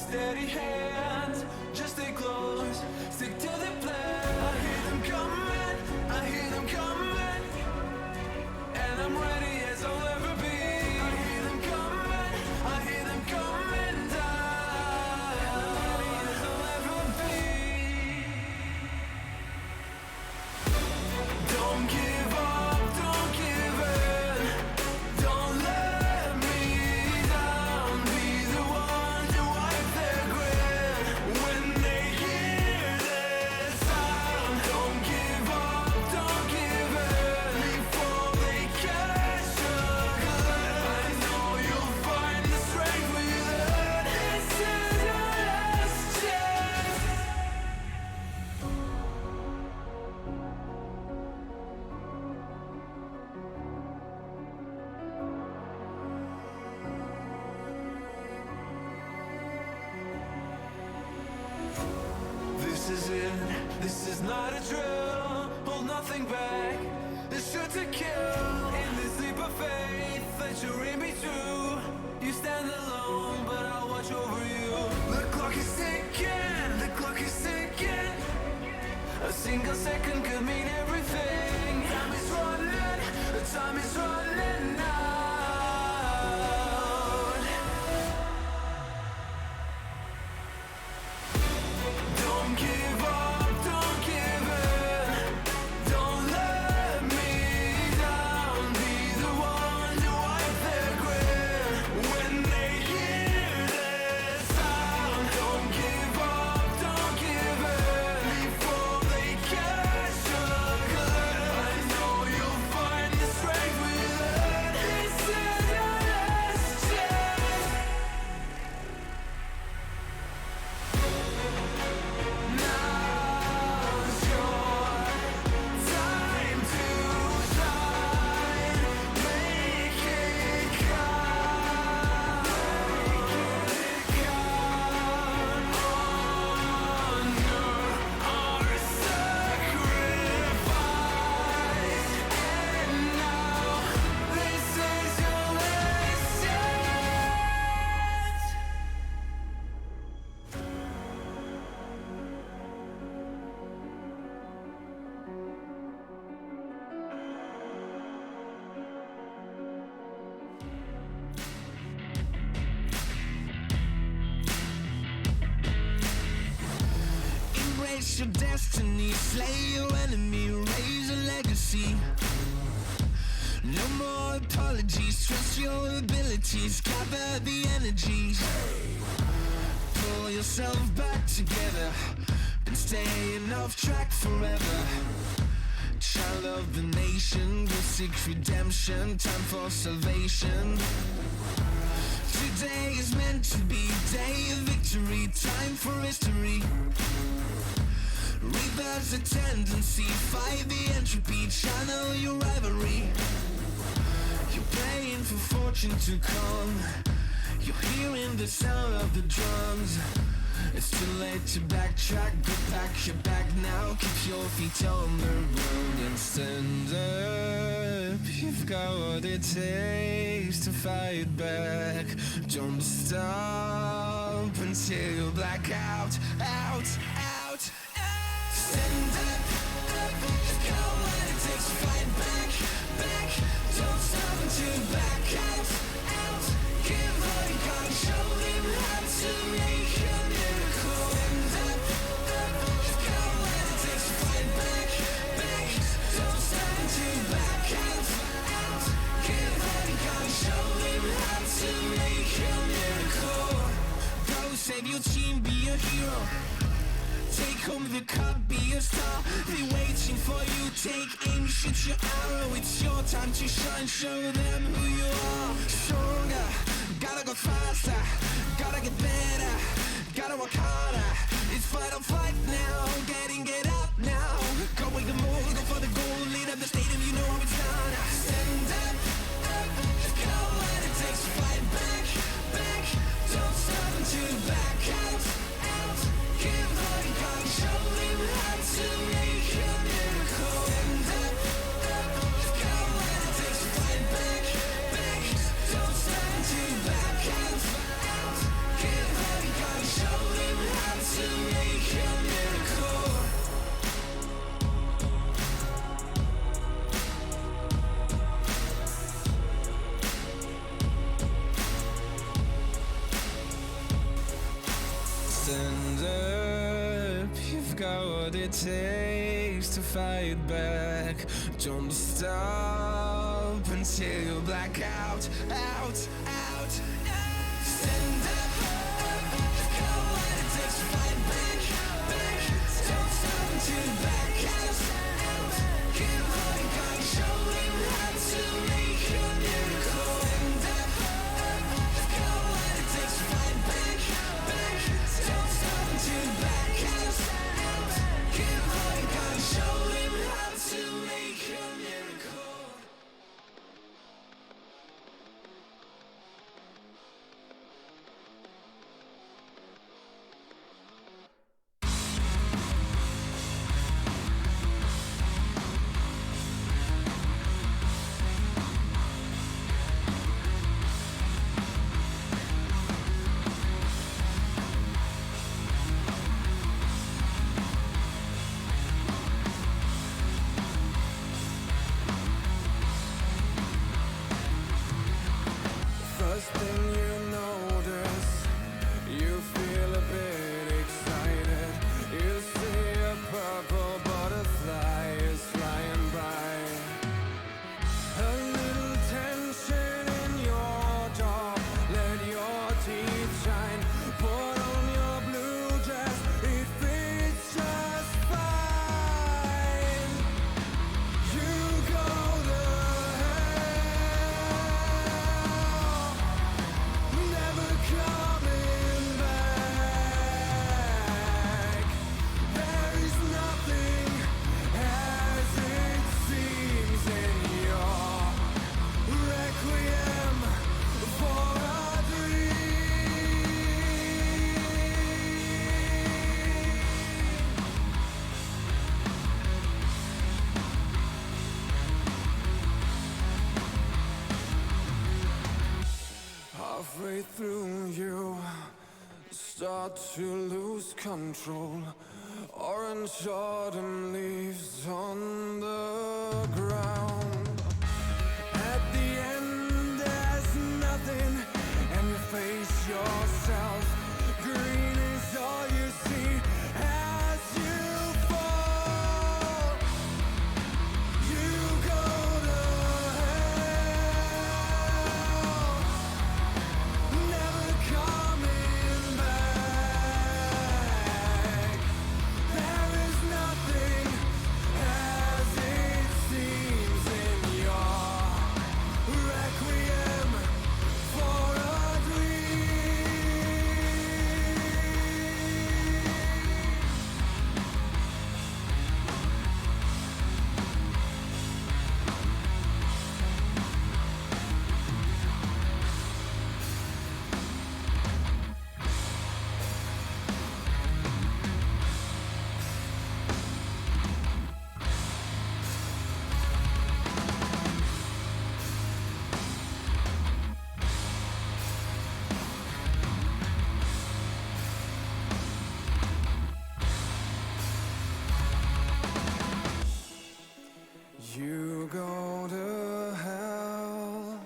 steady hand, just stay close, stick to the plan. I hear them coming, I hear them coming, and I'm ready as I'll ever be. I hear them coming, I hear them coming down, and I'm ready as I'll ever be. Don't give up, don't give in, don't let me down. Be the one to wipe their grin when they hear this sound. Don't give up, don't give in before they catch a glimpse. I know you'll find the strength within. This is your last chance. This is it, this is not a drill. Hold nothing back, it's sure to kill. In this leap of faith that you're in me too. You stand alone, but I'll watch over you. The clock is ticking, the clock is ticking. A single second could mean everything. Time is running, the time is running out. Don't give up, don't give in, don't let me down. Be the one to wipe their grin when they hear this sound. Don't give up, don't give in before they catch a glimpse. I know you'll find the strength within. This is your last chance. Now's your time to shine. Make it count. Honor our sacrifice. And now this is your last chance. Embrace your destiny, slay your enemy, raise a legacy. No more apologies, trust your abilities, gather the energies. Pull yourself back together, been staying off track forever. Child of the nation, will seek redemption, time for salvation. Today is meant to be day of victory, time for history. Reverse the tendency, fight the entropy, channel your rivalry. You're praying for fortune to come, you're hearing the sound of the drums. It's too late to backtrack, go back, you're back now. Keep your feet on the road and stand up. You've got what it takes to fight back. Don't stop until you black out, out, out, out. Stand up, up, you've got what it takes to fight back, back. Don't stop until you back out, out. Give all you got, show them how to make a miracle. Stand up, up, you've got what it takes to fight back, back. Don't stop until you back out, out. Give all you got, show them how to make a miracle. Go save your team, be a hero. Take home the cup, be a star. They're waiting for you, take aim, shoot your arrow. It's your time to shine, show them who you are. Stronger, gotta go faster, gotta get better, gotta work harder. It's fight or flight now, get up now. Go with the move, go for the goal, lead up the stadium, you know how it's done. Stand up, up, you've got what it takes to fight back, back. Don't stop until you back out, out. Give all you got, show them how to make a miracle. Stand up, up, you've got what it takes to fight back, back. Don't stop until you back out, out. Give all you got, show Stand up, you've got what it takes to fight back. Don't stop until you black out, out, out. Stand up, you've got what it takes to fight back, back. Don't stop until you black out, out. Give all you got, show him how to make a miracle. Stand up, you've got what it takes to fight back, back. Don't stop until you black out, out. Give all you got, show him how to make a miracle. First thing you notice, you feel a bit excited. You see a purple butterfly is flying by. A little tension in your jaw, let your teeth shine. Put on your blue dress, it fits just fine. You go to hell, never coming back. There is nothing as it seems in your requiem for a halfway through, you start to lose control. Orange autumn leaves on the ground. At the end, there's nothing, and you face yourself. Green is all you see as you fall. You go to hell, never coming back. There is nothing as it seems in your requiem for a dream. You go to hell,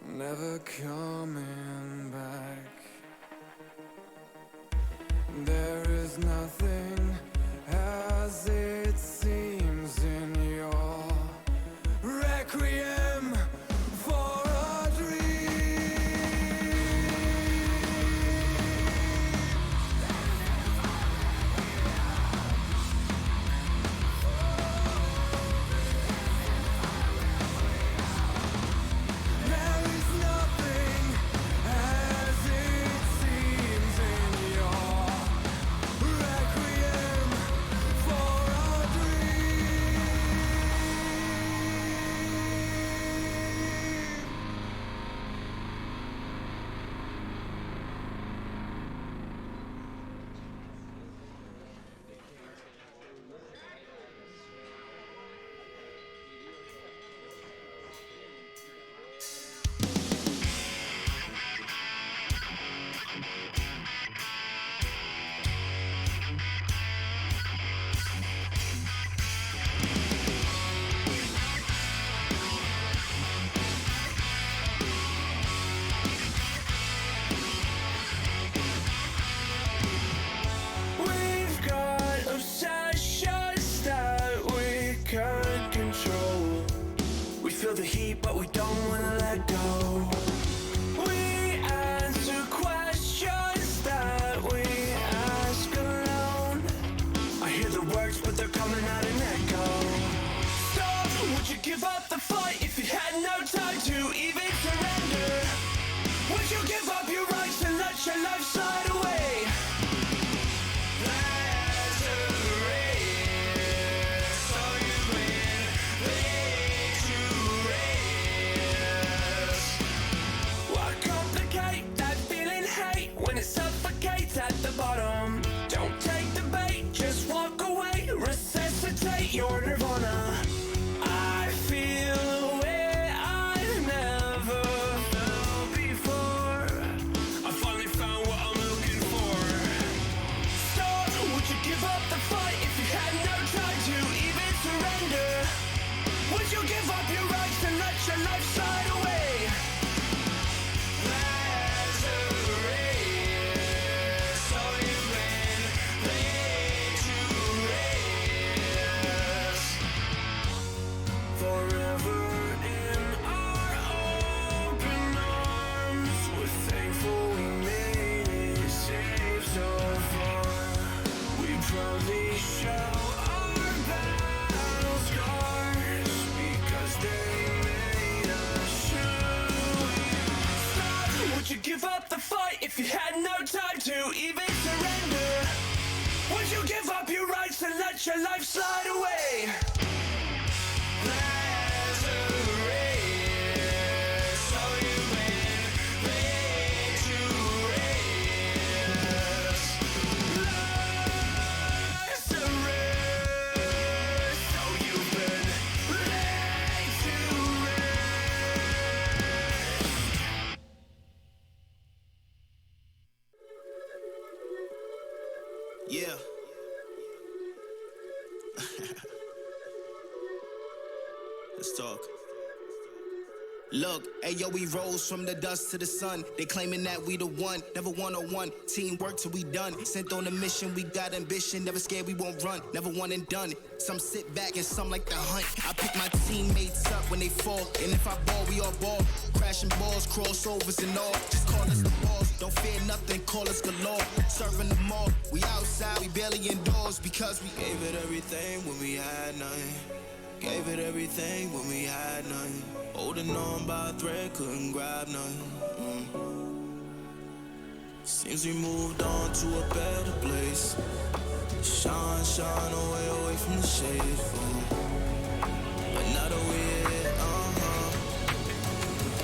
never coming back. There is nothing as it seems in your requiem for a dream. There is nothing as it seems in your requiem for a dream. hate when it suffocates at the bottom. Don't take the bait, just walk away. Resuscitate your nirvana. I feel a way I've never felt before. I finally found what I'm looking for. Stop, would you give up the fight if you had no time to even surrender? Would you give up your rights and let your life slide away? Give up the fight if you had no time to even surrender. Would you give up your rights and let your life slide away? Yeah. Let's talk. Look, ayo, we rose from the dust to the sun. They claiming that we the one, never one-on-one. Teamwork till we done. Sent on a mission, we got ambition. Never scared, we won't run. Never one and done. Some sit back and some like to hunt. I pick my teammates up when they fall. And if I ball, we all ball. Crashing balls, crossovers and all. Just call us the balls. Don't fear nothing, call us galore. Serving them all. We outside, we barely indoors. Because we gave it everything when we had nothing. Gave it everything when we had nothing. Holding on by a thread, couldn't grab nothing. Seems we moved on to a better place. Shine, shine away from the shade. But now that we're here,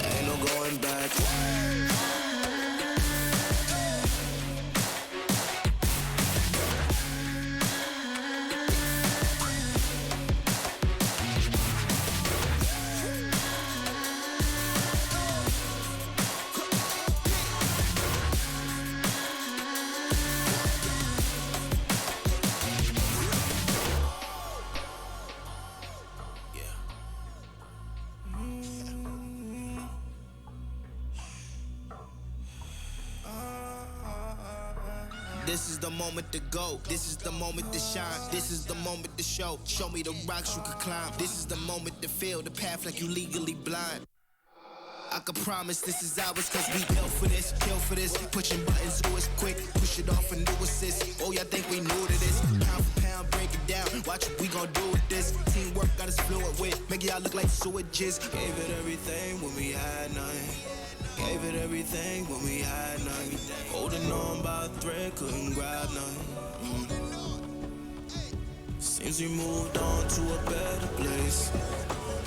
ain't no going back. This is the moment to go. This is the moment to shine. This is the moment to show. Show me the rocks you can climb. This is the moment to feel the path like you legally blind. I can promise this is ours cause we built for this, kill for this. Pushing buttons, do it quick, push it off and do assist. Oh, y'all think we new to this? Pound for pound, break it down. Watch what we gon' do with this. Teamwork got us fluent with. Make y'all look like sewages. Gave it everything when we had nothing. Gave it everything when we had nothing. Holding on by a thread, couldn't grab nothing. Seems we moved on to a better place.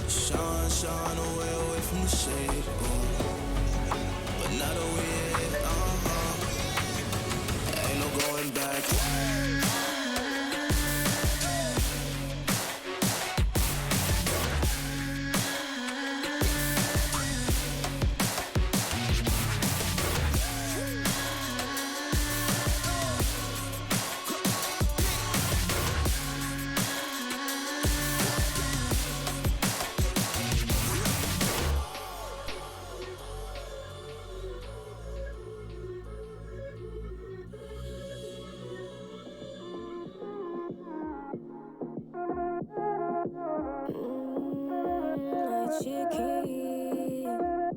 Shine, shine away from the shade. But now that we're here, ain't no going back. Chiqui,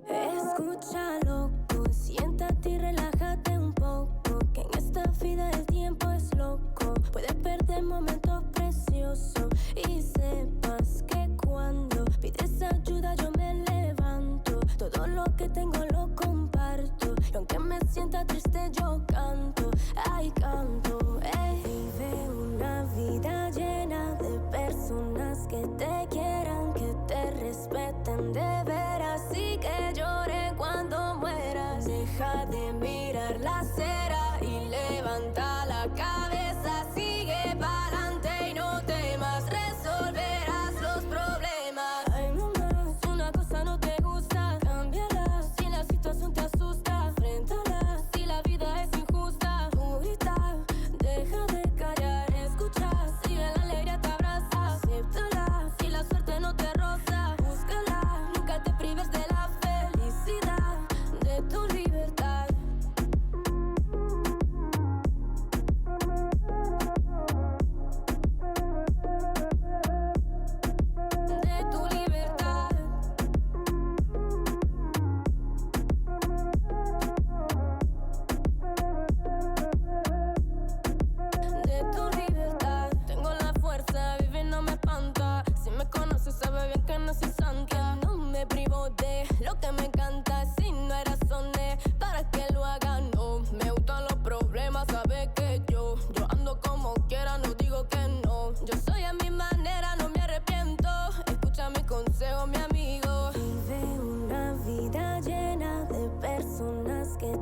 escucha loco, siéntate y relájate un poco, que en esta vida el tiempo es loco, puedes perder momentos preciosos y sepas que cuando pides ayuda yo me levanto, todo lo que tengo lo comparto, y aunque me sienta triste yo canto, ay canto, vive una vida llena de personas que te quieran, que te respeten de veras y que lloren cuando mueras. Deja de mirar la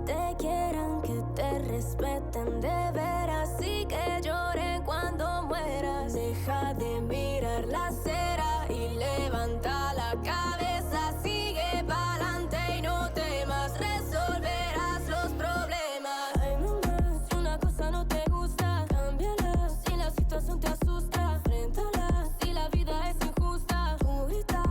te quieran, que te respeten de veras y que lloren cuando mueras. Deja de mirar la acera y levanta la cabeza, sigue pa'lante y no temas, resolverás los problemas. Ay, mamá, si una cosa no te gusta, cámbiala. Si la situación te asusta, enfréntala. Si la vida es injusta, tú grita,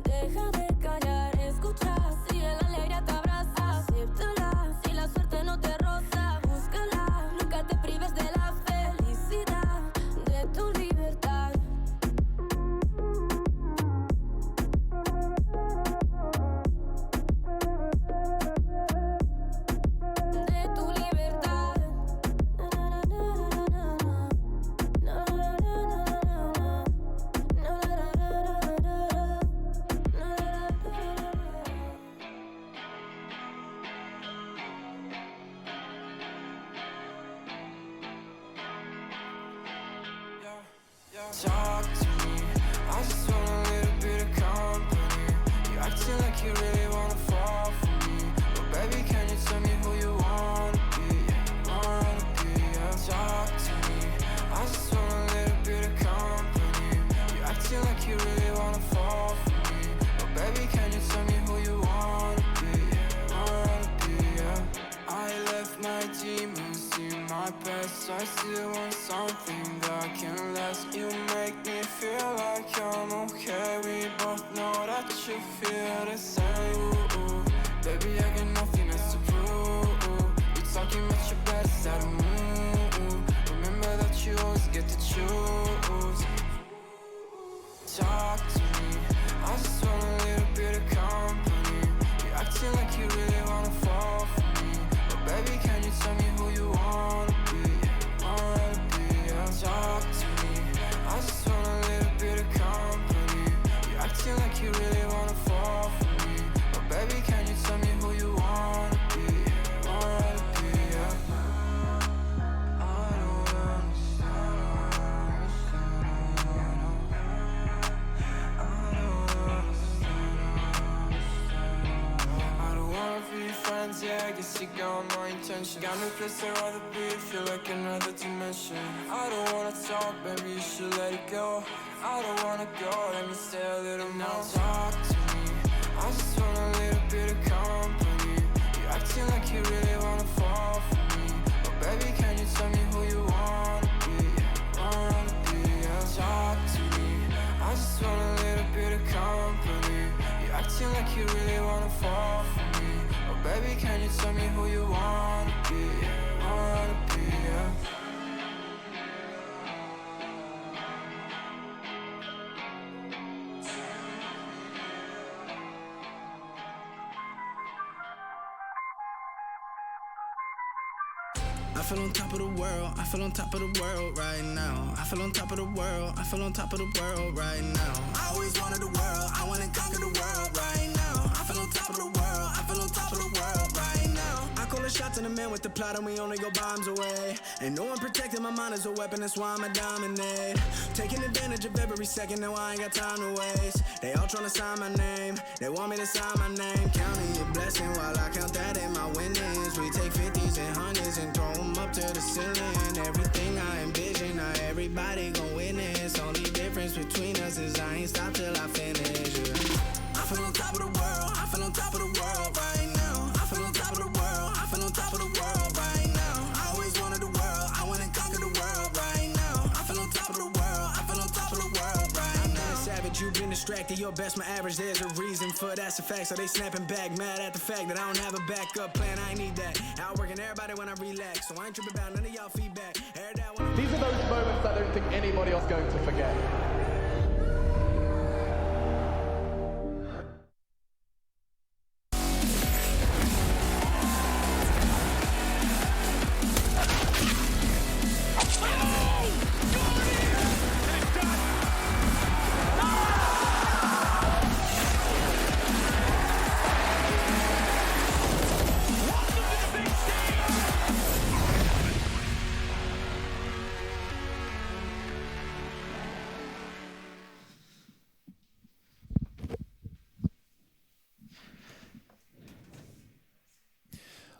deja de callar, escucha. Si el alegría te abraza, acéptala. Si la suerte no te roza, búscala. Nunca te prives de la felicidad, de tu libertad. De tu libertad. Talk to me, I just want a little bit of company. You acting like you really wanna fall for me, but baby, can you tell me who you wanna be? Wanna be, yeah. Talk to me, I just want a little bit of company. You acting like you really wanna fall for me, but baby, can you tell me who you wanna be? Wanna be, yeah. I left my demons in my past. I still want something that can last. You make me feel like I'm okay. We both know that you feel the same. Ooh, baby, I got nothing else to prove. You're talking about your best out of move. Remember that you always get to choose. Talk to me, I just want a little bit of company. You acting like you really wanna fall for me, but baby, can you tell me who you wanna be? Wanna be, yeah. Talk to me, I just want a little bit of company. You acting like you really wanna fall for me, but baby, can you tell me who you wanna be? Wanna be, yeah. I don't understand. I don't wanna be friends, yeah, I guess you got my intention. Got no place I'd rather be, feel like another dimension. I don't wanna talk, baby, you should let it go. I don't wanna go, let me stay a little more. Now talk to me, I just want a little bit of company. You acting like you really wanna fall for me, but baby, can you tell me who you wanna be? Wanna be, yeah. Talk to me, I just want a little bit of company. You acting like you really wanna fall for me, but baby, can you tell me who you wanna be? Wanna be, yeah. I feel on top of the world, I feel on top of the world right now. I feel on top of the world, I feel on top of the world right now. I always wanted the world, I wanna conquer the world right now. I feel on top of the world, I feel on top of the world right now. I call the shots in the man with the plot and we only go bombs away. Ain't no one protecting my mind as a weapon, that's why I'ma dominate. Taking advantage of every second, now I ain't got time to waste. They all tryna sign my name, they want me to sign my name. Counting your blessing while I count that in my winnings. We take 50s and 100s and throw them up to the ceiling. Everything I envision, now everybody gon' witness. Only difference between us is I ain't stop till I finish, yeah. I feel on top of the world, I feel on top of the world right now. I feel on top of the world, I feel on top of the world right now. I always wanted the world, I wanna conquer the world right now. I feel on top of the world, I feel on top of the world right now. I'm savage, you've been distracted, your best my average, there's a reason for that's a fact. So they snapping back, mad at the fact that I don't have a backup plan, I ain't need that. Outworking everybody when I relax, so I ain't tripping about none of y'all feedback. These are those moments I don't think anybody else is going to forget.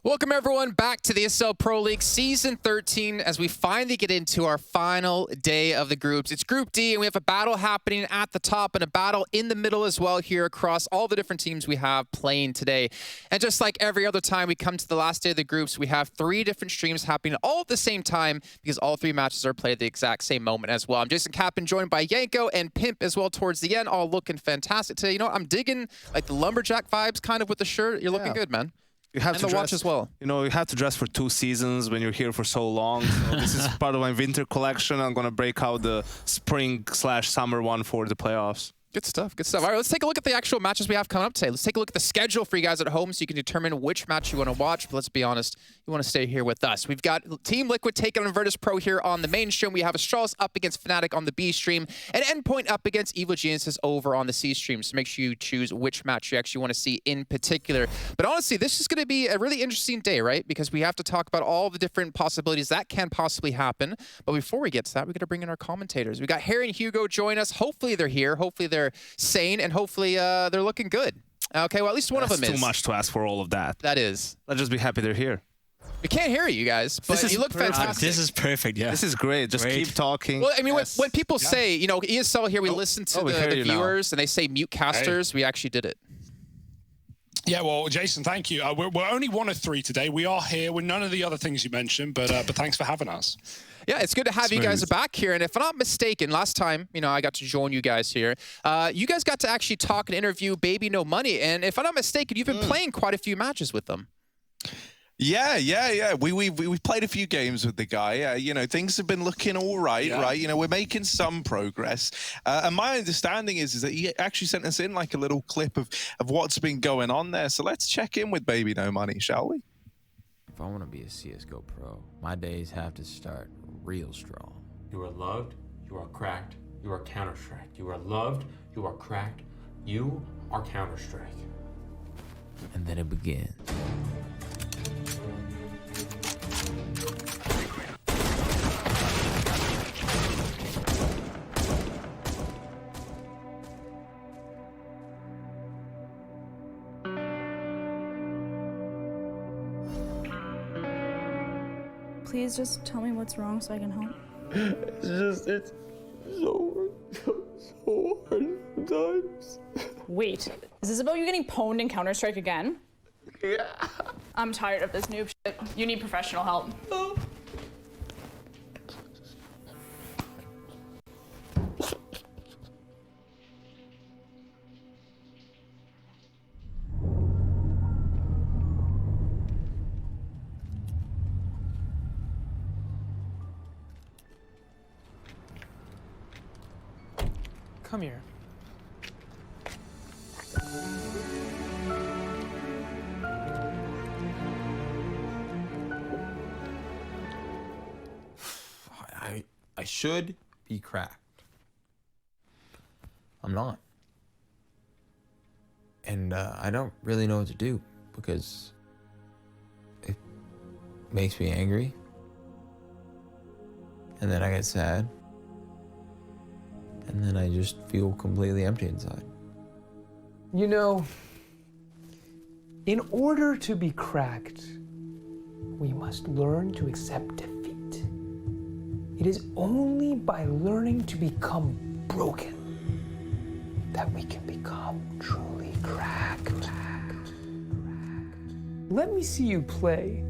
Welcome, everyone, back to the ESL Pro League Season 13 as we finally get into our final day of the groups. It's Group D, and we have a battle happening at the top and a battle in the middle as well here across all the different teams we have playing today. And just like every other time we come to the last day of the groups, we have 3 different streams happening all at the same time because all 3 matches are played at the exact same moment as well. I'm Jason Kappen, joined by Yanko and Pimp as well towards the end, all looking fantastic today. You know what? I'm digging like the lumberjack vibes kind of with the shirt. You're looking good, man. You have to dress, watch as well. You know, you have to dress for 2 seasons when you're here for so long. So this is part of my winter collection. I'm going to break out the spring/summer one for the playoffs. Good stuff, good stuff. All right, let's take a look at the actual matches we have coming up today. Let's take a look at the schedule for you guys at home so you can determine which match you want to watch. But let's be honest, you want to stay here with us. We've got Team Liquid taking on Virtus Pro here on the main stream. We have Astralis up against Fnatic on the B stream, and Endpoint up against Evil Geniuses over on the C stream. So make sure you choose which match you actually want to see in particular. But honestly, this is going to be a really interesting day, right? Because we have to talk about all the different possibilities that can possibly happen. But before we get to that, we got to bring in our commentators. We got Harry and Hugo join us. Hopefully they're here. Hopefully they're sane. And hopefully they're looking good. Okay, well, at least one of them is. That's too much to ask for all of that. That is. Let's just be happy they're here. We can't hear you guys, but you look fantastic. This is perfect, yeah. This is great. Just keep talking. Well, I mean, when people say, you know, ESL here, we listen to the viewers, and they say mute casters. Hey. We actually did it. Yeah, well, Jason, thank you. We're only 1 of 3 today. We are here with none of the other things you mentioned, but thanks for having us. Yeah, it's good to have you guys back here. And if I'm not mistaken, last time, you know, I got to join you guys here, you guys got to actually talk and interview Baby No Money. And if I'm not mistaken, you've been playing quite a few matches with them. Yeah. We played a few games with the guy. You know, things have been looking all right, right? You know, we're making some progress. And my understanding is that he actually sent us in like a little clip of what's been going on there. So let's check in with Baby No Money, shall we? If I want to be a CSGO pro, my days have to start real strong. You are loved, you are cracked, you are Counter-Strike. You are loved, you are cracked, you are Counter-Strike. And then it begins. Please just tell me what's wrong so I can help. It's so hard sometimes. Wait, is this about you getting pwned in Counter-Strike again? Yeah. I'm tired of this noob shit. You need professional help. Come here. I should be cracked. I'm not. And I don't really know what to do because it makes me angry. And then I get sad. And then I just feel completely empty inside. You know, in order to be cracked, we must learn to accept defeat. It is only by learning to become broken that we can become truly cracked. Let me see you play.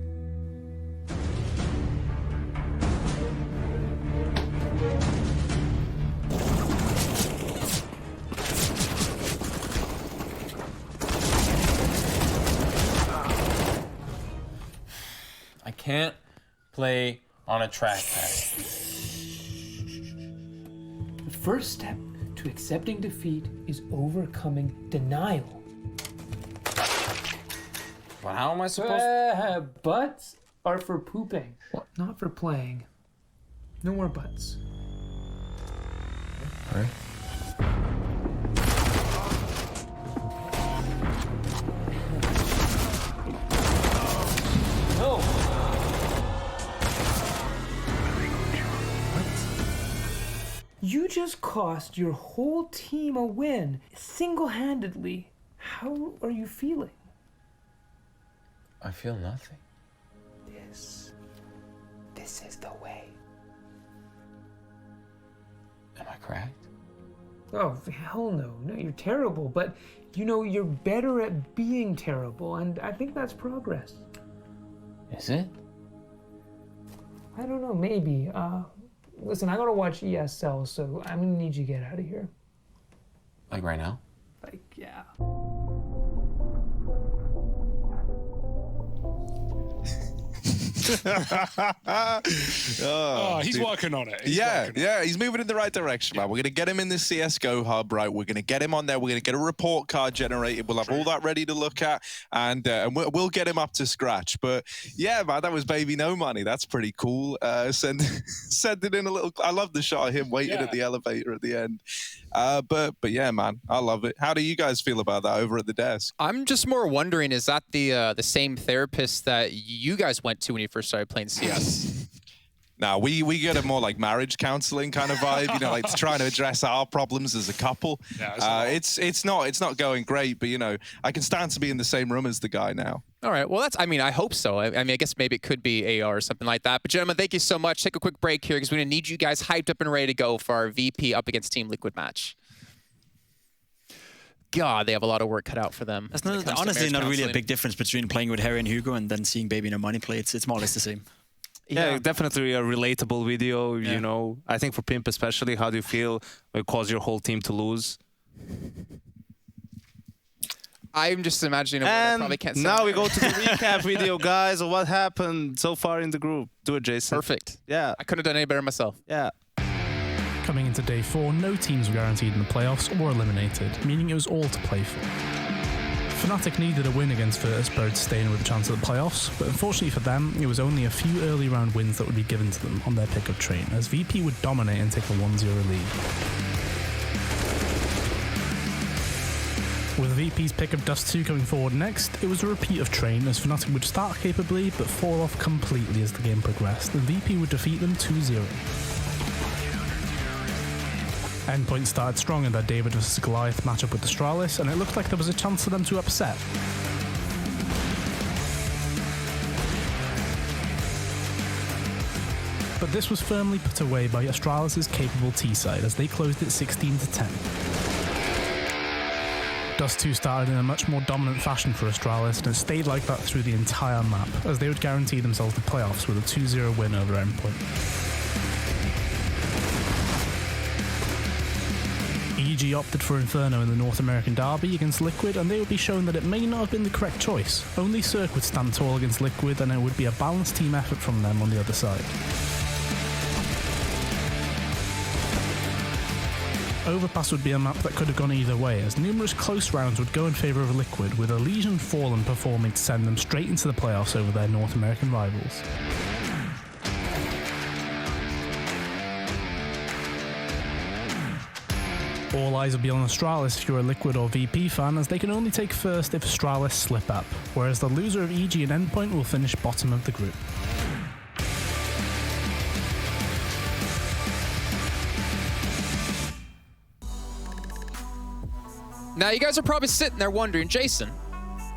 I can't play on a trackpad. The first step to accepting defeat is overcoming denial. But how am I supposed to? Butts are for pooping, not for playing. No more butts. All right. No. You just cost your whole team a win single-handedly. How are you feeling? I feel nothing. this. This is the way. Am I cracked? Oh, hell no. No, you're terrible, but you know, you're better at being terrible, and I think that's progress. Is it? I don't know, maybe. Listen, I gotta watch ESL, so I'm gonna need you to get out of here. Like right now? Like, yeah. He's dude. working on it. He's moving in the right direction, man. We're going to get him in the CSGO hub, right? We're going to get him on there. We're going to get a report card generated. We'll have all that ready to look at, and we'll get him up to scratch. But yeah, man, that was Baby No Money. That's pretty cool. Send it in a little. I love the shot of him waiting at the elevator at the end. But yeah, man, I love it. How do you guys feel about that over at the desk? I'm just more wondering, is that the same therapist that you guys went to when you first started playing CS? Now we get a more like marriage counseling kind of vibe, you know, like trying to address our problems as a couple. It's not going great, but you know, I can stand to be in the same room as the guy now. All right. Well, I mean, I hope so. I mean, I guess maybe it could be AR or something like that. But gentlemen, thank you so much. Take a quick break here because we're going to need you guys hyped up and ready to go for our VP up against Team Liquid match. God, they have a lot of work cut out for them. That's honestly not really a big difference between playing with Harry and Hugo and then seeing Baby No Money play. It's more or less the same. Yeah, definitely a relatable video, you know. I think for Pimp especially, how do you feel when it caused your whole team to lose? I'm just imagining a word I probably can't say. Now we go to the recap video, guys, of what happened so far in the group. Do it, Jason. Perfect. Yeah. I couldn't have done any better myself. Yeah. Coming into day 4, no teams were guaranteed in the playoffs or eliminated, meaning it was all to play for. Fnatic needed a win against Virtus.pro to stay in with a chance at the playoffs, but unfortunately for them, it was only a few early round wins that would be given to them on their pickup train, as VP would dominate and take a 1-0 lead. With VP's pick of Dust 2 coming forward next, it was a repeat of Train, as Fnatic would start capably but fall off completely as the game progressed, and VP would defeat them 2-0. Endpoint started strong in their David vs Goliath matchup with Astralis, and it looked like there was a chance for them to upset. But this was firmly put away by Astralis' capable T-side as they closed it 16-10. Dust 2 started in a much more dominant fashion for Astralis, and it stayed like that through the entire map, as they would guarantee themselves the playoffs with a 2-0 win over Endpoint. EG opted for Inferno in the North American Derby against Liquid, and they would be shown that it may not have been the correct choice. Only Cirque would stand tall against Liquid, and it would be a balanced team effort from them on the other side. Overpass would be a map that could have gone either way, as numerous close rounds would go in favour of Liquid, with Elysian Fallen performing to send them straight into the playoffs over their North American rivals. All eyes will be on Astralis if you're a Liquid or VP fan, as they can only take first if Astralis slip up, whereas the loser of EG and Endpoint will finish bottom of the group. Now, you guys are probably sitting there wondering, Jason,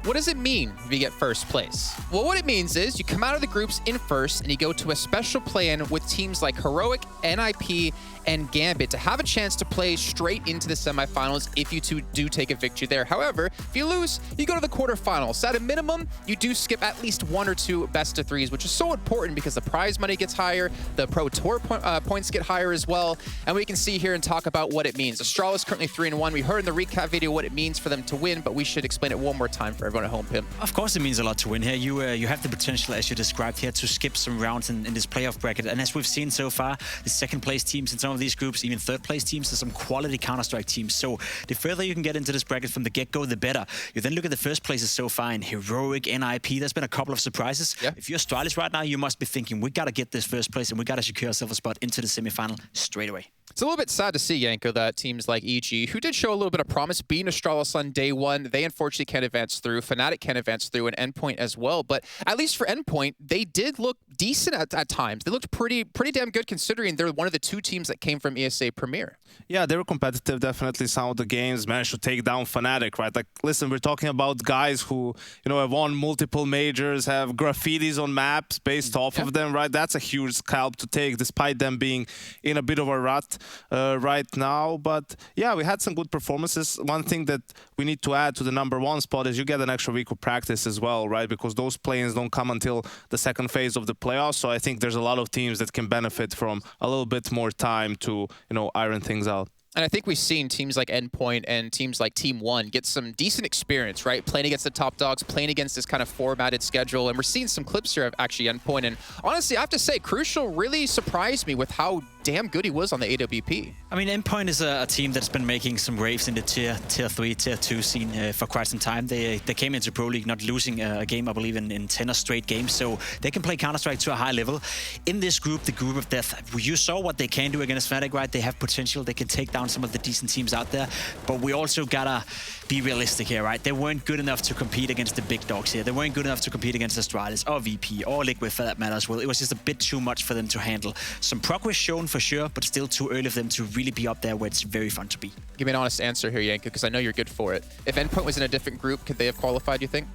what does it mean if you get first place? Well, what it means is you come out of the groups in first and you go to a special play-in with teams like Heroic, NIP, and Gambit to have a chance to play straight into the semifinals if you two do take a victory there. However, if you lose, you go to the quarterfinals. So at a minimum, you do skip at least 1 or 2 best of 3s, which is so important because the prize money gets higher, the Pro Tour points get higher as well, and we can see here and talk about what it means. Astralis currently 3-1. We heard in the recap video what it means for them to win, but we should explain it one more time for everyone at home, Pim. Of course it means a lot to win here. You have the potential, as you described here, to skip some rounds in this playoff bracket, and as we've seen so far, the second place teams in some of these groups, even third place teams, there's some quality Counter-Strike teams. So the further you can get into this bracket from the get-go, the better. You then look at the first places so far in Heroic, NIP. There's been a couple of surprises. Yeah. If you're Astralis right now, you must be thinking, we got to get this first place and we got to secure ourselves a spot into the semifinal straight away. It's a little bit sad to see, Yanko, that teams like EG, who did show a little bit of promise, being Astralis on day one, they unfortunately can't advance through. Fnatic can't advance through, and Endpoint as well. But at least for Endpoint, they did look decent at times. They looked pretty damn good considering they're one of the 2 teams that came from ESA Premier. Yeah, they were competitive, definitely. Some of the games managed to take down Fnatic, right? Like, listen, we're talking about guys who, have won multiple majors, have graffitis on maps based off of them, right? That's a huge scalp to take, despite them being in a bit of a rut right now. But yeah, we had some good performances. One thing that we need to add to the #1 spot is you get an extra week of practice as well, right? Because those play-ins don't come until the second phase of the playoffs. So I think there's a lot of teams that can benefit from a little bit more time to, iron things out. And I think we've seen teams like Endpoint and teams like Team One get some decent experience, right? Playing against the top dogs, playing against this kind of formatted schedule. And we're seeing some clips here of actually Endpoint. And honestly, I have to say, Crucial really surprised me with how damn good he was on the AWP. I mean, Endpoint is a team that's been making some waves in the tier 3, tier 2 scene for quite some time. They came into Pro League not losing a game, I believe, in 10 straight games. So they can play Counter-Strike to a high level. In this group, the group of death, you saw what they can do against Fnatic, right? They have potential. They can take down some of the decent teams out there. But we also gotta be realistic here, right? They weren't good enough to compete against the big dogs here. They weren't good enough to compete against Astralis or VP or Liquid for that matter as well. It was just a bit too much for them to handle. Some progress shown for sure, but still too early for them to really be up there where it's very fun to be. Give me an honest answer here, Yanko, because I know you're good for it. If Endpoint was in a different group, could they have qualified, you think?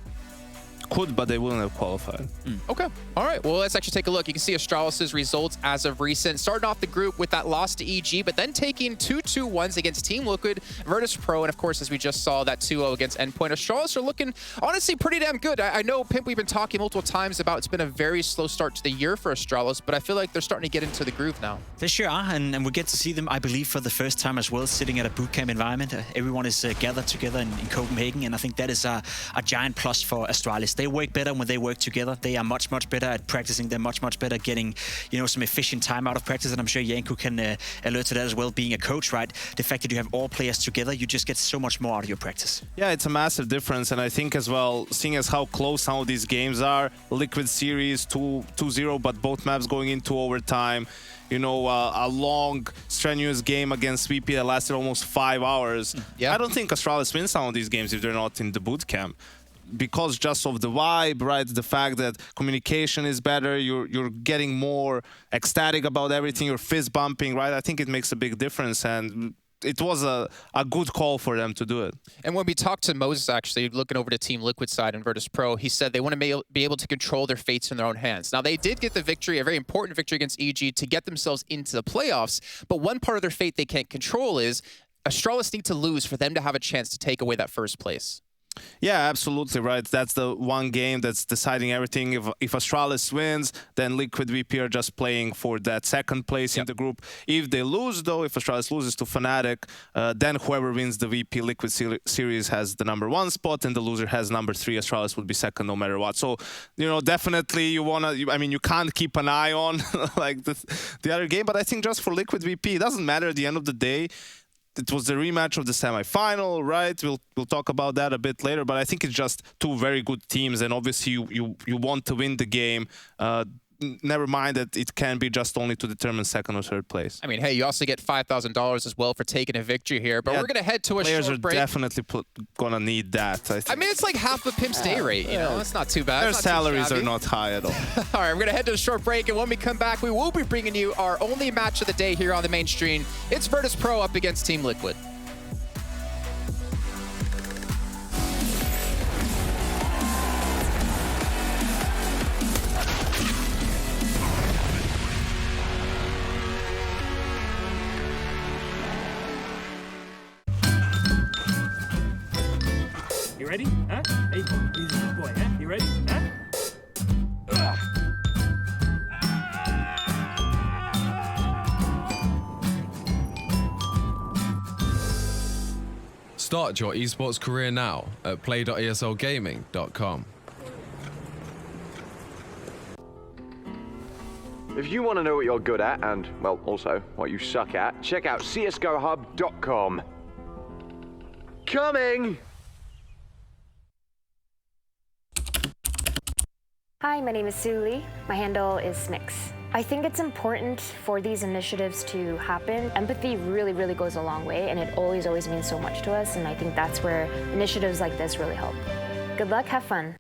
Could, but they wouldn't have qualified. Okay. All right. Well, let's actually take a look. You can see Astralis' results as of recent. Starting off the group with that loss to EG, but then taking 2-2-1s against Team Liquid, Virtus Pro, and of course, as we just saw, that 2-0 against Endpoint. Astralis are looking, honestly, pretty damn good. I know, Pimp, we've been talking multiple times about it's been a very slow start to the year for Astralis, but I feel like they're starting to get into the groove now. They sure are, and we get to see them, I believe, for the first time as well, sitting at a bootcamp environment. Everyone is gathered together in Copenhagen, and I think that is a giant plus for Astralis. They work better when they work together. They are much better at practicing. They're much better at getting, some efficient time out of practice. And I'm sure Yanko can alert to that as well. Being a coach, right? The fact that you have all players together, you just get so much more out of your practice. Yeah, it's a massive difference. And I think as well, seeing as how close some of these games are, Liquid series 2-0, but both maps going into overtime. A long, strenuous game against VP that lasted almost 5 hours. Yeah. I don't think Astralis wins some of these games if they're not in the boot camp. Because just of the vibe, right? The fact that communication is better, you're getting more ecstatic about everything, you're fist bumping, right? I think it makes a big difference, and it was a good call for them to do it. And when we talked to Moses, actually, looking over to Team Liquid side and Virtus Pro, he said they want to be able to control their fates in their own hands. Now, they did get the victory, a very important victory against EG to get themselves into the playoffs, but one part of their fate they can't control is Astralis need to lose for them to have a chance to take away that first place. Yeah, absolutely right. That's the one game that's deciding everything. If Astralis wins, then Liquid VP are just playing for that second place in the group. If they lose, though, if Astralis loses to Fnatic, then whoever wins the VP Liquid series has the #1 spot, and the loser has #3. Astralis would be second no matter what. So, definitely you can't keep an eye on like the other game, but I think just for Liquid VP, it doesn't matter at the end of the day. It was the rematch of the semi-final, right? We'll talk about that a bit later, but I think it's just 2 very good teams, and obviously you want to win the game. Never mind that it can be just only to determine second or third place. I mean, hey, you also get $5,000 as well for taking a victory here, but we're going to head to a short break. Players are definitely going to need that, I think. I mean, it's like half the Pimp's day rate, It's not too bad. Their salaries are not high at all. All right, we're going to head to a short break, and when we come back, we will be bringing you our only match of the day here on the main stream. It's Virtus Pro up against Team Liquid. You ready? Huh? Hey, he's a good boy, huh? You ready? Huh? Start your esports career now at play.eslgaming.com. If you want to know what you're good at and, well, also what you suck at, check out csgohub.com. Coming! Hi, my name is Sue Lee. My handle is Smix. I think it's important for these initiatives to happen. Empathy really, really goes a long way, and it always, always means so much to us, and I think that's where initiatives like this really help. Good luck, have fun.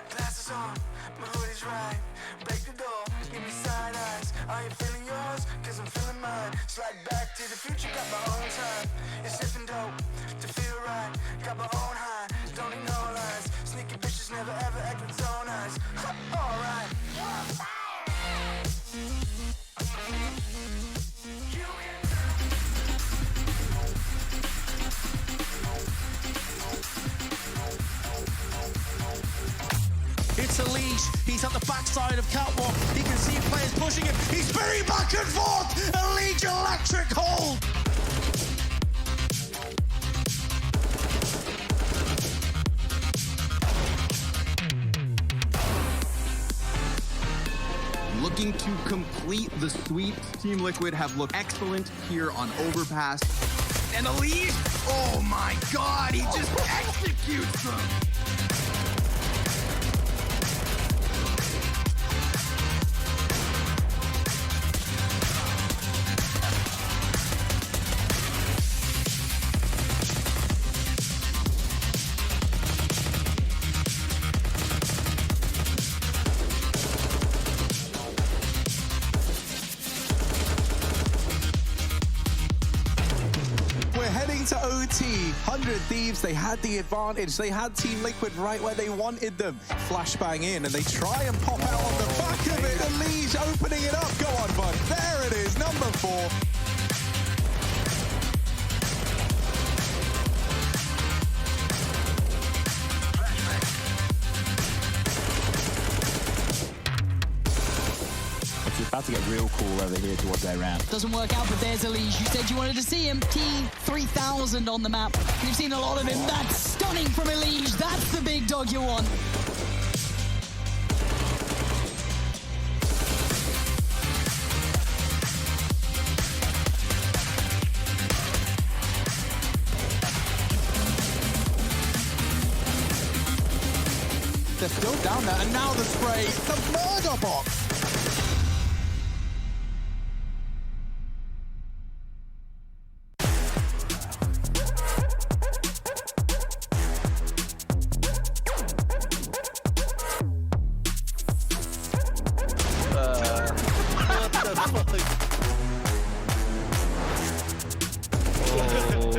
Glasses on, my hoodie's right. Break the door, give me side eyes. Are you feeling yours? Cause I'm feeling mine. Slide back to the future, got my own time. It's sniffing dope to feel right. Got my own high, don't need no lies. Sneaky bitches never ever acting so nice. Alright. It's a leash. He's at the backside of Catwalk. He can see players pushing him. He's spinning back and forth. A Leash electric hold. Looking to complete the sweep. Team Liquid have looked excellent here on Overpass. And a lead. Oh my God, he just executes them. To OT, 100 Thieves, they had the advantage. They had Team Liquid right where they wanted them. Flashbang in, and they try and pop out on the back of it. Elise opening it up. Go on, bud. There it is, number 4. It's about to get real cool over here towards their ramp. Doesn't work out, but there's Elise. You said you wanted to see him. T3000 on the map. We've seen a lot of him. That's stunning from Elise. That's the big dog you want. They're still down there, and now the spray. The murder box.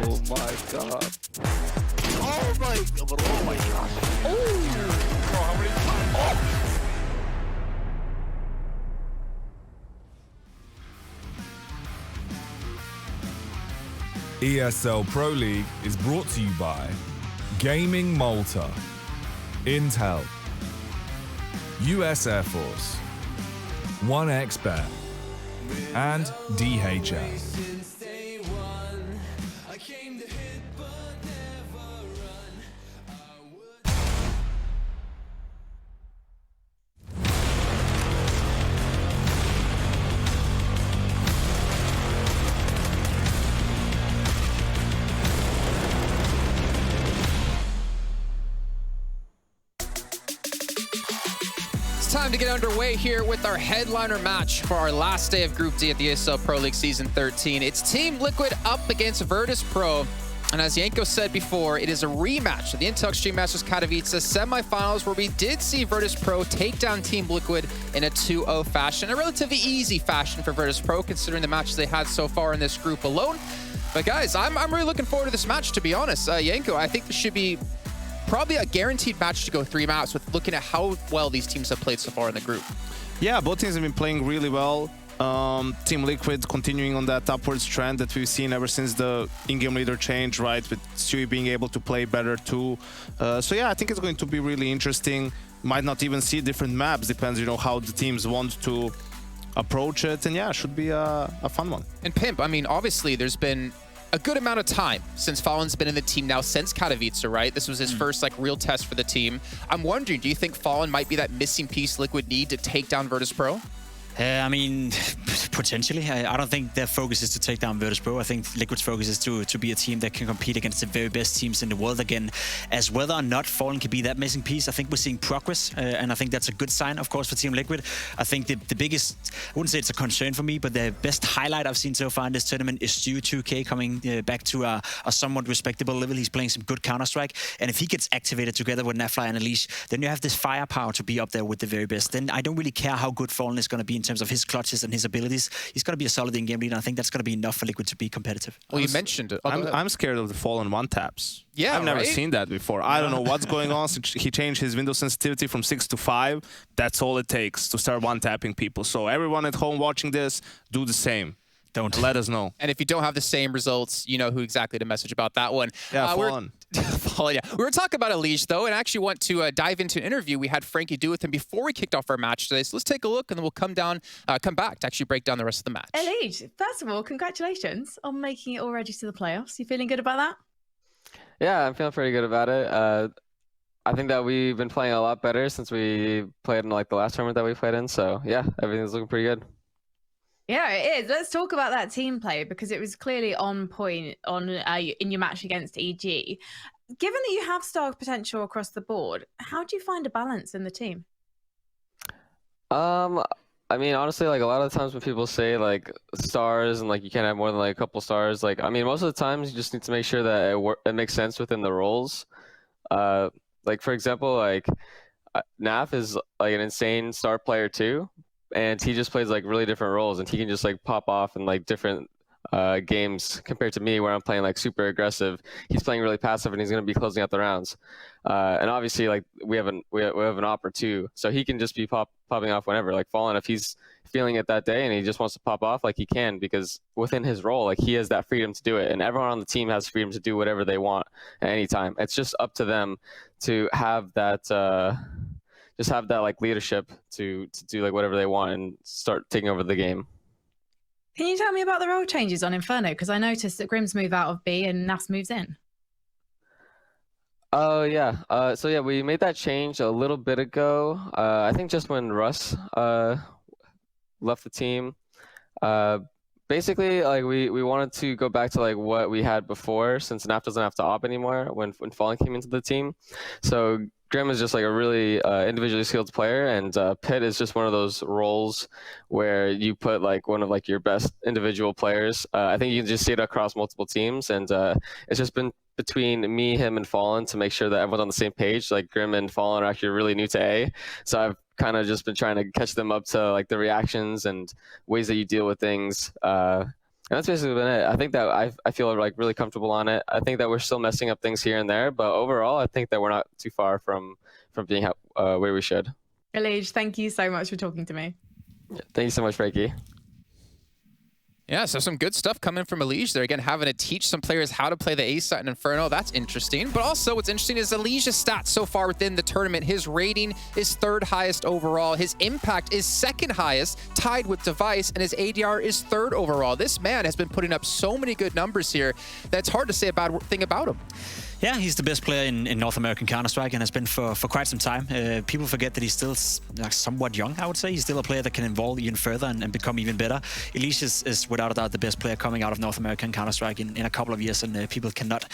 Oh my god. Oh my god. Oh my gosh. Oh! Bro, how many times? Oh! ESL Pro League is brought to you by Gaming Malta, Intel, US Air Force, 1xBet, and DHL. Time to get underway here with our headliner match for our last day of Group D at the ESL Pro League Season 13. It's Team Liquid up against Virtus Pro. And as Yanko said before, it is a rematch of the Intel Extreme Masters Katowice semifinals, where we did see Virtus Pro take down Team Liquid in a 2-0 fashion. A relatively easy fashion for Virtus Pro, considering the matches they had so far in this group alone. But guys, I'm really looking forward to this match, to be honest. Yanko, I think this should be probably a guaranteed match to go 3 maps with looking at how well these teams have played so far in the group. Yeah, both teams have been playing really well. Team Liquid continuing on that upwards trend that we've seen ever since the in-game leader change, right? With Stewie being able to play better too. So yeah, I think it's going to be really interesting. Might not even see different maps, depends, you know, how the teams want to approach it. And yeah, should be a fun one. And Pimp, I mean, obviously there's been a good amount of time since Fallen's been in the team now since Katowice, right? This was his first like real test for the team. I'm wondering, do you think Fallen might be that missing piece Liquid need to take down Virtus.pro? I mean, potentially. I don't think their focus is to take down Virtus.pro. I think Liquid's focus is to be a team that can compete against the very best teams in the world again. As whether or not Fallen can be that missing piece, I think we're seeing progress, and I think that's a good sign, of course, for Team Liquid. I think the biggest, I wouldn't say it's a concern for me, but the best highlight I've seen so far in this tournament is Stu 2K coming back to a somewhat respectable level. He's playing some good Counter-Strike, and if he gets activated together with Nafly and Unleash, then you have this firepower to be up there with the very best. Then I don't really care how good Fallen is going to be in terms of his clutches and his abilities. He's going to be a solid in-game leader, and I think that's going to be enough for Liquid to be competitive. Well, you mentioned it. I'm scared of the Fallen one-taps. Yeah, I've never right? seen that before. I don't know what's going on. He changed his window sensitivity from 6 to 5. That's all it takes to start one-tapping people. So everyone at home watching this, do the same. Don't. Let us know. And if you don't have the same results, you know who exactly to message about that one. Yeah, Fallen. Fallen, yeah. We were talking about Unleash, though, and I actually want to dive into an interview we had Frankie do with him before we kicked off our match today. So let's take a look, and then we'll come back to actually break down the rest of the match. Unleash, first of all, congratulations on making it already to the playoffs. You feeling good about that? Yeah, I'm feeling pretty good about it. I think that we've been playing a lot better since we played in like the last tournament that we played in. So yeah, everything's looking pretty good. Yeah, it is. Let's talk about that team play because it was clearly on point in your match against EG. Given that you have star potential across the board, how do you find a balance in the team? I mean, honestly, like a lot of the times when people say like stars and like you can't have more than like a couple stars, like I mean, most of the times you just need to make sure that it makes sense within the roles. Like for example, like Naf is like an insane star player too. And he just plays like really different roles, and he can just like pop off in like different games compared to me, where I'm playing like super aggressive. He's playing really passive, and he's going to be closing out the rounds. And obviously, like we have an opera too, so he can just be popping off whenever. Like Fallen, if he's feeling it that day and he just wants to pop off, like he can, because within his role, like he has that freedom to do it, and everyone on the team has freedom to do whatever they want at any time. It's just up to them to have that. Just have that like leadership to do like whatever they want and start taking over the game. Can you tell me about the role changes on Inferno? Because I noticed that Grim's move out of B and Naf's moves in. Oh yeah. So yeah, we made that change a little bit ago. I think just when Russ left the team. Basically, like we wanted to go back to like what we had before, since Naf doesn't have to op anymore when Fallen came into the team. So Grim is just like a really individually skilled player, and Pit is just one of those roles where you put like one of like your best individual players. I think you can just see it across multiple teams, and it's just been between me, him, and Fallen to make sure that everyone's on the same page. Like Grim and Fallen are actually really new to A, so I've kind of just been trying to catch them up to like the reactions and ways that you deal with things. And that's basically been it. I think that I feel like really comfortable on it. I think that we're still messing up things here and there, but overall, I think that we're not too far from being where we should. Elige, thank you so much for talking to me. Yeah, thank you so much, Frankie. Yeah, so some good stuff coming from Elige there. Again, having to teach some players how to play the ace side in Inferno. That's interesting. But also what's interesting is Elige's stats so far within the tournament. His rating is 3rd highest overall. His impact is 2nd highest, tied with Device, and his ADR is 3rd overall. This man has been putting up so many good numbers here that it's hard to say a bad thing about him. Yeah, he's the best player in North American Counter-Strike and has been for quite some time. People forget that he's still somewhat young, I would say. He's still a player that can evolve even further and become even better. Elige is without a doubt the best player coming out of North American Counter-Strike in a couple of years, and people cannot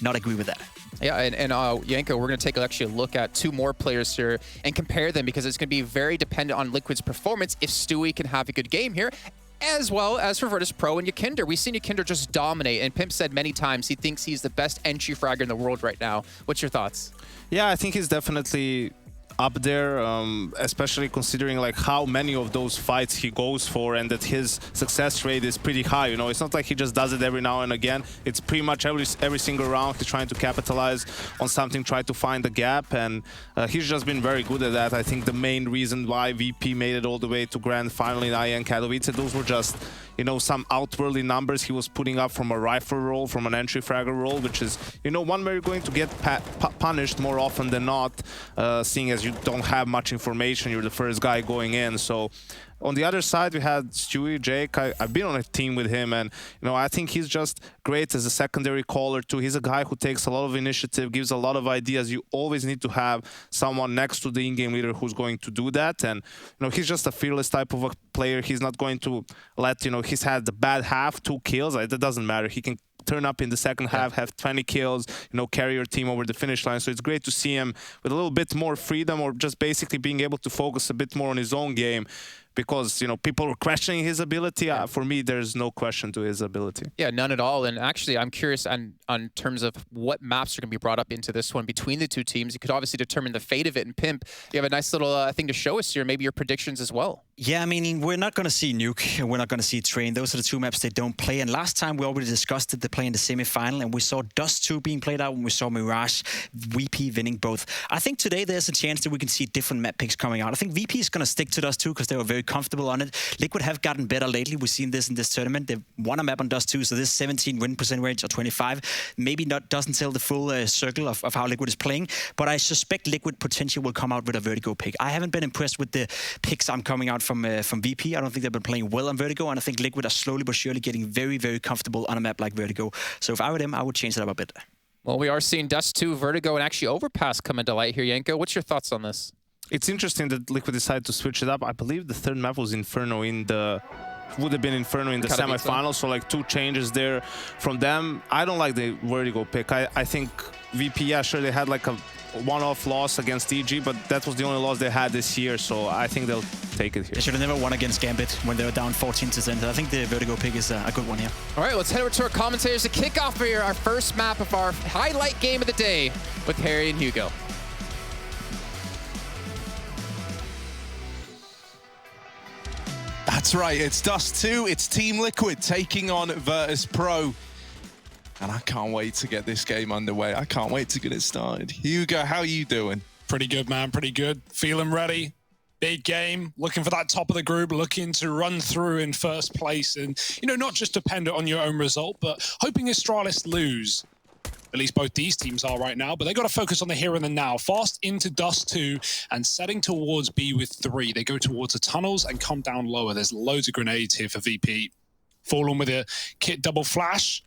not agree with that. Yeah, and Yanko, we're going to take actually a look at 2 more players here and compare them, because it's going to be very dependent on Liquid's performance if Stewie can have a good game here. As well as for Virtus.pro and Ykinder. We've seen Ykinder just dominate, and Pimp said many times he thinks he's the best entry fragger in the world right now. What's your thoughts? Yeah, I think he's definitely up there, especially considering like how many of those fights he goes for, and that his success rate is pretty high. You know, it's not like he just does it every now and again. It's pretty much every single round he's trying to capitalize on something, try to find a gap, and he's just been very good at that. I think the main reason why VP made it all the way to Grand Final in IN Katowice, those were just, you know, some outwardly numbers he was putting up from a rifle role, from an entry fragger role, which is, you know, one where you're going to get punished more often than not, seeing as you don't have much information, you're the first guy going in. So On the other side, we had Stewie, Jake. I've been on a team with him, and I think he's just great as a secondary caller too. He's a guy who takes a lot of initiative, gives a lot of ideas. You always need to have someone next to the in-game leader who's going to do that, and he's just a fearless type of a player. He's not going to let he's had the bad half, 2 kills. That doesn't matter. He can turn up in the second half, have 20 kills, carry your team over the finish line. So it's great to see him with a little bit more freedom, or just basically being able to focus a bit more on his own game, because people were questioning his ability. For me, there's no question to his ability. Yeah, none at all. And actually, I'm curious on terms of what maps are going to be brought up into this one between the two teams. You could obviously determine the fate of it. And Pimp, you have a nice little thing to show us here, maybe your predictions as well. Yeah, I mean, we're not going to see Nuke, and we're not going to see Train. Those are the 2 maps they don't play. And last time we already discussed it, they play in the semi-final, and we saw Dust 2 being played out, and we saw Mirage, VP winning both. I think today there's a chance that we can see different map picks coming out. I think VP is going to stick to Dust 2 because they were very comfortable on it. Liquid have gotten better lately. We've seen this in this tournament. They've won a map on Dust 2, so this 17 win % range or 25 maybe doesn't tell the full circle of how Liquid is playing, but I suspect Liquid potentially will come out with a Vertigo pick. I haven't been impressed with the picks I'm coming out from VP. I don't think they've been playing well on Vertigo, and I think Liquid are slowly but surely getting very, very comfortable on a map like Vertigo. So if I were them, I would change it up a bit. Well, we are seeing Dust 2, Vertigo, and actually Overpass come into light here, Yenko. What's your thoughts on this? It's interesting that Liquid decided to switch it up. I believe the third map was Inferno would have been Inferno in the semifinals, so like 2 changes there from them. I don't like the Vertigo pick. I think VP, yeah, sure, they had like a one-off loss against EG, but that was the only loss they had this year, so I think they'll take it here. They should have never won against Gambit when they were down 14-10. I think the Vertigo pick is a good one here. All right, let's head over to our commentators to kick off here our first map of our highlight game of the day with Harry and Hugo. That's right, it's Dust 2, it's Team Liquid taking on Virtus Pro. And I can't wait to get this game underway. I can't wait to get it started. Hugo, how are you doing? Pretty good, man, pretty good. Feeling ready. Big game, looking for that top of the group, looking to run through in first place. And, not just dependent on your own result, but hoping Astralis lose. At least both these teams are right now, but they got to focus on the here and the now. Fast into Dust 2 and setting towards B with 3. They go towards the tunnels and come down lower. There's loads of grenades here for VP. Fallen with a kit double flash.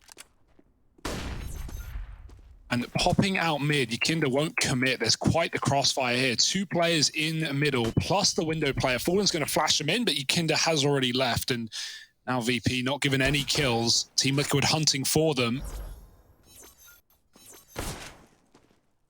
And popping out mid, Yikinda won't commit. There's quite the crossfire here. 2 players in the middle, plus the window player. Fallen's going to flash him in, but Yikinda has already left. And now VP not given any kills. Team Liquid hunting for them.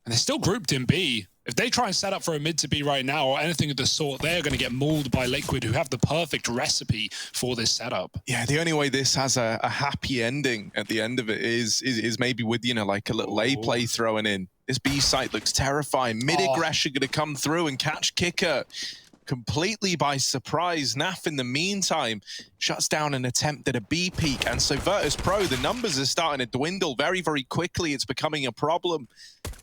And they're still grouped in B. If they try and set up for a mid to B right now or anything of the sort, they're going to get mauled by Liquid, who have the perfect recipe for this setup. Yeah, the only way this has a happy ending at the end of it is maybe with, like a little A play thrown in. This B site looks terrifying. Mid-aggression going to come through and catch Kicker completely by surprise. Naf, in the meantime, shuts down an attempt at a B peak. And so Virtus Pro, the numbers are starting to dwindle very, very quickly. It's becoming a problem.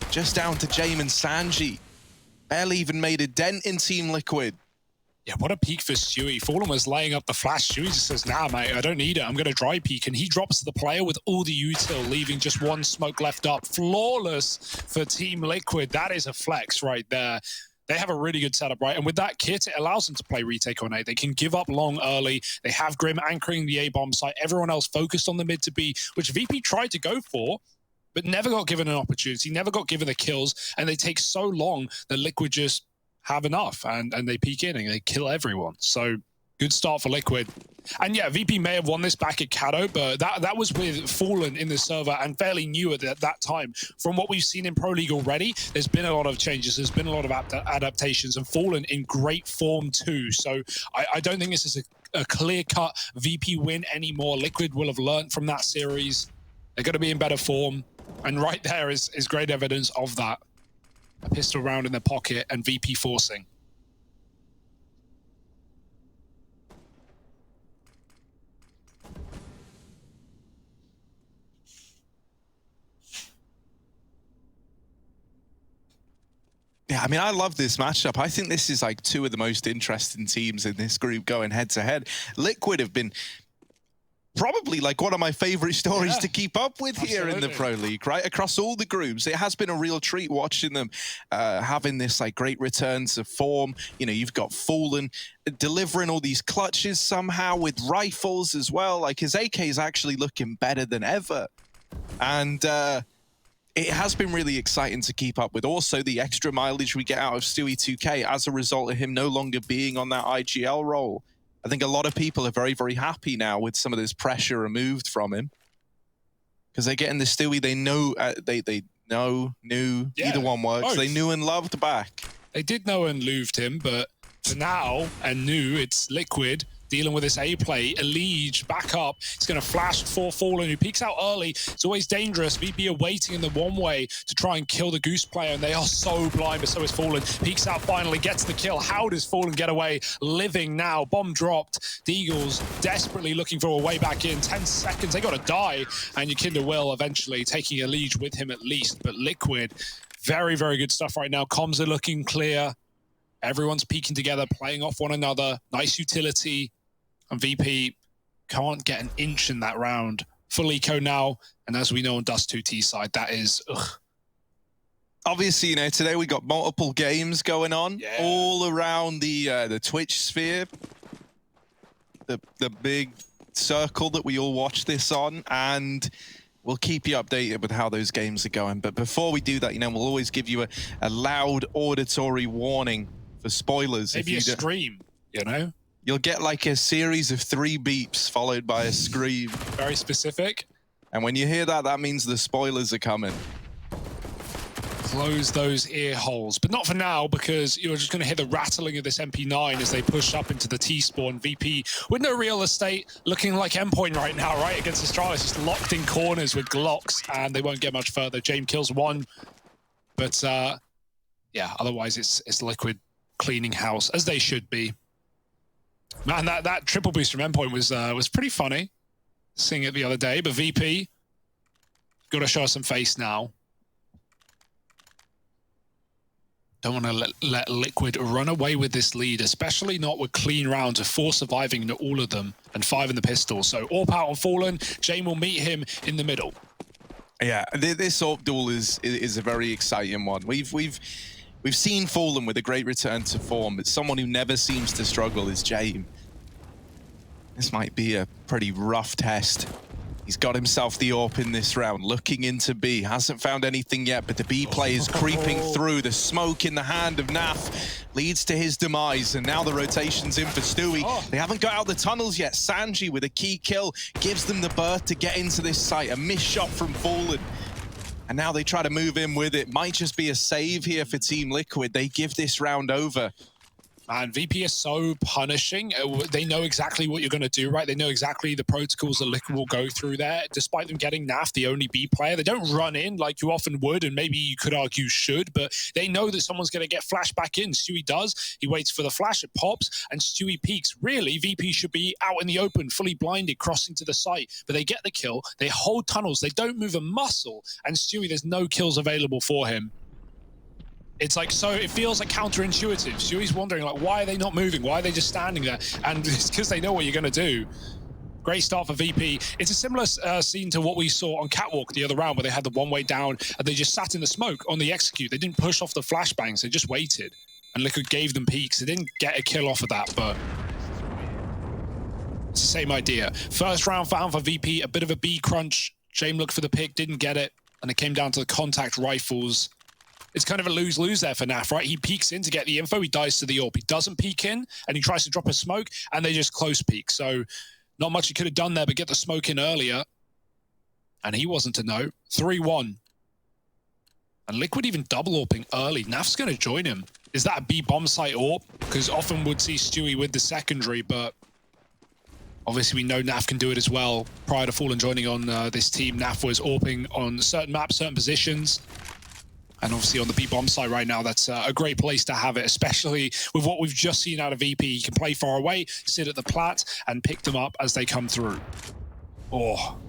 Just down to Jame and Sanji. Barely even made a dent in Team Liquid. Yeah, what a peek for Stewie. Fallen was laying up the flash. Stewie just says, nah, mate, I don't need it. I'm going to dry peek. And he drops the player with all the util, leaving just 1 smoke left up. Flawless for Team Liquid. That is a flex right there. They have a really good setup, right? And with that kit, it allows them to play retake on A. They can give up long early. They have Grim anchoring the A-bomb site. Everyone else focused on the mid to B, which VP tried to go for, but never got given an opportunity, never got given the kills. And they take so long that Liquid just have enough and they peek in and they kill everyone. So good start for Liquid. And yeah, VP may have won this back at Cato, but that was with Fallen in the server and fairly new at that time. From what we've seen in Pro League already, there's been a lot of changes. There's been a lot of adaptations, and Fallen in great form too. So I don't think this is a clear-cut VP win anymore. Liquid will have learned from that series. They're going to be in better form. And right there is great evidence of that. A pistol round in their pocket and VP forcing. Yeah, I mean, I love this matchup. I think this is like 2 of the most interesting teams in this group going head to head. Liquid have been probably like one of my favorite stories to keep up with here in the Pro League, right? Across all the groups, it has been a real treat watching them having this like great return to form. You know, you've got Fallen delivering all these clutches somehow with rifles as well. Like his AK is actually looking better than ever. And it has been really exciting to keep up with. Also, the extra mileage we get out of Stewie 2K as a result of him no longer being on that IGL role. I think a lot of people are very, very happy now with some of this pressure removed from him. Because they're getting the Stewie they know, knew, either one works. Both. They knew and loved back. They did know and loved him, but for now, and knew it's Liquid dealing with this A play. Elige back up. He's going to flash for Fallen, who peeks out early. It's always dangerous. VP are waiting in the one way to try and kill the Goose player, and they are so blind, but so is Fallen. Peeks out finally, gets the kill. How does Fallen get away? Living now. Bomb dropped. The Eagles desperately looking for a way back in. 10 seconds. They got to die, and Yakinda will eventually, taking Elige with him at least. But Liquid, very, very good stuff right now. Comms are looking clear. Everyone's peeking together, playing off one another. Nice utility. And VP can't get an inch in that round. Full eco now, and as we know on Dust 2T side, that is, Obviously, you know, today we got multiple games going on all around the Twitch sphere, the big circle that we all watch this on, and we'll keep you updated with how those games are going. But before we do that, you know, we'll always give you a loud auditory warning for spoilers. Maybe a scream, you know? You'll get like a series of 3 beeps followed by a scream. Very specific. And when you hear that, that means the spoilers are coming. Close those ear holes, but not for now, because you're just going to hear the rattling of this MP9 as they push up into the T-spawn. VP with no real estate, looking like endpoint right now, right? Against Astralis, just locked in corners with Glocks, and they won't get much further. James kills one, but yeah, otherwise it's Liquid cleaning house, as they should be. Man, that triple boost from endpoint was pretty funny, seeing it the other day. But VP got to show us some face now. Don't want to let Liquid run away with this lead, especially not with clean rounds of 4 surviving into all of them and 5 in the pistol. So AWP out on Fallen. Jane will meet him in the middle. Yeah, this AWP duel is a very exciting one. We've seen Fallen with a great return to form, but someone who never seems to struggle is Jame. This might be a pretty rough test. He's got himself the AWP in this round, looking into B. Hasn't found anything yet, but the B play is creeping through. The smoke in the hand of Naf leads to his demise, and now the rotation's in for Stewie. They haven't got out the tunnels yet. Sanji with a key kill gives them the berth to get into this site. A missed shot from Fallen. And now they try to move in with it. Might just be a save here for Team Liquid. They give this round over. Man, VP is so punishing. They know exactly what you're going to do, right? They know exactly the protocols that Liquid will go through there. Despite them getting Naf, the only B player, they don't run in like you often would, and maybe you could argue should, but they know that someone's going to get flashed back in. Stewie does. He waits for the flash, it pops, and Stewie peeks. Really, VP should be out in the open, fully blinded, crossing to the site, but they get the kill. They hold tunnels. They don't move a muscle, and Stewie, there's no kills available for him. It's like, so it feels like counterintuitive. Stewie's wondering, like, why are they not moving? Why are they just standing there? And it's because they know what you're going to do. Great start for VP. It's a similar scene to what we saw on Catwalk the other round, where they had the one way down and they just sat in the smoke on the execute. They didn't push off the flashbangs. They just waited. And Liquid gave them peeks. They didn't get a kill off of that, but it's the same idea. First round found for VP, a bit of a B crunch. Shame looked for the pick, didn't get it. And it came down to the contact rifles. It's kind of a lose-lose there for Naf, right? He peeks in to get the info, he dies to the AWP. He doesn't peek in, and he tries to drop a smoke, and they just close peek. So not much he could have done there, but get the smoke in earlier. And he wasn't to know. 3-1. And Liquid even double AWPing early. Naf's going to join him. Is that a B bomb site AWP? Because often would see Stewie with the secondary, but obviously we know Naf can do it as well. Prior to Fallen joining on this team, Naf was AWPing on certain maps, certain positions. And obviously on the B-bomb side right now, that's a great place to have it, especially with what we've just seen out of VP. He can play far away, sit at the plat, and pick them up as they come through. Oh.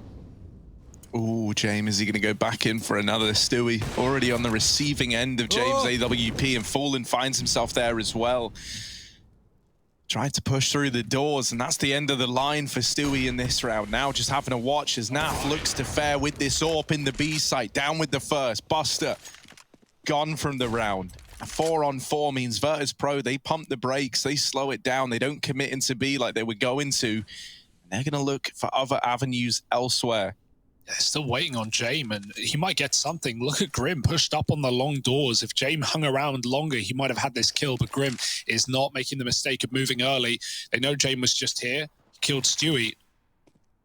Ooh, James, is he going to go back in for another Stewie? Already on the receiving end of James AWP, and Fallen finds himself there as well. Tried to push through the doors, and that's the end of the line for Stewie in this round. Now just having to watch as Naf looks to fare with this AWP in the B site. Down with the first. Buster gone from the round. A 4-on-4 means Virtus Pro, they pump the brakes, they slow it down, they don't commit into B like they were going to. They're going to look for other avenues elsewhere. They're still waiting on Jame, and he might get something. Look at Grim pushed up on the long doors. If Jame hung around longer, he might have had this kill, but Grim is not making the mistake of moving early. They know Jame was just here. Killed Stewie.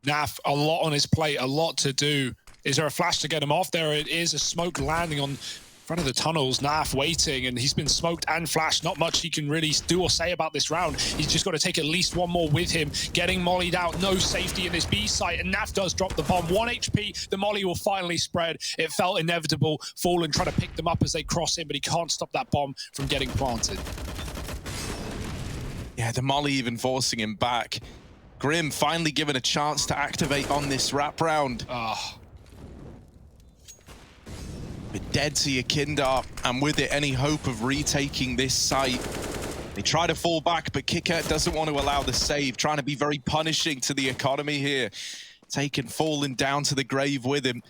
Naf, a lot on his plate, a lot to do. Is there a flash to get him off? There it is, a smoke landing on front of the tunnels. Naf waiting, and he's been smoked and flashed. Not much he can really do or say about this round. He's just got to take at least one more with him. Getting mollied out, no safety in this B site, and Naf does drop the bomb. 1 HP, the molly will finally spread. It felt inevitable. Fallen trying to pick them up as they cross in, but he can't stop that bomb from getting planted. Yeah, the molly even forcing him back. Grim finally given a chance to activate on this wrap round. But dead to Yakindar, and with it, any hope of retaking this site. They try to fall back, but Kicker doesn't want to allow the save, trying to be very punishing to the economy here. Taking Fallen down to the grave with him.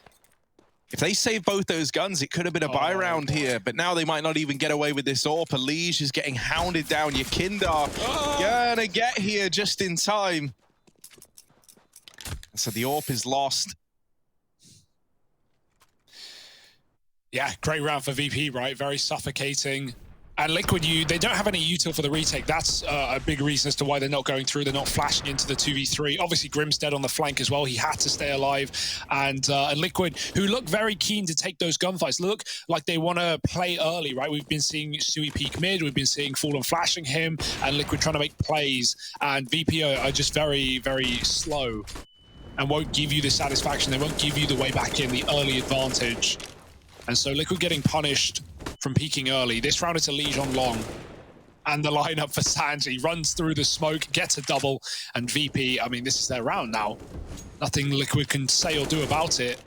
If they save both those guns, it could have been a buy round here, but now they might not even get away with this AWP. Elige is getting hounded down. Yakindar gonna get here just in time. So the AWP is lost. Yeah, great round for VP, right? Very suffocating. And Liquid, they don't have any util for the retake. That's a big reason as to why they're not going through. They're not flashing into the 2v3. Obviously, Grim's dead on the flank as well. He had to stay alive. And Liquid, who look very keen to take those gunfights, look like they want to play early, right? We've been seeing Stewie peek mid. We've been seeing Fallen flashing him, and Liquid trying to make plays. And VP are just very, very slow and won't give you the satisfaction. They won't give you the way back in, the early advantage. And so Liquid getting punished from peeking early. This round it's Elige on long. And the lineup for Sanji runs through the smoke, gets a double, and VP, I mean, this is their round now. Nothing Liquid can say or do about it.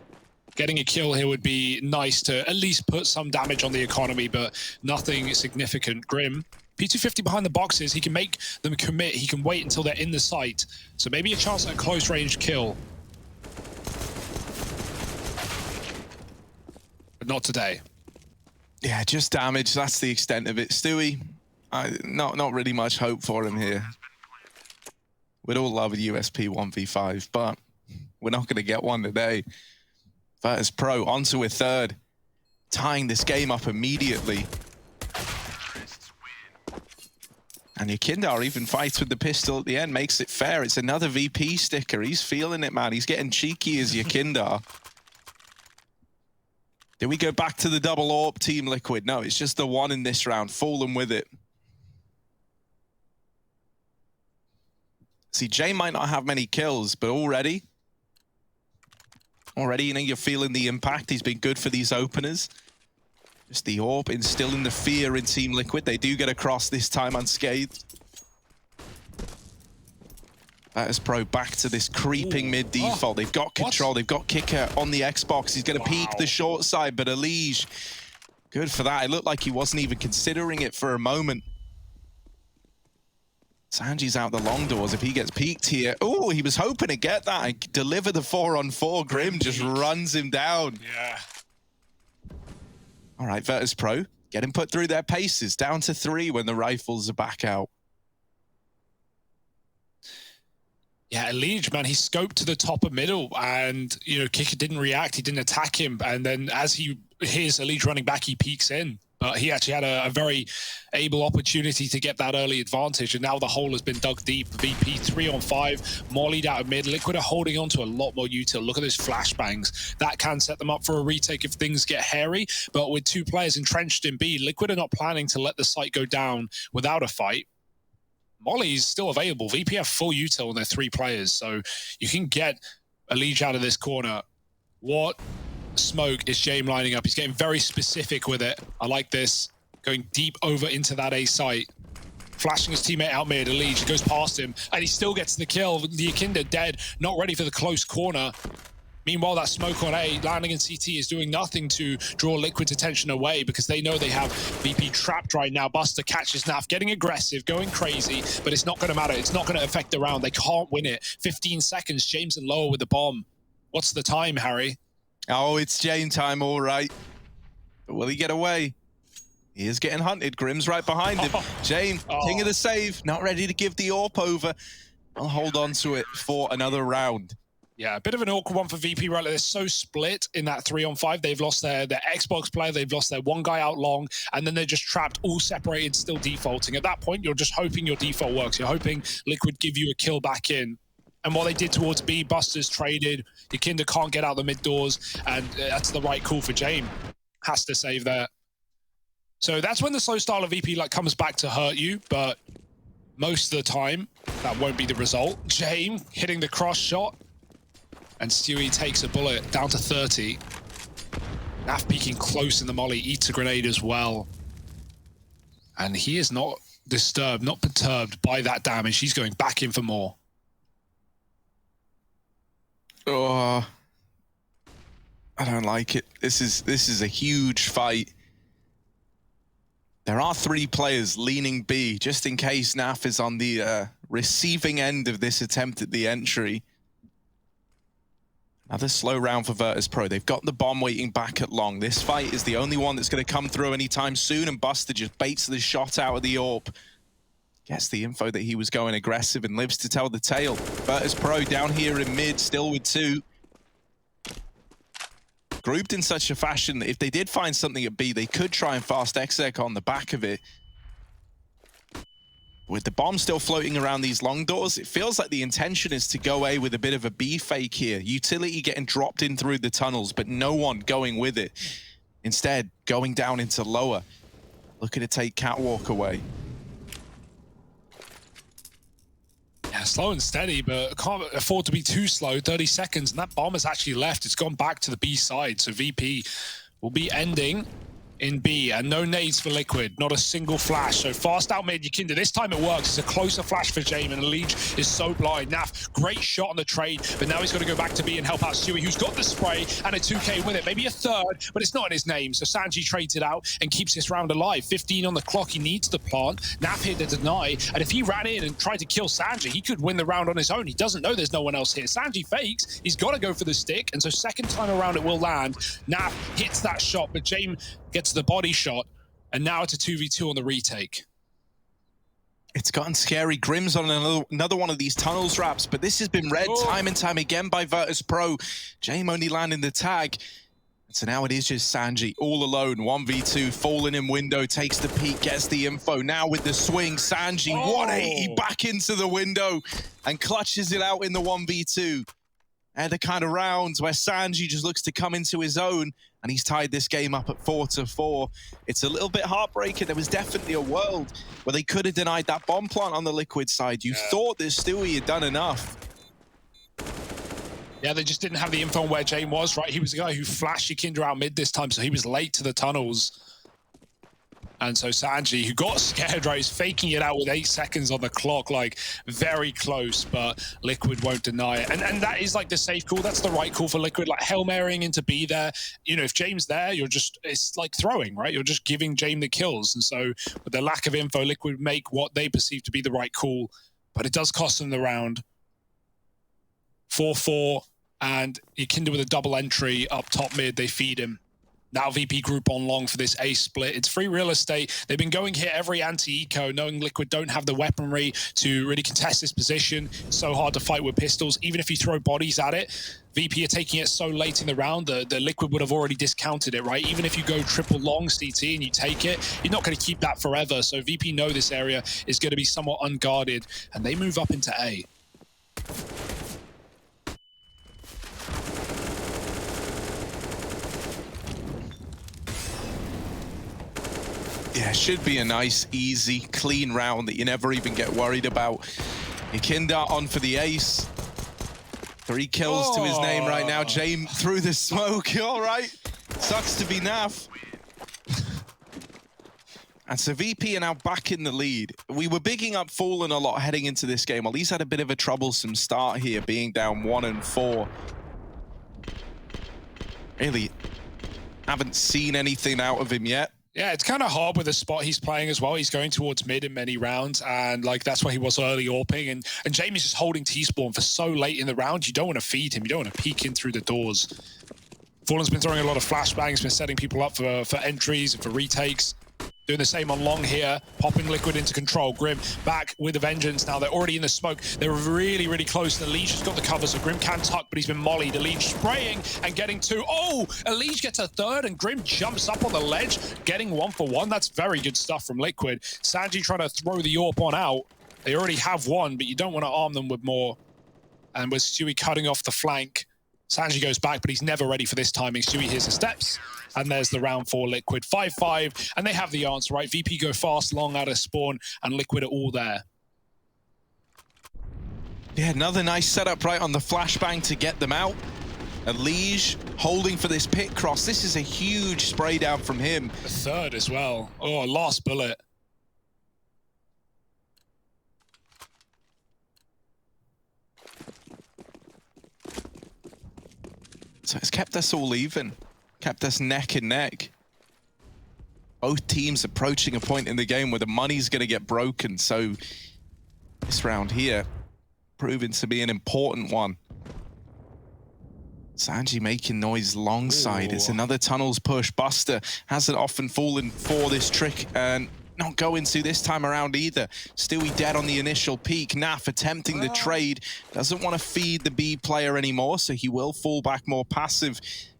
Getting a kill here would be nice to at least put some damage on the economy, but nothing significant. Grim, P250 behind the boxes, he can make them commit, he can wait until they're in the site. So maybe a chance at a close range kill. But not today. Yeah, just damage. That's the extent of it. Stewie, not really much hope for him here. We'd all love a USP 1v5, but we're not going to get one today. Virtus Pro onto a third, tying this game up immediately. And Yakindar even fights with the pistol at the end, makes it fair. It's another VP sticker. He's feeling it, man. He's getting cheeky as Yakindar. Did we go back to the double AWP, Team Liquid? No, it's just the one in this round. Fallen with it. See, Jay might not have many kills, but already, you know, you're feeling the impact. He's been good for these openers. Just the AWP instilling the fear in Team Liquid. They do get across this time unscathed. Virtus Pro back to this creeping mid default. They've got control. They've got Kicker on the Xbox. He's going to peek the short side, but Elige, good for that. It looked like he wasn't even considering it for a moment. Sanji's out the long doors. If he gets peeked here, oh, he was hoping to get that and deliver the 4-on-4. Grim just runs him down. Yeah. All right, Virtus Pro, get him put through their paces. Down to 3 when the rifles are back out. Yeah, Elige, man, he scoped to the top of middle, and, you know, Kicker didn't react. He didn't attack him. And then as he hears Elige running back, he peeks in. But he actually had a very able opportunity to get that early advantage. And now the hole has been dug deep. VP 3-on-5, mollied out of mid. Liquid are holding on to a lot more util. Look at those flashbangs. That can set them up for a retake if things get hairy. But with 2 players entrenched in B, Liquid are not planning to let the site go down without a fight. Molly's still available. VP have full util and they're 3 players, so you can get Elige out of this corner. What smoke is Jame lining up? He's getting very specific with it. I like this. Going deep over into that A site. Flashing his teammate out mid. Elige goes past him, and he still gets the kill. The Yakindar dead, not ready for the close corner. Meanwhile, that smoke on A, landing in CT, is doing nothing to draw Liquid's attention away because they know they have VP trapped right now. Buster catches Naf, getting aggressive, going crazy, but it's not going to matter. It's not going to affect the round. They can't win it. 15 seconds, James and Lower with the bomb. What's the time, Harry? Oh, it's James time, all right. But will he get away? He is getting hunted. Grim's right behind him. James, king of the save, not ready to give the AWP over. I'll hold on to it for another round. Yeah, a bit of an awkward one for VP, right? They're so split in that 3-on-5. They've lost their Xbox player. They've lost their one guy out long, and then they're just trapped, all separated, still defaulting. At that point, you're just hoping your default works. You're hoping Liquid give you a kill back in. And what they did towards B, Buster's traded. Yakinda can't get out the mid doors, and that's the right call for James. Has to save there. So that's when the slow style of VP comes back to hurt you, but most of the time, that won't be the result. James hitting the cross shot. And Stewie takes a bullet down to 30. Naf peeking close in the molly, eats a grenade as well. And he is not disturbed, not perturbed by that damage. He's going back in for more. Oh, I don't like it. This is a huge fight. There are 3 players leaning B, just in case Naf is on the receiving end of this attempt at the entry. Another slow round for Virtus Pro. They've got the bomb waiting back at long. This fight is the only one that's going to come through anytime soon, and Buster just baits the shot out of the AWP. Gets the info that he was going aggressive and lives to tell the tale. Virtus Pro down here in mid, still with 2. Grouped in such a fashion that if they did find something at B, they could try and fast exec on the back of it. With the bomb still floating around these long doors, it feels like the intention is to go A with a bit of a B fake here. Utility getting dropped in through the tunnels, but no one going with it. Instead, going down into lower. Looking to take Catwalk away. Yeah, slow and steady, but can't afford to be too slow. 30 seconds, and that bomb has actually left. It's gone back to the B side, so VP will be ending in B, and no nades for Liquid, not a single flash. So fast out mid, Yakinda. This time it works. It's a closer flash for James, and Elige is so blind. Naf, great shot on the trade, but now he's got to go back to B and help out Stewie, who's got the spray and a 2K with it. Maybe a third, but it's not in his name. So Sanji trades it out and keeps this round alive. 15 on the clock. He needs the plant. Naf here to deny, and if he ran in and tried to kill Sanji, he could win the round on his own. He doesn't know there's no one else here. Sanji fakes. He's got to go for the stick, and so second time around it will land. Naf hits that shot, but James gets the body shot, and now it's a 2v2 on the retake. It's gotten scary. Grim's on another one of these tunnels wraps, but this has been read time and time again by Virtus Pro. James only landing the tag. So now it is just Sanji all alone. 1v2, falling in window, takes the peek, gets the info. Now with the swing, Sanji 180 back into the window and clutches it out in the 1v2. And the kind of rounds where Sanji just looks to come into his own, and he's tied this game up at 4-4. It's a little bit heartbreaking. There was definitely a world where they could have denied that bomb plant on the Liquid side. You thought that Stewie had done enough. Yeah, they just didn't have the info on where James was, right? He was the guy who flashed Yakinda out mid this time, so he was late to the tunnels. And so Sanji, who got scared, right, is faking it out with 8 seconds on the clock, like very close, but Liquid won't deny it. And that is like the safe call. That's the right call for Liquid, like Hail Marying into B there. You know, if James there, you're just, it's like throwing, right? You're just giving James the kills. And so with the lack of info, Liquid make what they perceive to be the right call, but it does cost them the round. 4-4, and Yakinda with a double entry up top mid, they feed him. Now VP group on long for this A split. It's free real estate. They've been going here every anti-eco, knowing Liquid don't have the weaponry to really contest this position. It's so hard to fight with pistols. Even if you throw bodies at it, VP are taking it so late in the round, the Liquid would have already discounted it, right? Even if you go triple long CT and you take it, you're not going to keep that forever. So VP know this area is going to be somewhat unguarded, and they move up into A. Yeah, should be a nice, easy, clean round that you never even get worried about. Yakinda on for the ace. 3 kills to his name right now. James through the smoke. All right. Sucks to be Naf. And so VP are now back in the lead. We were bigging up Fallen a lot heading into this game. Well, he's had a bit of a troublesome start here, being down 1-4. Really haven't seen anything out of him yet. Yeah, it's kind of hard with the spot he's playing as well. He's going towards mid in many rounds, and like that's why he was early AWPing. And Jamie's just holding T-spawn for so late in the round. You don't want to feed him. You don't want to peek in through the doors. Fallen's been throwing a lot of flashbangs, been setting people up for entries and for retakes. Doing the same on long here, popping Liquid into control. Grim back with a vengeance now. They're already in the smoke. They're really, really close. Elige has got the cover, so Grim can tuck, but he's been mollied. Elige spraying and getting two. Oh, Elige gets a third, and Grim jumps up on the ledge, getting 1 for 1. That's very good stuff from Liquid. Sanji trying to throw the AWP on out. They already have one, but you don't want to arm them with more. And with Stewie cutting off the flank, Sanji goes back, but he's never ready for this timing. Stewie hears the steps, and there's the round for Liquid. 5-5, and they have the answer, right? VP go fast, long out of spawn, and Liquid are all there. Yeah, another nice setup right on the flashbang to get them out. Elige holding for this pit cross. This is a huge spray down from him. The third as well. Oh, last bullet. So it's kept us all even, kept us neck and neck. Both teams approaching a point in the game where the money's going to get broken. So this round here, proving to be an important one. Sanji making noise long side. It's another tunnels push. Buster hasn't often fallen for this trick and not going to this time around either. Stewie dead on the initial peak. Naf attempting the trade. Doesn't want to feed the B player anymore, so he will fall back more passive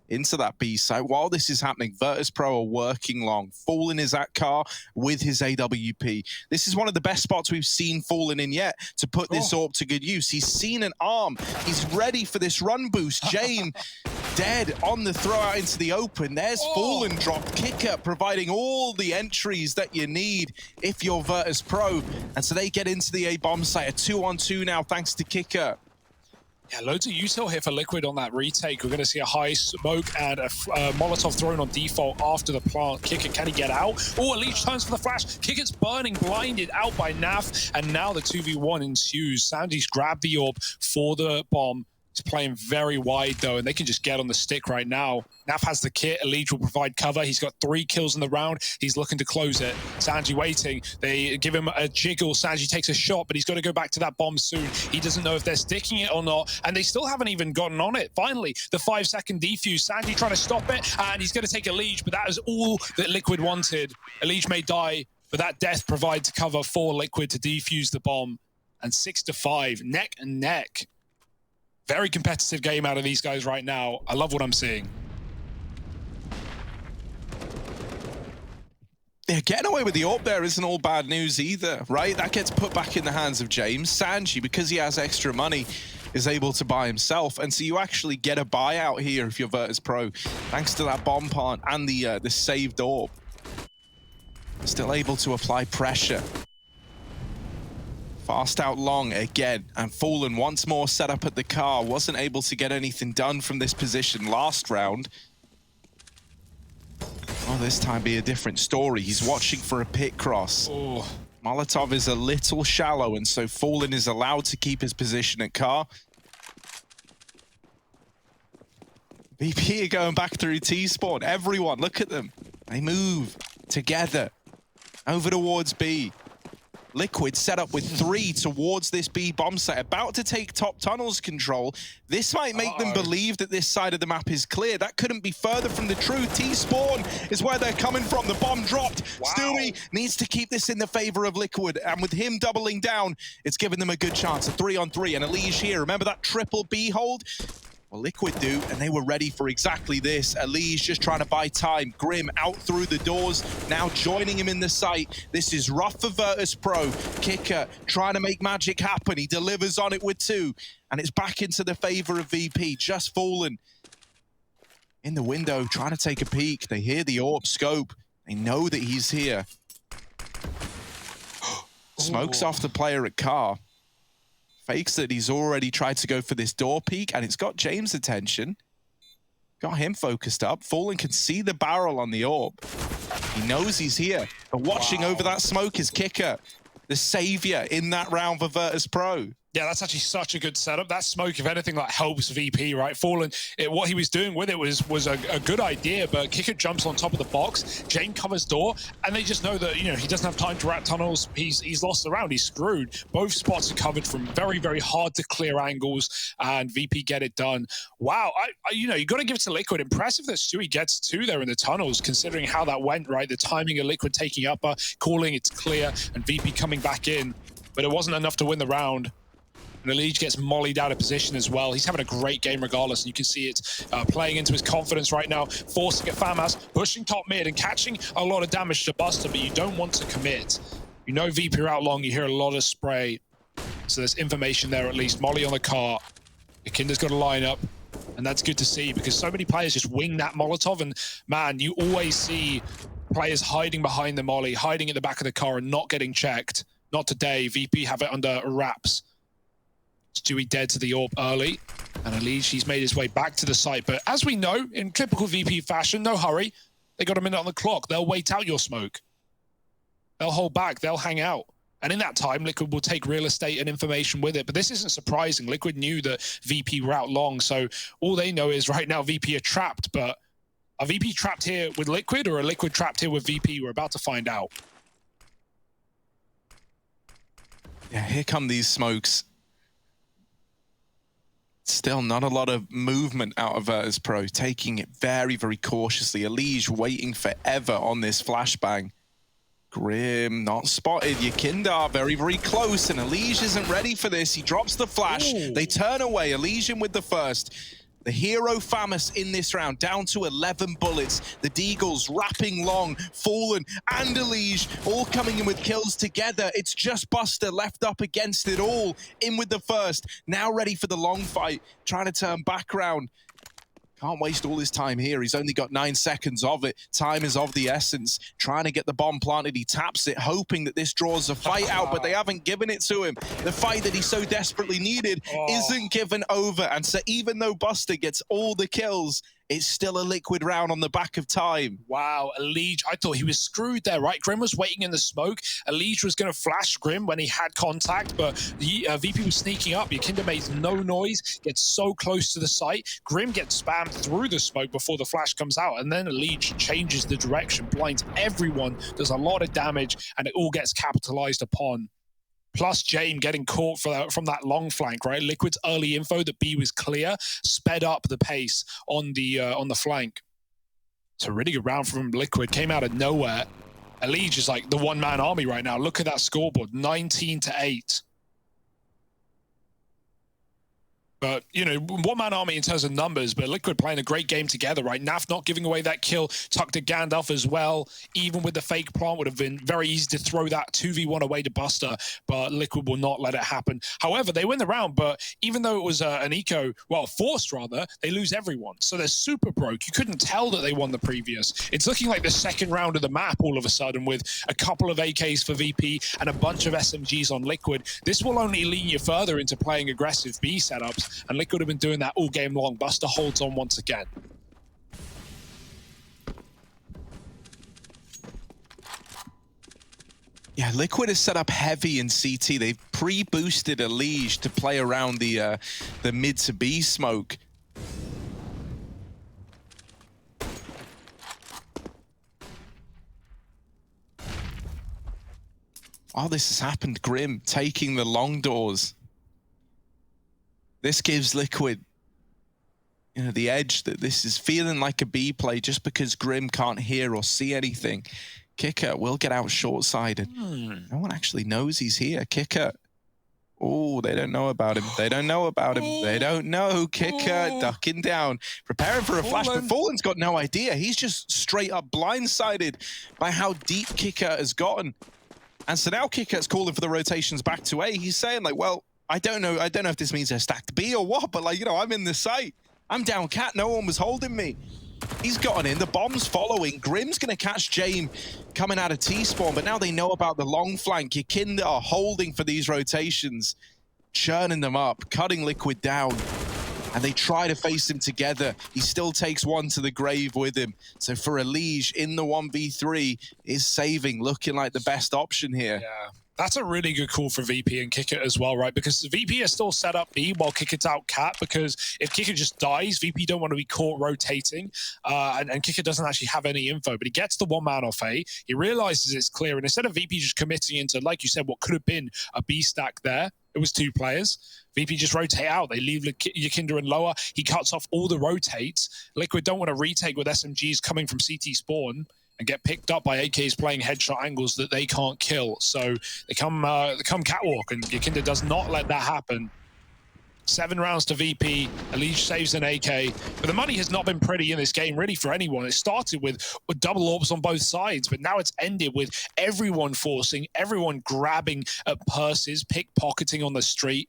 into that B site. While this is happening, Virtus Pro are working long. Fallen is at car with his AWP. This is one of the best spots we've seen Fallen in yet to put this AWP to good use. He's seen an arm. He's ready for this run boost. Jame dead on the throw out into the open. There's Fallen drop. Kicker providing all the entries that you need if you're Virtus Pro. And so they get into the A bomb site. A 2-on-2 now thanks to Kicker. Yeah, loads of util here for Liquid on that retake. We're going to see a high smoke and a Molotov thrown on default after the plant. Kicker, can he get out? Oh, Elige turns for the flash. Kicker's burning, blinded out by Naf. And now the 2v1 ensues. Sandy's grabbed the AWP for the bomb. He's playing very wide, though, and they can just get on the stick right now. Naf has the kit. Elige will provide cover. He's got 3 kills in the round. He's looking to close it. Sanji waiting. They give him a jiggle. Sanji takes a shot, but he's got to go back to that bomb soon. He doesn't know if they're sticking it or not, and they still haven't even gotten on it. Finally, the 5-second defuse. Sanji trying to stop it, and he's going to take Elige, but that is all that Liquid wanted. Elige may die, but that death provides cover for Liquid to defuse the bomb. And 6-5, neck and neck. Very competitive game out of these guys right now. I love what I'm seeing. Yeah, getting away with the AWP there isn't all bad news either, right? That gets put back in the hands of James. Sanji, because he has extra money, is able to buy himself. And so you actually get a buyout here if you're Virtus Pro, thanks to that bomb plant and the saved AWP. Still able to apply pressure. Fast out long again, and Fallen once more set up at the car. Wasn't able to get anything done from this position last round. Well, this time be a different story. He's watching for a pit cross. Oh. Molotov is a little shallow, and so Fallen is allowed to keep his position at car. VP are going back through T-spawn. Everyone, look at them. They move together over towards B. Liquid set up with 3 towards this B bomb site, about to take top tunnels control. This might make them believe that this side of the map is clear. That couldn't be further from the truth. T-spawn is where they're coming from. The bomb dropped. Wow. Stewie needs to keep this in the favor of Liquid, and with him doubling down, it's given them a good chance. A 3-on-3, and Elige here. Remember that triple B hold? Well, Liquid do, and they were ready for exactly this. Elige just trying to buy time. Grim out through the doors, now joining him in the site. This is rough for Virtus Pro. Kicker trying to make magic happen. He delivers on it with 2, and it's back into the favor of VP. Just Fallen in the window, trying to take a peek. They hear the AWP scope. They know that he's here. Smokes off the player at car. Fakes that he's already tried to go for this door peek, and it's got James' attention. Got him focused up. Fallen can see the barrel on the AWP. He knows he's here. But watching over that smoke is Kicker, the savior in that round for Virtus Pro. Yeah, that's actually such a good setup. That smoke, if anything, like helps VP, right? Fallen, what he was doing with it was a good idea, but Kicker jumps on top of the box, Jane covers door, and they just know that, you know, he doesn't have time to rat tunnels. He's lost the round, he's screwed. Both spots are covered from very, very hard to clear angles, and VP get it done. Wow, you know, you got to give it to Liquid. Impressive that Stewie gets 2 there in the tunnels, considering how that went, right? The timing of Liquid taking upper, calling it's clear, and VP coming back in, but it wasn't enough to win the round. And Elige gets mollied out of position as well. He's having a great game regardless, and you can see it playing into his confidence right now, forcing a FAMAS, pushing top mid and catching a lot of damage to Buster, but you don't want to commit. You know VP are out long, you hear a lot of spray. So there's information there at least. Molly on the car. Akinda's got a lineup, and that's good to see because so many players just wing that Molotov, and man, you always see players hiding behind the Molly, hiding at the back of the car and not getting checked. Not today. VP have it under wraps. Stewie dead to the AWP early, and Elige, he's made his way back to the site. But as we know, in typical VP fashion, no hurry. They got a minute on the clock. They'll wait out your smoke. They'll hold back. They'll hang out. And in that time, Liquid will take real estate and information with it. But this isn't surprising. Liquid knew that VP were out long, so all they know is right now VP are trapped. But are VP trapped here with Liquid, or are Liquid trapped here with VP? We're about to find out. Yeah, here come these smokes. Still not a lot of movement out of Virtus Pro, taking it very, very cautiously. Elige waiting forever on this flashbang. Grim not spotted. Yakindar very, very close, and Elige isn't ready for this. He drops the flash. Ooh. They turn away. Elige in with the first. The hero FAMAS in this round, down to 11 bullets. The Deagles wrapping long, Fallen and Elige all coming in with kills together. It's just Buster left up against it all. In with the first, now ready for the long fight, trying to turn back around. Can't waste all his time here. He's only got 9 seconds of it. Time is of the essence. Trying to get the bomb planted. He taps it, hoping that this draws a fight out, but they haven't given it to him. The fight that he so desperately needed isn't given over. And so even though Buster gets all the kills, it's still a Liquid round on the back of time. Wow, Elige, I thought he was screwed there, right? Grim was waiting in the smoke. Elige was going to flash Grim when he had contact, but the VP was sneaking up. Yakinda makes no noise, gets so close to the site. Grim gets spammed through the smoke before the flash comes out, and then Elige changes the direction, blinds everyone, does a lot of damage, and it all gets capitalized upon. Plus Jame getting caught from that long flank, right? Liquid's early info that B was clear sped up the pace on the flank. It's a really good round from Liquid. Came out of nowhere. Elige is like the one-man army right now. Look at that scoreboard, 19-8. But, you know, one-man army in terms of numbers, but Liquid playing a great game together, right? Naf not giving away that kill, tucked to Gandalf as well. Even with the fake plant, would have been very easy to throw that 2v1 away to Buster, but Liquid will not let it happen. However, they win the round, but even though it was an eco, well, forced rather, they lose everyone. So they're super broke. You couldn't tell that they won the previous. It's looking like the second round of the map all of a sudden with a couple of AKs for VP and a bunch of SMGs on Liquid. This will only lean you further into playing aggressive B setups. And Liquid have been doing that all game long. Buster holds on once again. Yeah, Liquid is set up heavy in CT. They've pre-boosted Elige to play around the mid to B smoke. While this has happened, Grim taking the long doors. This gives Liquid, you know, the edge that this is feeling like a B play just because Grim can't hear or see anything. Kicker will get out short-sided. No one actually knows he's here. Kicker. Oh, they don't know about him. They don't know about him. They don't know. Kicker ducking down, preparing for a flash, but Fallen's got no idea. He's just straight up blindsided by how deep Kicker has gotten. And so now Kicker's calling for the rotations back to A. He's saying like, well, I don't know if this means they're stacked B or what, but like, you know, I'm in the site. I'm down cat, no one was holding me. He's gotten in, the bomb's following. Grim's gonna catch Jame coming out of T-spawn, but now they know about the long flank. Yakinda are holding for these rotations, churning them up, cutting Liquid down. And they try to face him together. He still takes one to the grave with him. So for Elige in the 1v3 is saving, looking like the best option here. Yeah. That's a really good call for VP and Kicker as well, right? Because VP is still set up B while Kicker's out Cat, because if Kicker just dies, VP don't want to be caught rotating, and Kicker doesn't actually have any info, but he gets the one man off A, he realizes it's clear, and instead of VP just committing into, like you said, what could have been a B stack there, it was 2 players. VP just rotate out. They leave Yakinder and lower. He cuts off all the rotates. Liquid don't want to retake with SMGs coming from CT spawn and get picked up by AKs playing headshot angles that they can't kill. So they come catwalk, and Yakinder does not let that happen. 7 rounds to VP, Elige saves an AK, but the money has not been pretty in this game really for anyone. It started with double orbs on both sides, but now it's ended with everyone forcing, everyone grabbing at purses, pickpocketing on the street,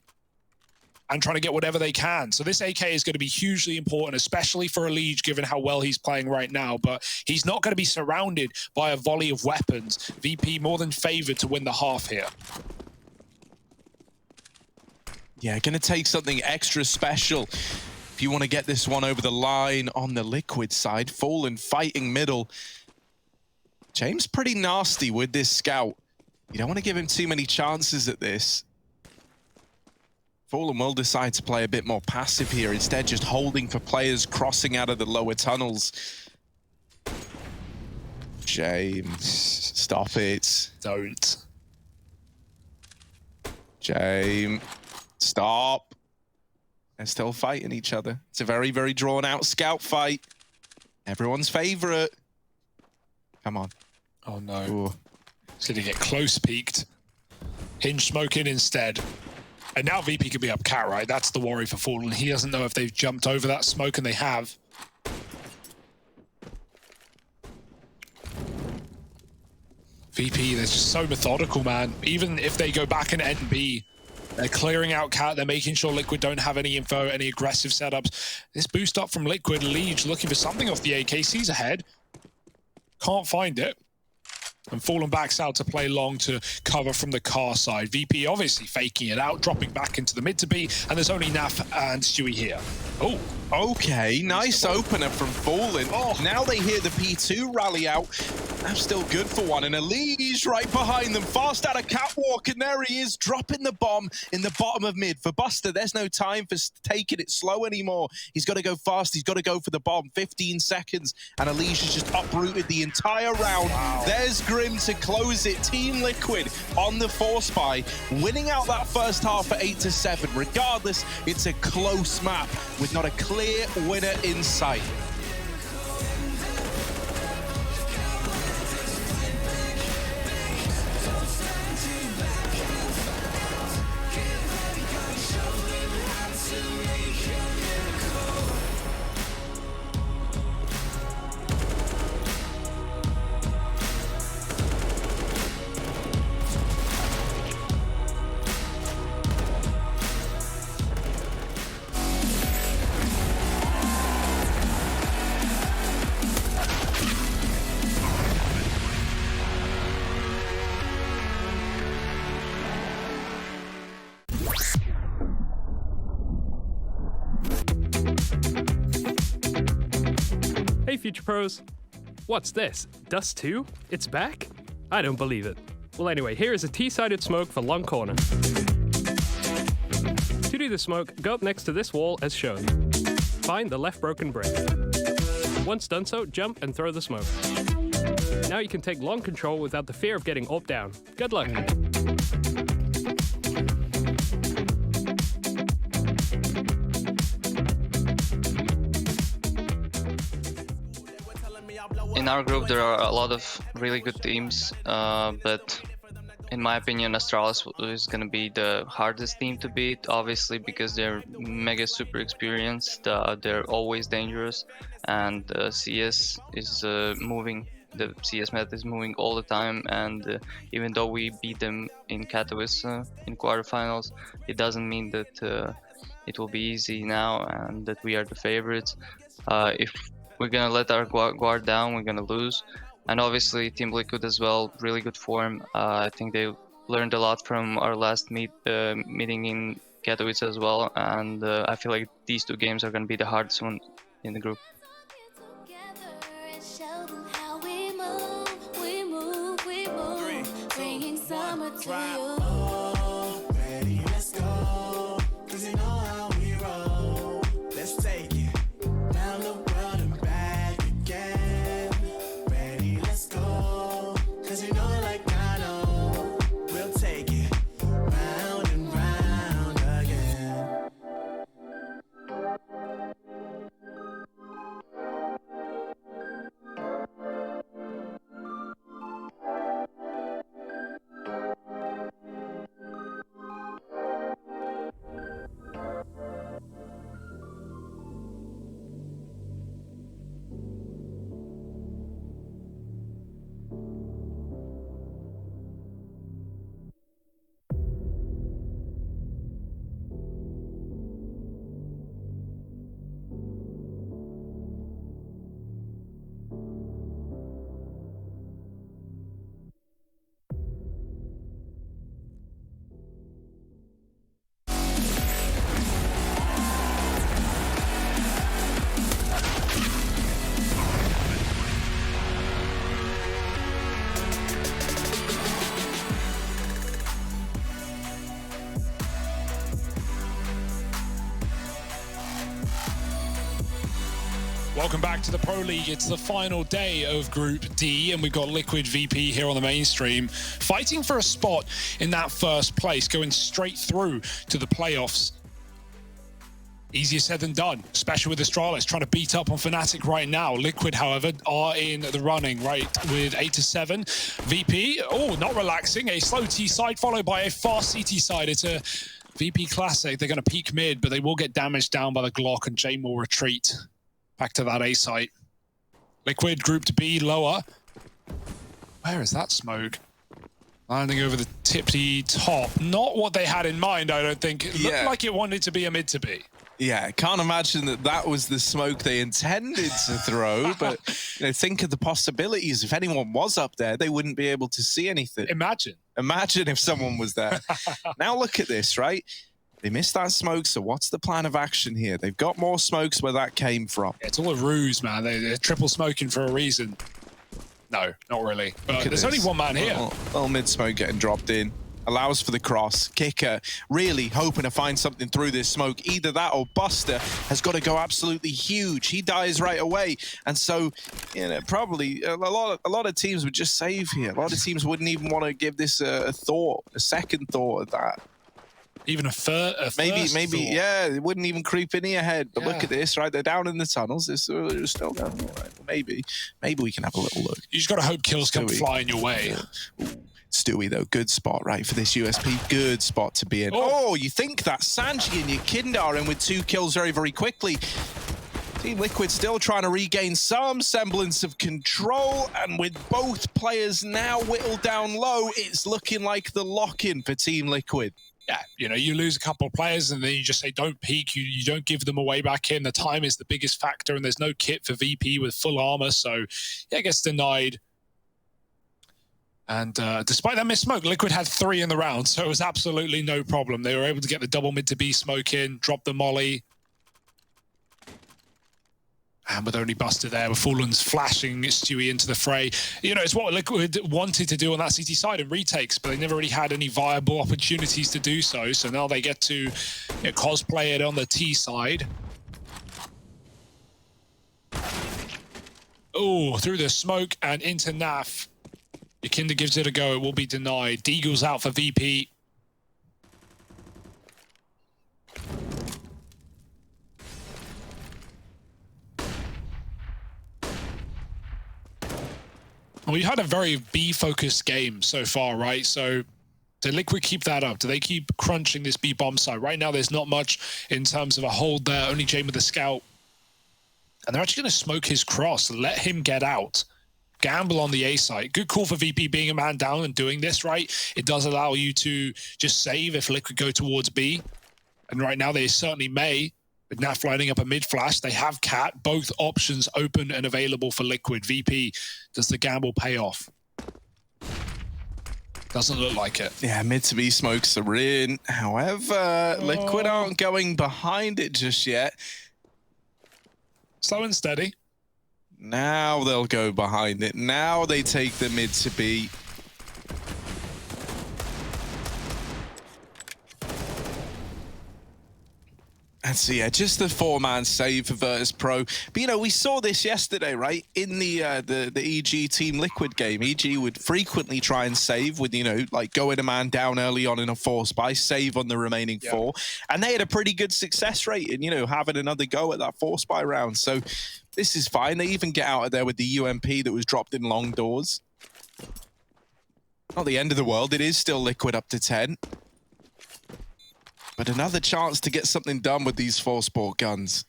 and trying to get whatever they can. So this AK is going to be hugely important, especially for Elige, given how well he's playing right now. But he's not going to be surrounded by a volley of weapons. VP more than favored to win the half here. Yeah, going to take something extra special if you want to get this one over the line on the Liquid side. Fallen fighting middle. James pretty nasty with this scout. You don't want to give him too many chances at this. Fallen will decide to play a bit more passive here, instead just holding for players crossing out of the lower tunnels. James, stop it. Don't. James, stop. They're still fighting each other. It's a very, very drawn out scout fight. Everyone's favorite. Come on. Oh no. Ooh. He's gonna get close peeked. Hinge smoking instead. And now VP could be up Cat, right? That's the worry for Fallen. He doesn't know if they've jumped over that smoke, and they have. VP, they're just so methodical, man. Even if they go back and end B, they're clearing out Cat. They're making sure Liquid don't have any info, any aggressive setups. This boost up from Liquid, Elige looking for something off the AKC's ahead. Can't find it. And Fallen backs out to play long to cover from the car side. VP obviously faking it out, dropping back into the mid to B, and there's only Naf and Stewie here. Oh, okay, nice opener from Fallen. Oh, now they hear the P2 rally out. That's still good for one, and Elige right behind them, fast out of catwalk, and there he is, dropping the bomb in the bottom of mid. For Buster, there's no time for taking it slow anymore. He's got to go fast, he's got to go for the bomb. 15 seconds, and Elige has just uprooted the entire round. Wow. There's Grim to close it. Team Liquid on the force buy, winning out that first half for 8-7. Regardless, it's a close map with not a clear winner in sight. Hey Future Pros, what's this? Dust 2? It's back? I don't believe it. Well anyway, here is a T-sided smoke for long corner. To do the smoke, go up next to this wall as shown. Find the left broken brick. Once done so, jump and throw the smoke. Now you can take long control without the fear of getting up down. Good luck. In our group there are a lot of really good teams, but in my opinion Astralis is going to be the hardest team to beat, obviously because they're mega super experienced, they're always dangerous, and CS is moving, the CS meta is moving all the time, and even though we beat them in Katowice in quarterfinals, it doesn't mean that it will be easy now and that we are the favorites. If we're gonna let our guard down, we're gonna lose. And obviously Team Liquid as well, really good form. I think they learned a lot from our last meeting in Katowice as well, and I feel like these two games are gonna be the hardest one in the group. Oh, ready, let's go. 'Cause you know how we roll. Let's take it round the world and back again. Ready, let's go. 'Cause you know it like I know. We'll take it round and round again. Welcome back to the Pro League. It's the final day of Group D, and we've got Liquid VP here on the mainstream, fighting for a spot in that first place, going straight through to the playoffs. Easier said than done, especially with Astralis trying to beat up on Fnatic right now. Liquid, however, are in the running, right, with 8-7. VP, oh, not relaxing. A slow T side followed by a fast CT side. It's a VP classic. They're going to peek mid, but they will get damaged down by the Glock, and Jame will retreat back to that A site. Liquid grouped B lower. Where is that smoke? Landing over the tippy top. Not what they had in mind, I don't think. It looked like it wanted to be a mid to B. Yeah, can't imagine that that was the smoke they intended to throw, but you know, think of the possibilities. If anyone was up there, they wouldn't be able to see anything. Imagine if someone was there. Now look at this, right? They missed that smoke, so what's the plan of action here? They've got more smokes where that came from. Yeah, it's all a ruse, man. They're triple smoking for a reason. No, not really. But there's only one man here. Little mid smoke getting dropped in. Allows for the cross. Kicker really hoping to find something through this smoke. Either that or Buster has got to go absolutely huge. He dies right away. And so, you know, probably a lot of teams would just save here. A lot of teams wouldn't even want to give this a second thought of that. Even a maybe, thought. Yeah, it wouldn't even creep in your head. But look at this, right? They're down in the tunnels. They're still down. All right, maybe we can have a little look. You just got to hope kills come flying your way. Stewie, though, good spot, right, for this USP. Good spot to be in. Oh, you think that Sanji and Yakinda are in with 2 kills very, very quickly. Team Liquid still trying to regain some semblance of control, and with both players now whittled down low, it's looking like the lock-in for Team Liquid. Yeah, you know, you lose a couple of players and then you just say, don't peek, you don't give them away back in. The time is the biggest factor, and there's no kit for VP with full armor, so yeah, it gets denied. And despite that missed smoke, Liquid had 3 in the round, so it was absolutely no problem. They were able to get the double mid to B smoke in, drop the molly. And with only Buster there, with Fallen's flashing Stewie into the fray. You know, it's what Liquid wanted to do on that CT side and retakes, but they never really had any viable opportunities to do so. So now they get to cosplay it on the T side. Oh, through the smoke and into Naf. Yakinda gives it a go. It will be denied. Deagle's out for VP. We had a very B-focused game so far, right? So do Liquid keep that up? Do they keep crunching this B bomb side? Right now, there's not much in terms of a hold there. Only Jame with the scout. And they're actually going to smoke his cross. Let him get out. Gamble on the A site. Good call for VP being a man down and doing this, right? It does allow you to just save if Liquid go towards B. And right now, they certainly may. With Naf lining up a mid flash, they have Cat. Both options open and available for Liquid. VP, does the gamble pay off? Doesn't look like it. Yeah, mid to B smokes are in. However, Liquid aren't going behind it just yet. Slow and steady. Now they'll go behind it. Now they take the mid to B. And so yeah, just the four-man save for Virtus Pro. But you know, we saw this yesterday, right? In the EG Team Liquid game, EG would frequently try and save with, you know, like going a man down early on in a force buy, save on the remaining four, and they had a pretty good success rate in, you know, having another go at that force buy round. So this is fine. They even get out of there with the UMP that was dropped in long doors. Not the end of the world. It is still Liquid up to 10. But another chance to get something done with these full sport guns.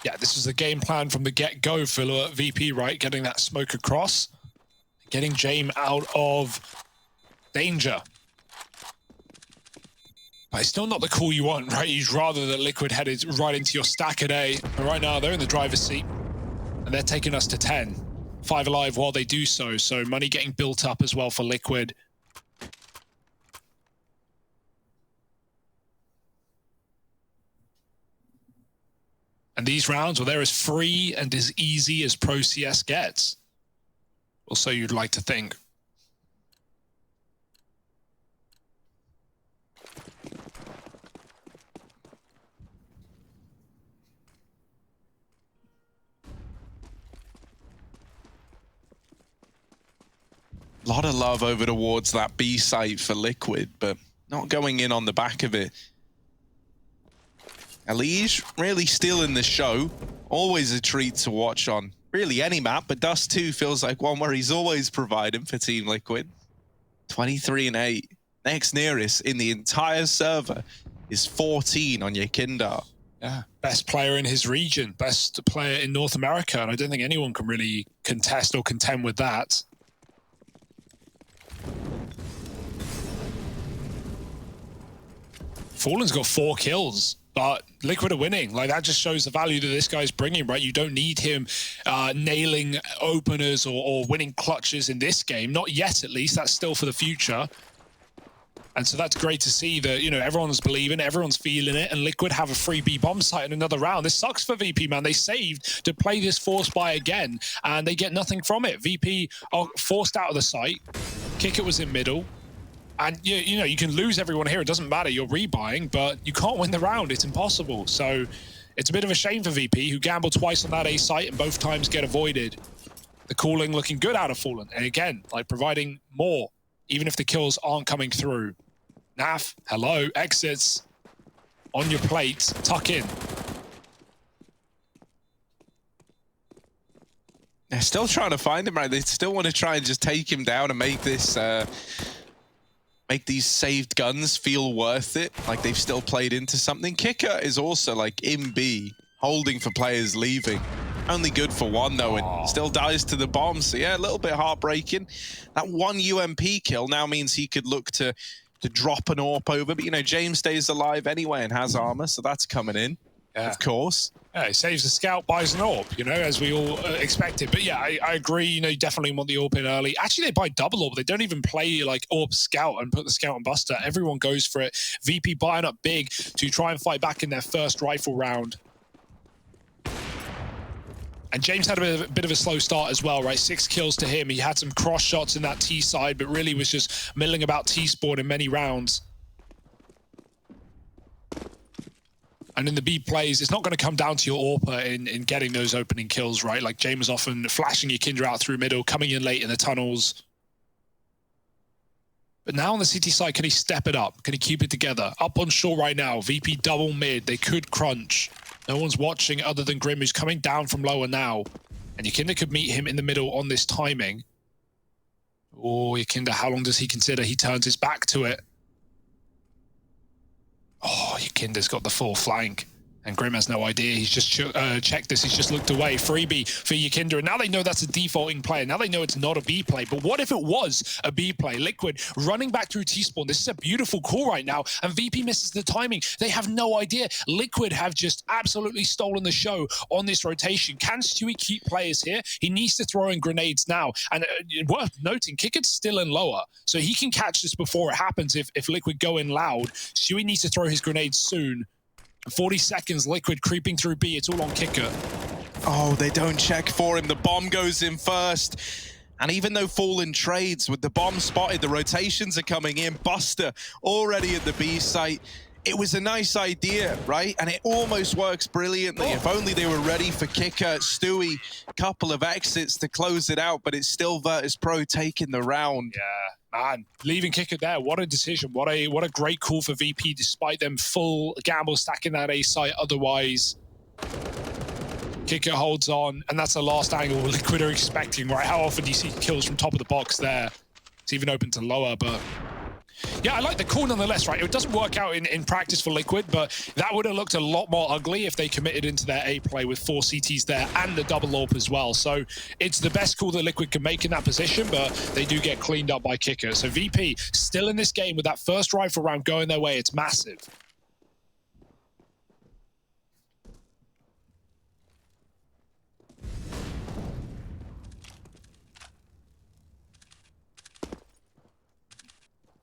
Yeah, this was the game plan from the get-go for VP, right? Getting that smoke across. Getting Jame out of danger. But it's still not the call you want, right? You'd rather that Liquid headed right into your stack at A. But right now, they're in the driver's seat. And they're taking us to 10. 5 alive while they do so. So money getting built up as well for Liquid. And these rounds, well, they're as free and as easy as Pro CS gets. Or so you'd like to think. A lot of love over towards that B site for Liquid, but not going in on the back of it. Elige really stealing the show. Always a treat to watch on really any map, but Dust 2 feels like one where he's always providing for Team Liquid. 23-8. Next nearest in the entire server is 14 on Yakindar. Yeah, best player in his region, best player in North America, and I don't think anyone can really contest or contend with that. Fallen's got 4 kills. But Liquid are winning. Like, that just shows the value that this guy's bringing, right? You don't need him nailing openers or winning clutches in this game. Not yet, at least. That's still for the future. And so that's great to see that, you know, everyone's believing, everyone's feeling it, and Liquid have a free B bomb site in another round. This sucks for VP, man. They saved to play this force buy again, and they get nothing from it. VP are forced out of the site. Kicker was in middle. And, you know, you can lose everyone here. It doesn't matter. You're rebuying, but you can't win the round. It's impossible. So it's a bit of a shame for VP, who gambled twice on that A site and both times get avoided. The calling looking good out of Fallen. And again, like, providing more, even if the kills aren't coming through. Naf, hello, exits. On your plate, tuck in. They're still trying to find him, right? They still want to try and just take him down and make this... make these saved guns feel worth it, like they've still played into something. Kicker is also like in B, holding for players leaving. Only good for one though, and still dies to the bomb. So yeah, a little bit heartbreaking. That one UMP kill now means he could look to drop an AWP over, but you know, James stays alive anyway and has armor, so that's coming in, of course. Yeah, he saves the scout, buys an AWP, you know, as we all expected. But yeah, I agree, you know, you definitely want the AWP in early. Actually, they buy double AWP. They don't even play like AWP scout and put the scout on Buster. Everyone goes for it. VP buying up big to try and fight back in their first rifle round. And James had a bit of a slow start as well, right? 6 kills to him. He had some cross shots in that T side, but really was just milling about T-spawn in many rounds. And in the B plays, it's not going to come down to your AWPer in getting those opening kills, right? Like, James often flashing your Kindra out through middle, coming in late in the tunnels. But now on the CT side, can he step it up? Can he keep it together? Up on shore right now, VP double mid. They could crunch. No one's watching other than Grim, who's coming down from lower now. And Yakinda could meet him in the middle on this timing. Oh, Yakinda, how long does he consider? He turns his back to it. Oh, Yakinda's got the full flank. And Grim has no idea. He's just checked this. He's just looked away. Freebie for Yakinda. And now they know that's a defaulting play. Now they know it's not a B play. But what if it was a B play? Liquid running back through T-spawn. This is a beautiful call right now. And VP misses the timing. They have no idea. Liquid have just absolutely stolen the show on this rotation. Can Stewie keep players here? He needs to throw in grenades now. And worth noting, Kicker's still in lower. So he can catch this before it happens if Liquid go in loud. Stewie needs to throw his grenades soon. 40 seconds, Liquid creeping through B. It's all on Kicker. Oh, they don't check for him. The bomb goes in first. And even though Fallen trades with the bomb spotted, the rotations are coming in. Buster already at the B site. it was a nice idea, right? And it almost works brilliantly. If only they were ready for kicker. Stewie, couple of exits to close it out, but it's still Virtus Pro taking the round. Yeah, man, leaving kicker there. What a decision. What a great call for VP, despite them full gamble stacking that A site otherwise. Kicker holds on, and that's the last angle Liquid are expecting, right? How often do you see kills from top of the box there? It's even open to lower, but yeah, I like the call nonetheless, right? It doesn't work out in practice for Liquid, but that would have looked a lot more ugly if they committed into their A play with 4 CTs there and the double AWP as well. So it's the best call that Liquid can make in that position, but they do get cleaned up by kicker. So VP still in this game with that first rifle round going their way. It's massive.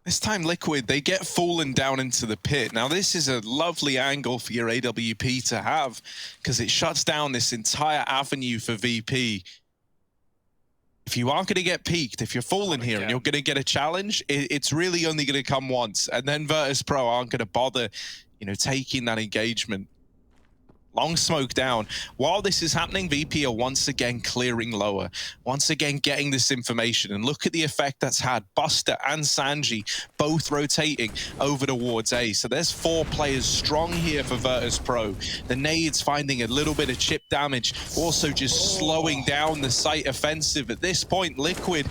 This time Liquid, they get fallen down into the pit. Now this is a lovely angle for your AWP to have because it shuts down this entire avenue for VP. If you aren't going to get peaked, if you're falling here and you're going to get a challenge, it's really only going to come once. And then Virtus Pro aren't going to bother, you know, taking that engagement. Long smoke down. While this is happening, VP are once again clearing lower. Once again getting this information. And look at the effect that's had. Buster and Sanji both rotating over towards A. So there's 4 players strong here for Virtus Pro. The nades finding a little bit of chip damage. Also just slowing down the site offensive. At this point, Liquid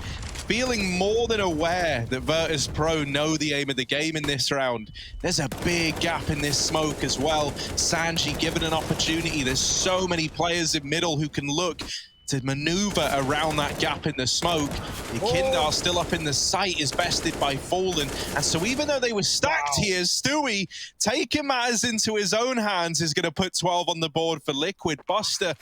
feeling more than aware that Virtus Pro know the aim of the game in this round. There's a big gap in this smoke as well. Sanji given an opportunity. There's so many players in middle who can look to maneuver around that gap in the smoke. Kindar still up in the site is bested by Fallen. And so even though they were stacked here, Stewie taking matters into his own hands is going to put 12 on the board for Liquid. Buster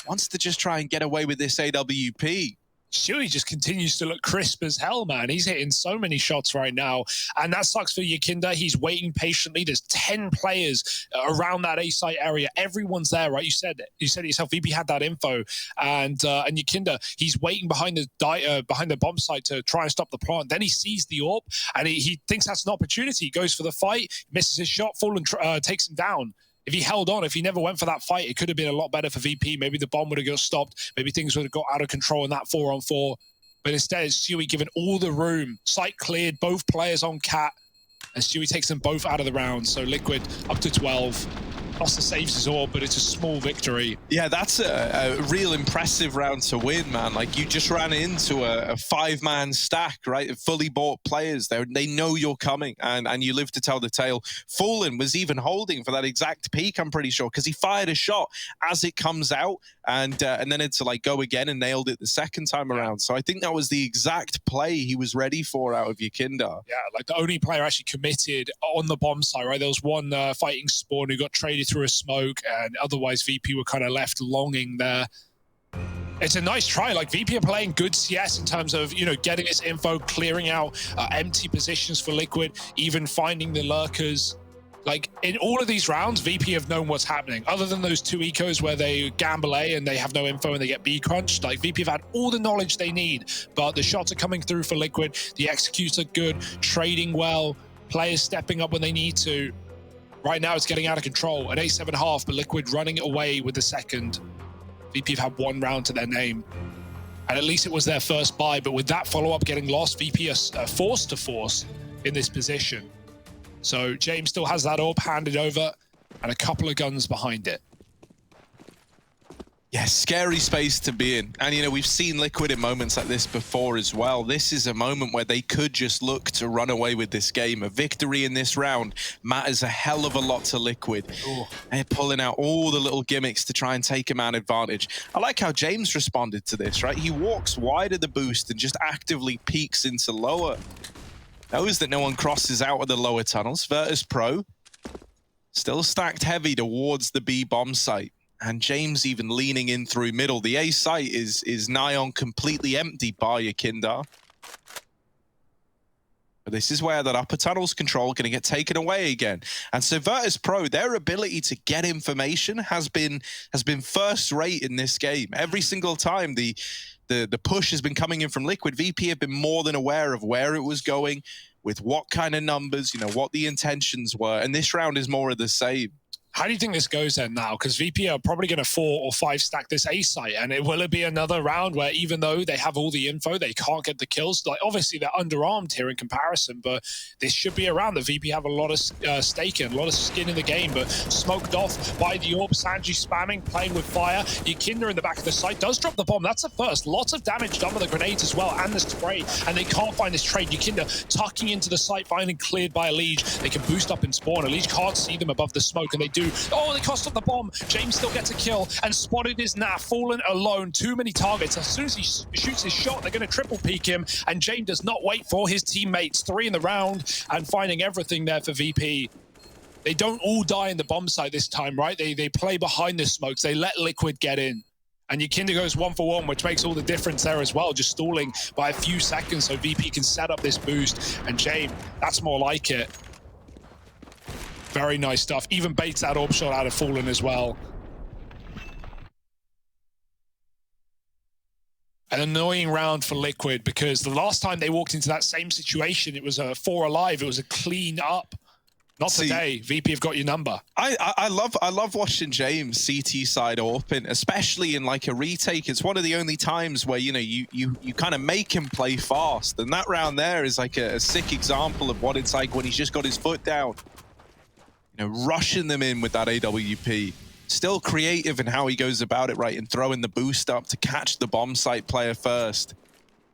wants to just try and get away with this AWP. Stewie just continues to look crisp as hell, man. He's hitting so many shots right now. And that sucks for Yakinda. He's waiting patiently. There's 10 players around that A site area. Everyone's there, right? You said it yourself. VP had that info. And Yakinda, he's waiting behind the bomb site to try and stop the plant. Then he sees the AWP and he thinks that's an opportunity. He goes for the fight, misses his shot, Fallen takes him down. If he held on, if he never went for that fight, it could have been a lot better for VP. Maybe the bomb would have got stopped. Maybe things would have got out of control in that 4-on-4. But instead, Stewie given all the room. Site cleared, both players on Cat. And Stewie takes them both out of the round. So Liquid up to 12. Buster saves his AWP, but it's a small victory. Yeah, that's a real impressive round to win, man. Like, you just ran into a 5-man stack, right? Fully bought players. They know you're coming, and you live to tell the tale. Fallen was even holding for that exact peak, I'm pretty sure, because he fired a shot as it comes out, and then it's to, like, go again and nailed it the second time around. So I think that was the exact play he was ready for out of Yakinda. Yeah, like the only player actually committed on the bomb side, right? There was one fighting Spawn who got traded through a smoke, and otherwise VP were kind of left longing there. It's a nice try. Like, VP are playing good CS in terms of, you know, getting its info, clearing out empty positions for Liquid, even finding the lurkers. Like, in all of these rounds, VP have known what's happening. Other than those 2 ecos where they gamble A and they have no info and they get B crunched, like, VP have had all the knowledge they need, but the shots are coming through for Liquid. The executes are good, trading well, players stepping up when they need to. Right now, it's getting out of control. An 8-7-half, but Liquid running it away with the second. VP have had 1 round to their name. And at least it was their first buy, but with that follow-up getting lost, VP are forced to force in this position. So James still has that AWP handed over and a couple of guns behind it. Yeah, scary space to be in. And, you know, we've seen Liquid in moments like this before as well. This is a moment where they could just look to run away with this game. A victory in this round matters a hell of a lot to Liquid. Ooh. They're pulling out all the little gimmicks to try and take a man advantage. I like how James responded to this, right? He walks wide of the boost and just actively peeks into lower. Knows that no one crosses out of the lower tunnels. Virtus Pro still stacked heavy towards the B bomb site. And James even leaning in through middle. The A site is nigh on completely empty by Yakinda. But this is where that upper tunnel's control going to get taken away again. And so Virtus Pro, their ability to get information has been first rate in this game. Every single time the push has been coming in from Liquid, VP have been more than aware of where it was going, with what kind of numbers, you know, what the intentions were. And this round is more of the same. How do you think this goes then now? Because VP are probably going to 4 or 5 stack this A site, and will it be another round where even though they have all the info, they can't get the kills? Like, obviously they're underarmed here in comparison, but this should be a round that VP have a lot of stake in, a lot of skin in the game, but smoked off by the orb. Sanji spamming, playing with fire. Yakinda in the back of the site does drop the bomb. That's the first. Lots of damage done with the grenades as well, and the spray, and they can't find this trade. Yakinda tucking into the site, finally cleared by Elige. They can boost up and spawn. Elige can't see them above the smoke, and they do. Oh, they cost up the bomb. James still gets a kill, and spotted is now fallen alone. Too many targets. As soon as he shoots his shot, they're going to triple peek him, and James does not wait for his teammates. 3 in the round, and finding everything there for VP. They don't all die in the bomb site this time, right? They play behind the smokes. They let Liquid get in. And Yakinda goes 1 for 1, which makes all the difference there as well, just stalling by a few seconds so VP can set up this boost. And James, that's more like it. Very nice stuff. Even baits that orb shot out of Fallen as well. An annoying round for Liquid, because the last time they walked into that same situation, it was a 4 alive. It was a clean up. Not today. VP have got your number. I love watching James CT side open, especially in like a retake. It's one of the only times where, you know, you kind of make him play fast. And that round there is like a sick example of what it's like when he's just got his foot down. You know, rushing them in with that AWP. Still creative in how he goes about it, right? And throwing the boost up to catch the bomb site player first.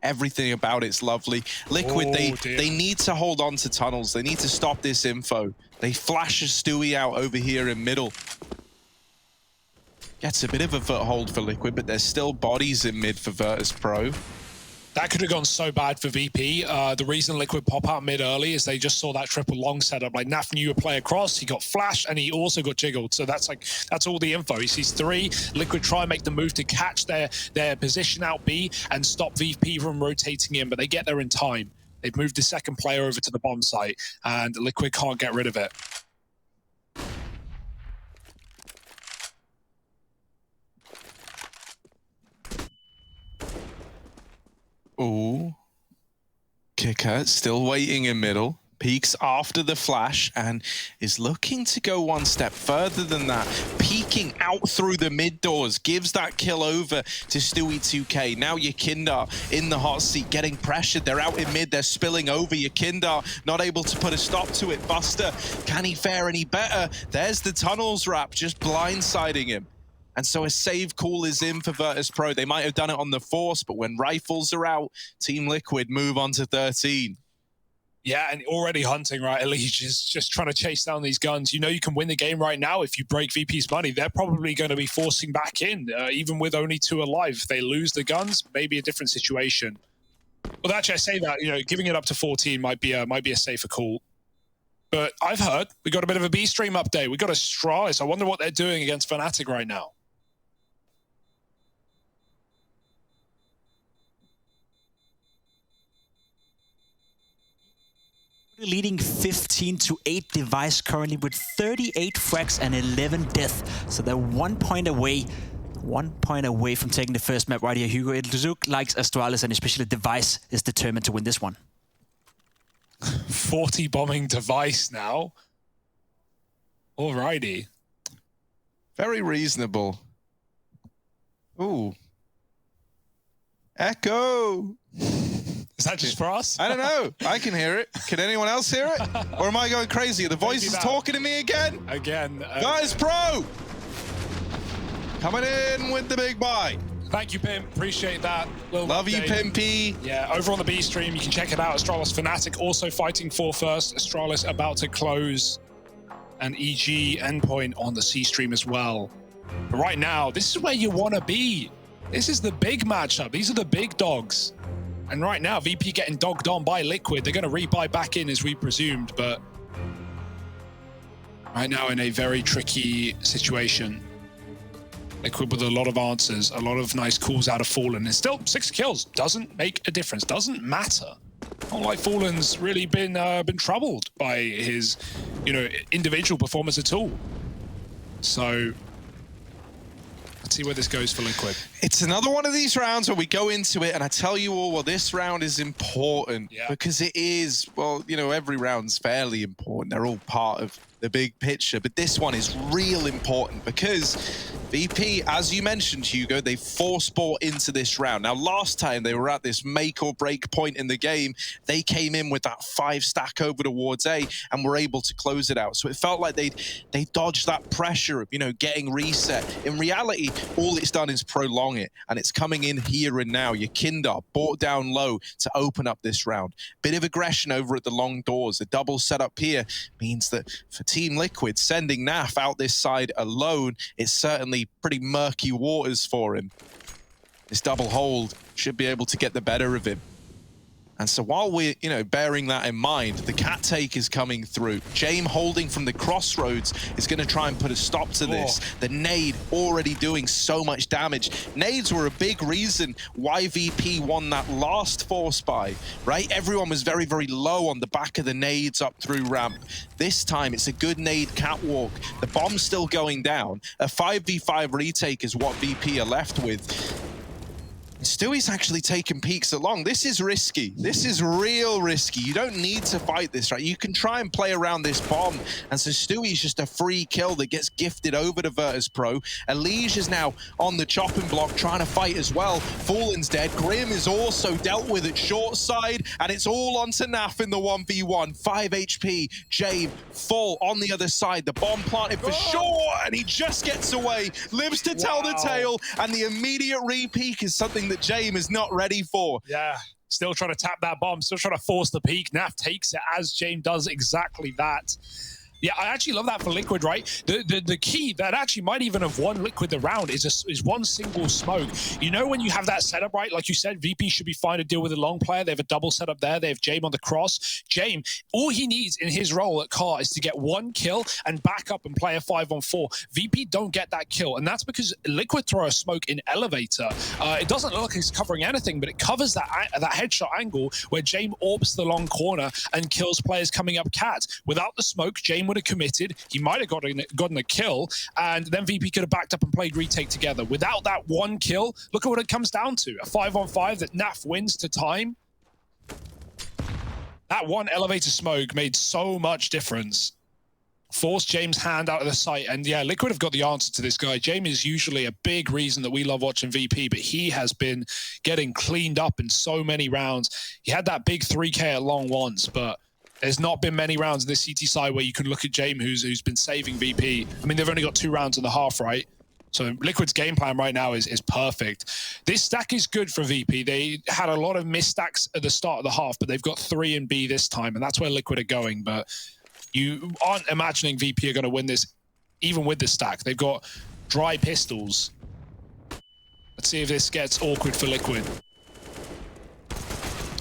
Everything about it's lovely. Liquid, they need to hold on to tunnels. They need to stop this info. They flash a Stewie out over here in middle. Gets a bit of a foothold for Liquid, but there's still bodies in mid for Virtus Pro. That could have gone so bad for VP. The reason Liquid pop out mid early is they just saw that triple long setup. Like, Naf knew a play across, he got flashed, and he also got jiggled. So that's all the info. He sees 3. Liquid try and make the move to catch their position out B and stop VP from rotating in, but they get there in time. They've moved the second player over to the bomb site, and Liquid can't get rid of it. Ooh. Kicker still waiting in middle. Peeks after the flash and is looking to go 1 step further than that. Peeking out through the mid doors. Gives that kill over to Stewie 2K. Now Yakinda in the hot seat getting pressured. They're out in mid. They're spilling over. Yakinda not able to put a stop to it. Buster, can he fare any better? There's the tunnels wrap just blindsiding him. And so a save call is in for Virtus Pro. They might have done it on the force, but when rifles are out, Team Liquid move on to 13. Yeah, and already hunting, right? Elige is just trying to chase down these guns. You know you can win the game right now if you break VP's money. They're probably going to be forcing back in, even with only 2 alive. If they lose the guns, maybe a different situation. Well, actually, I say that, you know, giving it up to 14 might be a safer call. But I've heard we got a bit of a B stream update. We got Astralis. I wonder what they're doing against Fnatic right now. Leading 15-8 Device currently with 38 frags and 11 death. So they're 1 point away. 1 point away from taking the first map right here. Hugo, it looks like Astralis and especially Device is determined to win this one. 40 bombing Device now. Alrighty. Very reasonable. Ooh. Echo! Is that just for us? I don't know. I can hear it. Can anyone else hear it? Or am I going crazy? The voice is talking to me again? Again. Guys, Pro! Coming in with the big buy. Thank you, Pimp. Appreciate that. Love you, Pimpy. Yeah, over on the B stream, you can check it out. Astralis Fnatic also fighting for first. Astralis about to close. And EG endpoint on the C stream as well. But right now, this is where you want to be. This is the big matchup. These are the big dogs. And right now, VP getting dogged on by Liquid. They're going to rebuy back in as we presumed, but right now in a very tricky situation. Liquid with a lot of answers, a lot of nice calls out of Fallen. And still 6 kills. Doesn't make a difference. Doesn't matter. Not like Fallen's really been troubled by his, you know, individual performance at all. So Let's see where this goes for Liquid. It's another one of these rounds where we go into it, and I tell you all, well, this round is important because it is, well, you know, every round's fairly important. They're all part of the big picture, but this one is real important because VP, as you mentioned, Hugo, they force bought into this round. Now, last time they were at this make or break point in the game, they came in with that 5 stack over towards A and were able to close it out. So it felt like they dodged that pressure of, you know, getting reset. In reality, all it's done is prolong it, and it's coming in here and now. Your Kindar bought down low to open up this round. Bit of aggression over at the long doors. A double setup here means that for Team Liquid, sending Naf out this side alone, it's certainly pretty murky waters for him. This double hold should be able to get the better of him. And so while we're, you know, bearing that in mind, the cat take is coming through. James holding from the crossroads is going to try and put a stop to this. The nade already doing so much damage. Nades were a big reason why VP won that last force buy, right? Everyone was very, very low on the back of the nades up through ramp. This time, it's a good nade catwalk. The bomb's still going down. A 5v5 retake is what VP are left with. Stewie's actually taking peeks along. This is risky. This is real risky. You don't need to fight this, right? You can try and play around this bomb. And so Stewie's just a free kill that gets gifted over to Virtus Pro. Elige is now on the chopping block trying to fight as well. Fallen's dead. Grim is also dealt with at short side. And it's all onto Naf in the 1v1. 5 HP. Jabe full on the other side. The bomb planted for sure. And he just gets away. Lives to tell the tale. And the immediate re-peek is something that James is not ready for. Yeah, still trying to tap that bomb, still trying to force the peak. Naf takes it as James does exactly that. Yeah, I actually love that for Liquid, right? The key that actually might even have won Liquid the round is one single smoke. You know, when you have that setup, right? Like you said, VP should be fine to deal with a long player. They have a double setup there. They have James on the cross. James, all he needs in his role at Car is to get one kill and back up and play a 5-on-4. VP don't get that kill, and that's because Liquid throw a smoke in elevator. It doesn't look like he's covering anything, but it covers that headshot angle where James orbs the long corner and kills players coming up cat. Without the smoke, James would have committed. He might have gotten a kill, and then VP could have backed up and played retake together. Without that one kill, look at what it comes down to. A 5-on-5 that Naf wins to time. That one elevator smoke made so much difference. Forced James' hand out of the sight, and yeah, Liquid have got the answer to this guy. James is usually a big reason that we love watching VP, but he has been getting cleaned up in so many rounds. He had that big 3K at long once, but there's not been many rounds in this CT side where you can look at James who's been saving VP. I mean, they've only got 2 rounds and a half, right? So Liquid's game plan right now is perfect. This stack is good for VP. They had a lot of missed stacks at the start of the half, but they've got 3 in B this time, and that's where Liquid are going. But you aren't imagining VP are going to win this, even with this stack. They've got dry pistols. Let's see if this gets awkward for Liquid.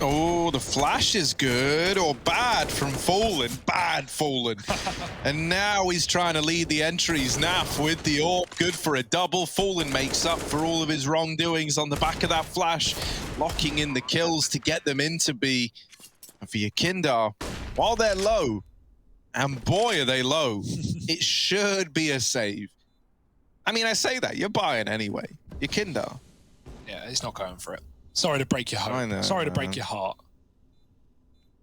Oh, the flash is good or bad from Fallen. Bad Fallen. And now he's trying to lead the entries. Naf with the AWP. Good for a double. Fallen makes up for all of his wrongdoings on the back of that flash. Locking in the kills to get them into B. And for your Kindar, while they're low, and boy are they low, it should be a save. I mean, I say that. You're buying anyway. Your Kindar. Yeah, he's not going for it. Sorry to break your heart. I know, Sorry to break your heart.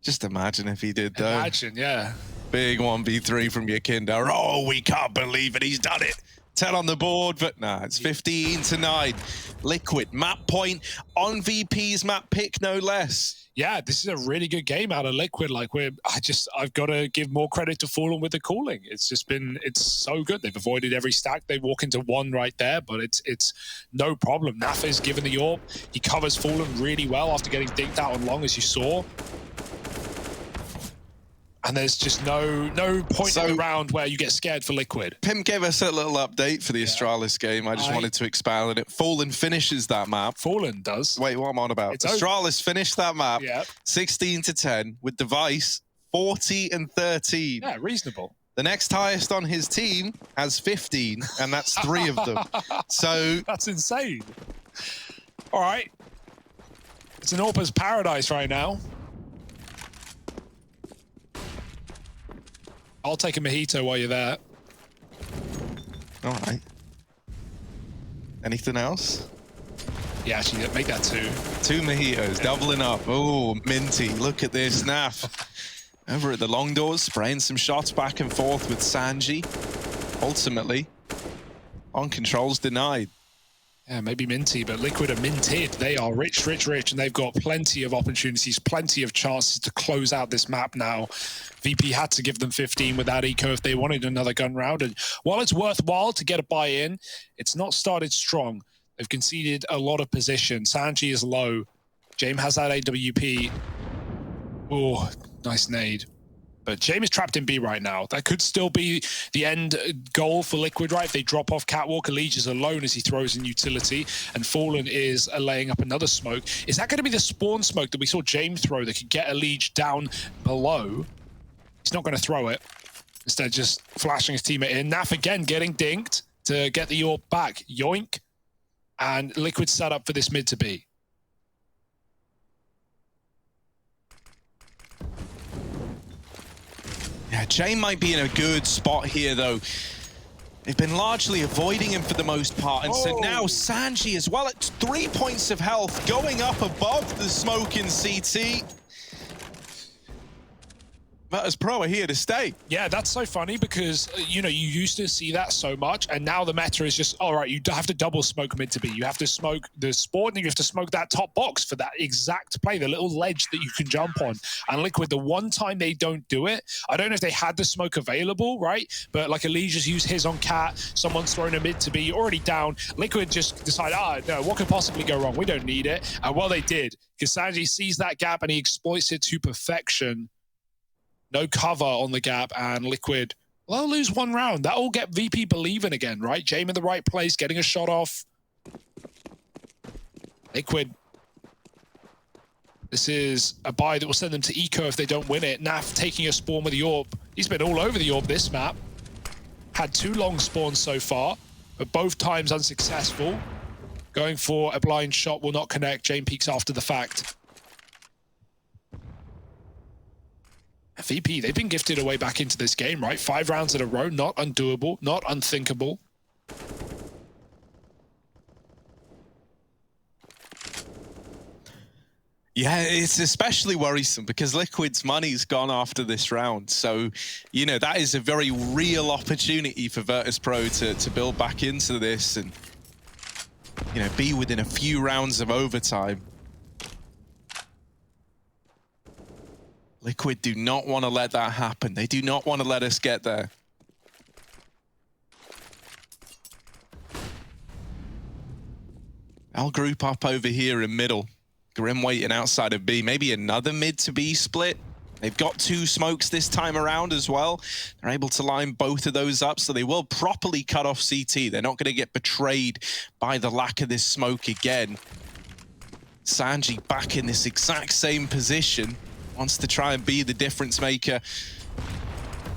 Just imagine if he did, though. Imagine, yeah. Big 1v3 from your Kindar. Oh, we can't believe it. He's done it. 10 on the board, but nah, it's 15-9. Liquid, map point on VP's map pick, no less. Yeah, this is a really good game out of Liquid. Like I've got to give more credit to Fallen with the calling. It's so good. They've avoided every stack. They walk into one right there, but it's no problem. Nafa's given the AWP. He covers Fallen really well after getting dinked out on long, as you saw. And there's just no point in the round where you get scared for Liquid. Pim gave us a little update for the Astralis game. I just wanted to expand on it. Fallen finishes that map. Fallen does. Wait, what am I on about? Astralis finished that map 16-10 with Device 40-13. Yeah, reasonable. The next highest on his team has 15, and that's 3 of them. So that's insane. All right. It's an AWP's paradise right now. I'll take a mojito while you're there. All right. Anything else? Yeah, actually, make that 2. 2 mojitos, doubling up. Oh, minty. Look at this. Naf over at the long doors, spraying some shots back and forth with Sanji. Ultimately, on controls denied. Yeah, maybe minty, but Liquid are minted. They are rich, rich, rich, and they've got plenty of opportunities, plenty of chances to close out this map now. VP had to give them 15 without eco if they wanted another gun round. And while it's worthwhile to get a buy-in, it's not started strong. They've conceded a lot of position. Sanji is low. James has that AWP. Oh, nice nade. But James is trapped in B right now. That could still be the end goal for Liquid, right? If they drop off Catwalk, Elige is alone as he throws in utility, and Fallen is laying up another smoke. Is that going to be the spawn smoke that we saw James throw that could get Elige down below? He's not going to throw it. Instead, just flashing his teammate in. Naf again getting dinked to get the AWP back. Yoink. And Liquid set up for this mid to be. Yeah, Jane might be in a good spot here, though. They've been largely avoiding him for the most part, and so now Sanji as well at 3 points of health, going up above the smoke in CT. Virtus Pro are here to stay. Yeah, that's so funny because, you know, you used to see that so much, and now the meta is just, all right, you have to double smoke mid to B. You have to smoke the spawn, and you have to smoke that top box for that exact play, the little ledge that you can jump on. And Liquid, the one time they don't do it, I don't know if they had the smoke available, right? But like Elige just used his on Cat, someone's throwing a mid to B, already down. Liquid just decided, no, what could possibly go wrong? We don't need it. And well, they did, because Sanji sees that gap and he exploits it to perfection. No cover on the gap, and Liquid, well, they'll lose one round. That'll get VP believing again, right? Jame in the right place, getting a shot off. Liquid. This is a buy that will send them to eco if they don't win it. Naf taking a spawn with the AWP. He's been all over the AWP this map. Had 2 long spawns so far, but both times unsuccessful. Going for a blind shot will not connect. Jame peeks after the fact. VP, they've been gifted a way back into this game, right? 5 rounds in a row, not undoable, not unthinkable. Yeah, it's especially worrisome because Liquid's money's gone after this round. So, you know, that is a very real opportunity for Virtus Pro to build back into this and, you know, be within a few rounds of overtime. Liquid do not want to let that happen. They do not want to let us get there. I'll group up over here in middle. Grim waiting outside of B. Maybe another mid to B split. They've got 2 smokes this time around as well. They're able to line both of those up, so they will properly cut off CT. They're not going to get betrayed by the lack of this smoke again. Sanji back in this exact same position. Wants to try and be the difference maker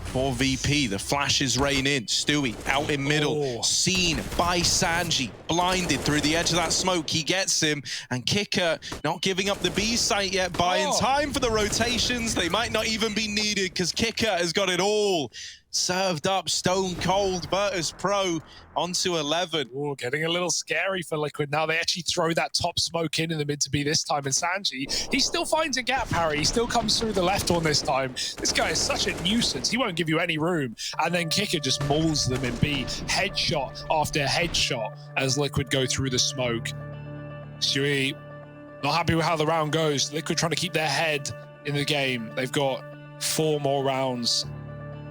for VP. The flashes rain in. Stewie out in middle. Seen by Sanji. Blinded through the edge of that smoke. He gets him. And Kicker not giving up the B site yet. Buying time for the rotations. They might not even be needed because Kicker has got it all served up. Stone cold. Virtus Pro onto 11. Ooh, getting a little scary for Liquid now. They actually throw that top smoke in the mid to be this time. And Sanji, he still finds a gap, Harry. He still comes through the left one this time. This guy is such a nuisance. He won't give you any room. And then Kicker just mauls them in B. Headshot after headshot as Liquid go through the smoke. Stewie, not happy with how the round goes. Liquid trying to keep their head in the game. They've got 4 more rounds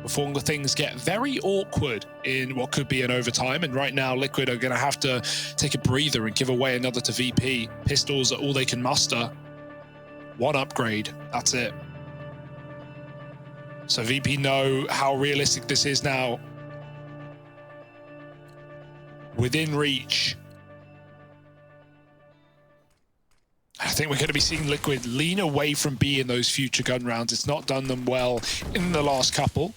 before the things get very awkward in what could be an overtime. And right now, Liquid are going to have to take a breather and give away another to VP. Pistols are all they can muster. 1 upgrade, that's it. So VP know how realistic this is now. Within reach. I think we're going to be seeing Liquid lean away from B in those future gun rounds. It's not done them well in the last couple.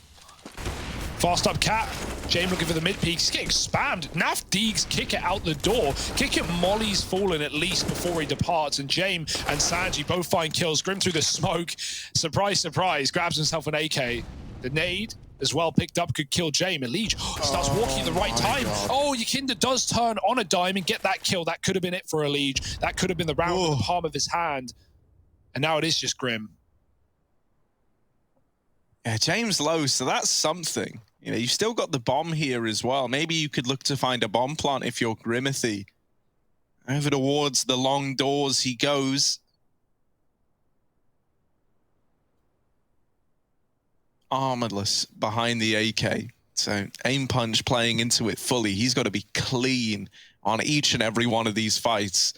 Fast up Cat. Jame looking for the mid peak. He's getting spammed. Naf Deegs kick it out the door. Kick it Molly's fallen at least before he departs. And Jame and Sanji both find kills. Grim through the smoke. Surprise, surprise. Grabs himself an AK. The nade as well picked up could kill James. Elige starts walking at the right time. Oh, Yakinda does turn on a dime and get that kill. That could have been it for Elige. That could have been the round in the palm of his hand. And now it is just Grim. Yeah, James low, so that's something. You know, you've still got the bomb here as well. Maybe you could look to find a bomb plant if you're Grimothy. Over towards the long doors he goes. Armorless behind the AK. So aim punch playing into it fully. He's got to be clean on each and every one of these fights.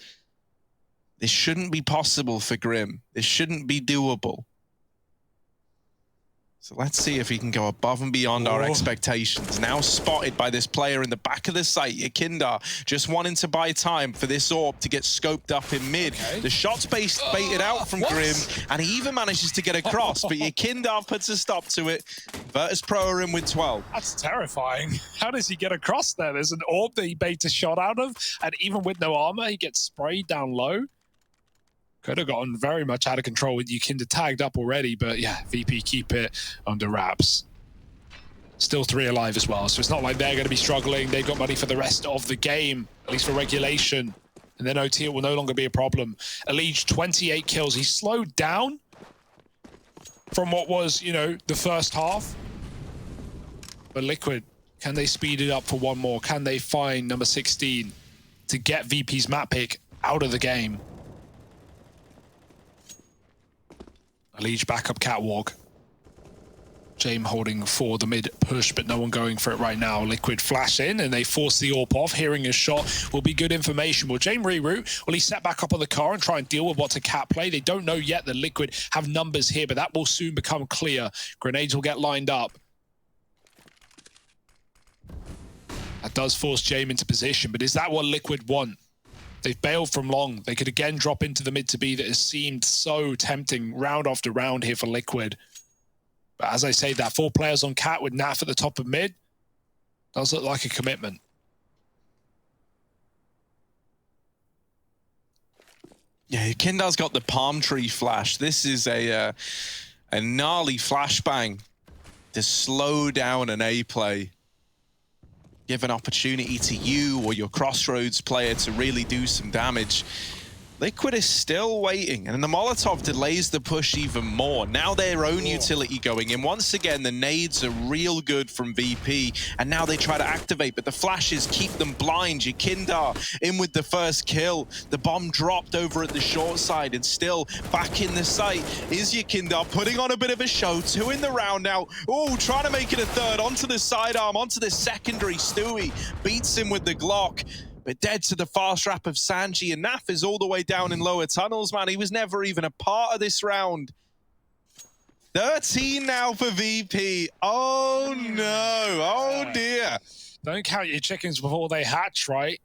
This shouldn't be possible for Grim. This shouldn't be doable. So let's see if he can go above and beyond our expectations. Now spotted by this player in the back of the site, Yakinda, just wanting to buy time for this AWP to get scoped up in mid. The shot's baited out from Grim, and he even manages to get across, but Yakinda puts a stop to it. Virtus Pro are in with 12. That's terrifying. How does he get across there? There's an AWP that he baits a shot out of, and even with no armor, he gets sprayed down low. Could have gotten very much out of control with Yakinda tagged up already, but yeah, VP keep it under wraps. Still 3 alive as well, so it's not like they're going to be struggling. They've got money for the rest of the game, at least for regulation. And then OT, it will no longer be a problem. Elige, 28 kills. He's slowed down from what was, you know, the first half. But Liquid, can they speed it up for one more? Can they find number 16 to get VP's map pick out of the game? Elige back up catwalk. James holding for the mid push, but no one going for it right now. Liquid flash in and they force the AWP off. Hearing his shot will be good information. Will James reroute? Will he set back up on the car and try and deal with what's a cat play? They don't know yet that Liquid have numbers here, but that will soon become clear. Grenades will get lined up. That does force James into position, but is that what Liquid want? They've bailed from long. They could again drop into the mid to B that has seemed so tempting round after round here for Liquid. But as I say, that 4 players on cat with Naf at the top of mid does look like a commitment. Yeah, Kindar's got the palm tree flash. This is a gnarly flashbang to slow down an A play. Give an opportunity to you or your Crossroads player to really do some damage. Liquid is still waiting, and the Molotov delays the push even more. Now their own utility going in. Once again, the nades are real good from VP, and now they try to activate, but the flashes keep them blind. Yakinda in with the first kill. The bomb dropped over at the short side, and still back in the site is Yakinda, putting on a bit of a show. 2 in the round now. Oh, trying to make it a third. Onto the sidearm, onto the secondary. Stewie beats him with the Glock. But dead to the fast wrap of Sanji, and Naf is all the way down in lower tunnels, man. He was never even a part of this round. 13 now for VP. Oh, no. Oh, dear. Don't count your chickens before they hatch, right?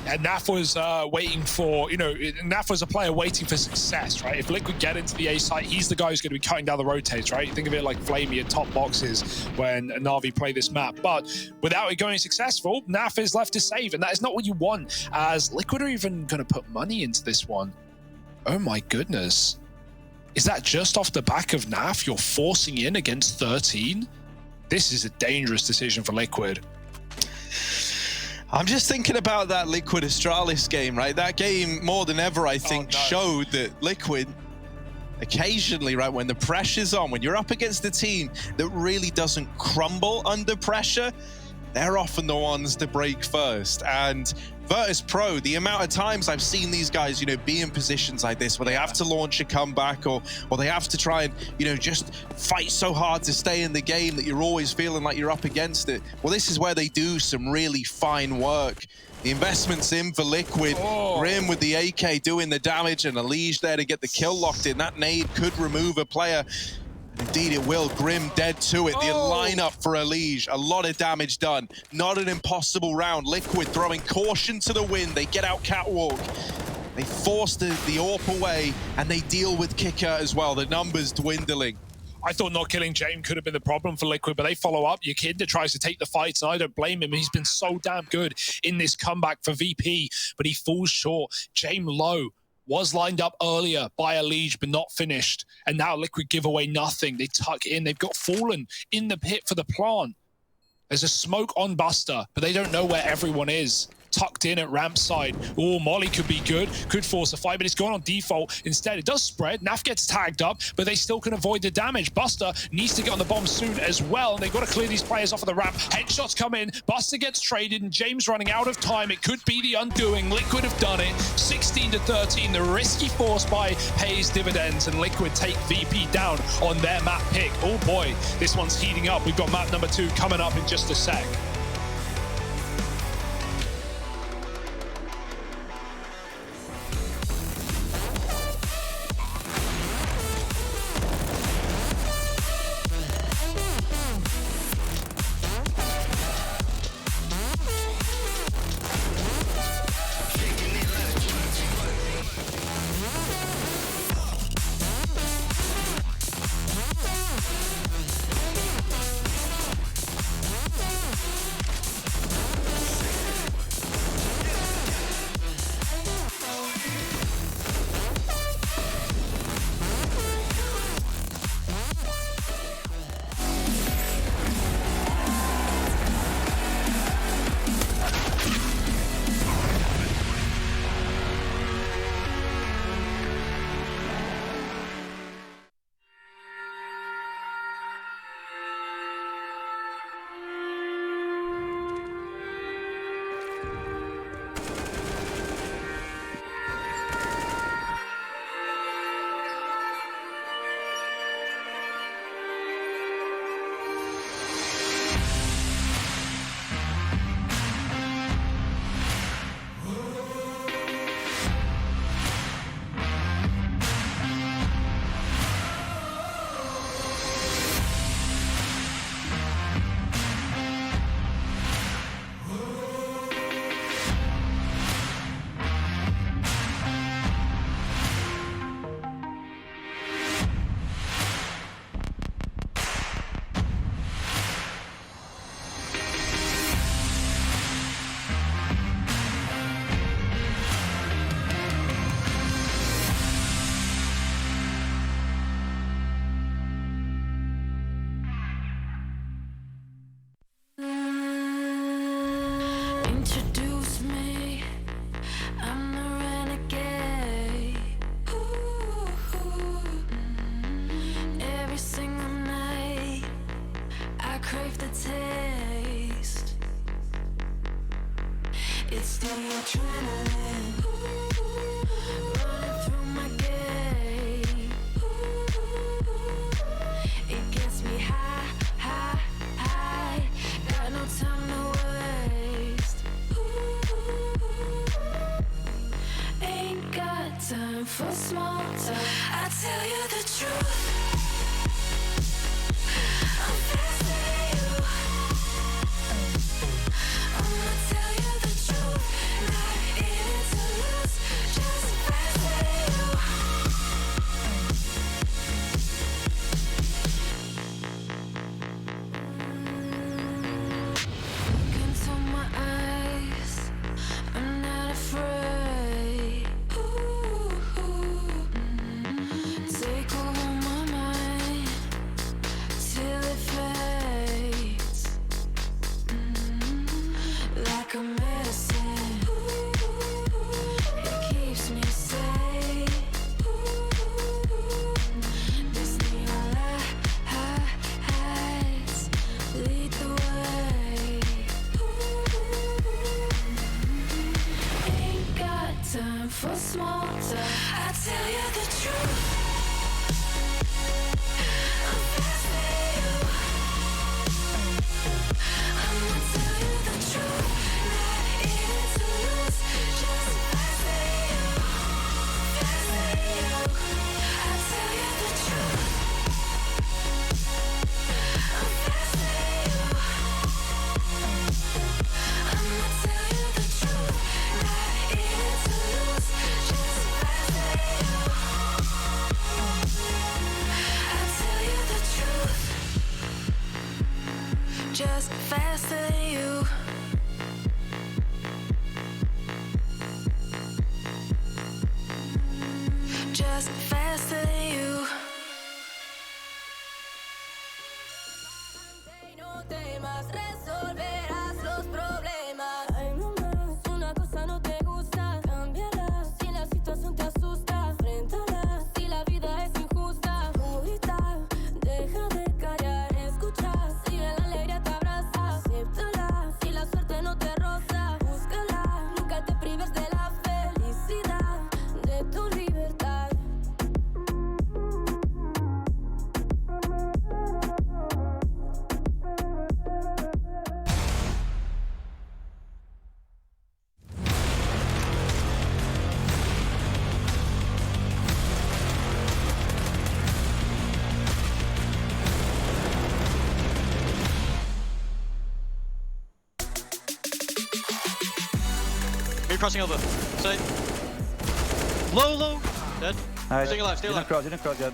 And Naf was waiting for, you know, Naf was a player waiting for success, right? If Liquid get into the A site, he's the guy who's going to be cutting down the rotates, right? Think of it like Flamey at top boxes when Na'Vi play this map. But without it going successful, Naf is left to save, and that is not what you want, as Liquid are even going to put money into this one. Oh my goodness. Is that just off the back of Naf? You're forcing in against 13? This is a dangerous decision for Liquid. I'm just thinking about that Liquid Astralis game, right? That game, more than ever, I think, showed that Liquid, occasionally, right, when the pressure's on, when you're up against a team that really doesn't crumble under pressure, they're often the ones to break first. And Virtus Pro, the amount of times I've seen these guys, you know, be in positions like this where they have to launch a comeback or they have to try and, you know, just fight so hard to stay in the game that you're always feeling like you're up against it. Well, this is where they do some really fine work. The investment's in for Liquid. Grim with the AK doing the damage, and Elige there to get the kill locked in. That nade could remove a player. Indeed it will. Grim dead to it. The lineup for Elige. A lot of damage done. Not an impossible round. Liquid throwing caution to the wind. They get out catwalk. They force the AWP away, and they deal with Kicker as well. The numbers dwindling. I thought not killing James could have been the problem for Liquid, but they follow up. Yakinda tries to take the fights, and I don't blame him. He's been so damn good in this comeback for VP, but he falls short. James low. was lined up earlier by a Liege, but not finished. And now Liquid give away nothing. They tuck in. They've got Fallen in the pit for the plant. There's a smoke on Buster, but they don't know where everyone is. Tucked in at ramp side. Oh, Molly could be good. Could force a fight, but it's gone on default. Instead, it does spread. Naf gets tagged up, but they still can avoid the damage. Buster needs to get on the bomb soon as well, and they've got to clear these players off of the ramp. Headshots come in. Buster gets traded, and James running out of time. It could be the undoing. Liquid have done it. 16-13. The risky force buy pays dividends, and Liquid take VP down on their map pick. Oh boy, this one's heating up. We've got map number 2 coming up in just a sec. Introduce me, I'm the renegade. Ooh, every single night, I crave the taste. It's the adrenaline running through my gate. It gets me high, high, high. Got no time to waste. Ain't got time for small talk. I tell you the truth. I'm fascinated you. I'ma tell you the truth. Not in it to lose, just fascinated you. Look into my eyes, I'm not afraid. Take over my mind till it fades. Like a medicine, it keeps me safe. This neon lights lead the way. Ain't got time for small talk. I tell you the truth. I'm fascinated you. I'ma tell you the truth. Not in it to lose, just fascinated you. Fascinated you. I tell you the truth. I'm fascinated you. I'ma tell you the truth. Not in it to lose, just fascinated you. fast, faster than you. No temas, resolverás los problemas. Ay, no más, una cosa no te gusta, cámbiala. Si la situación te asusta, enfréntala. Si la vida es injusta, grita, deja de callar, escucha. Si la alegría te abraza, acéptala. Si la suerte no te roza, búscala. Nunca te prives de la felicidad, de tu libertad. You're crossing over. Side. Low. Dead. Nice. Stay alive, stay alive. Didn't cross yet.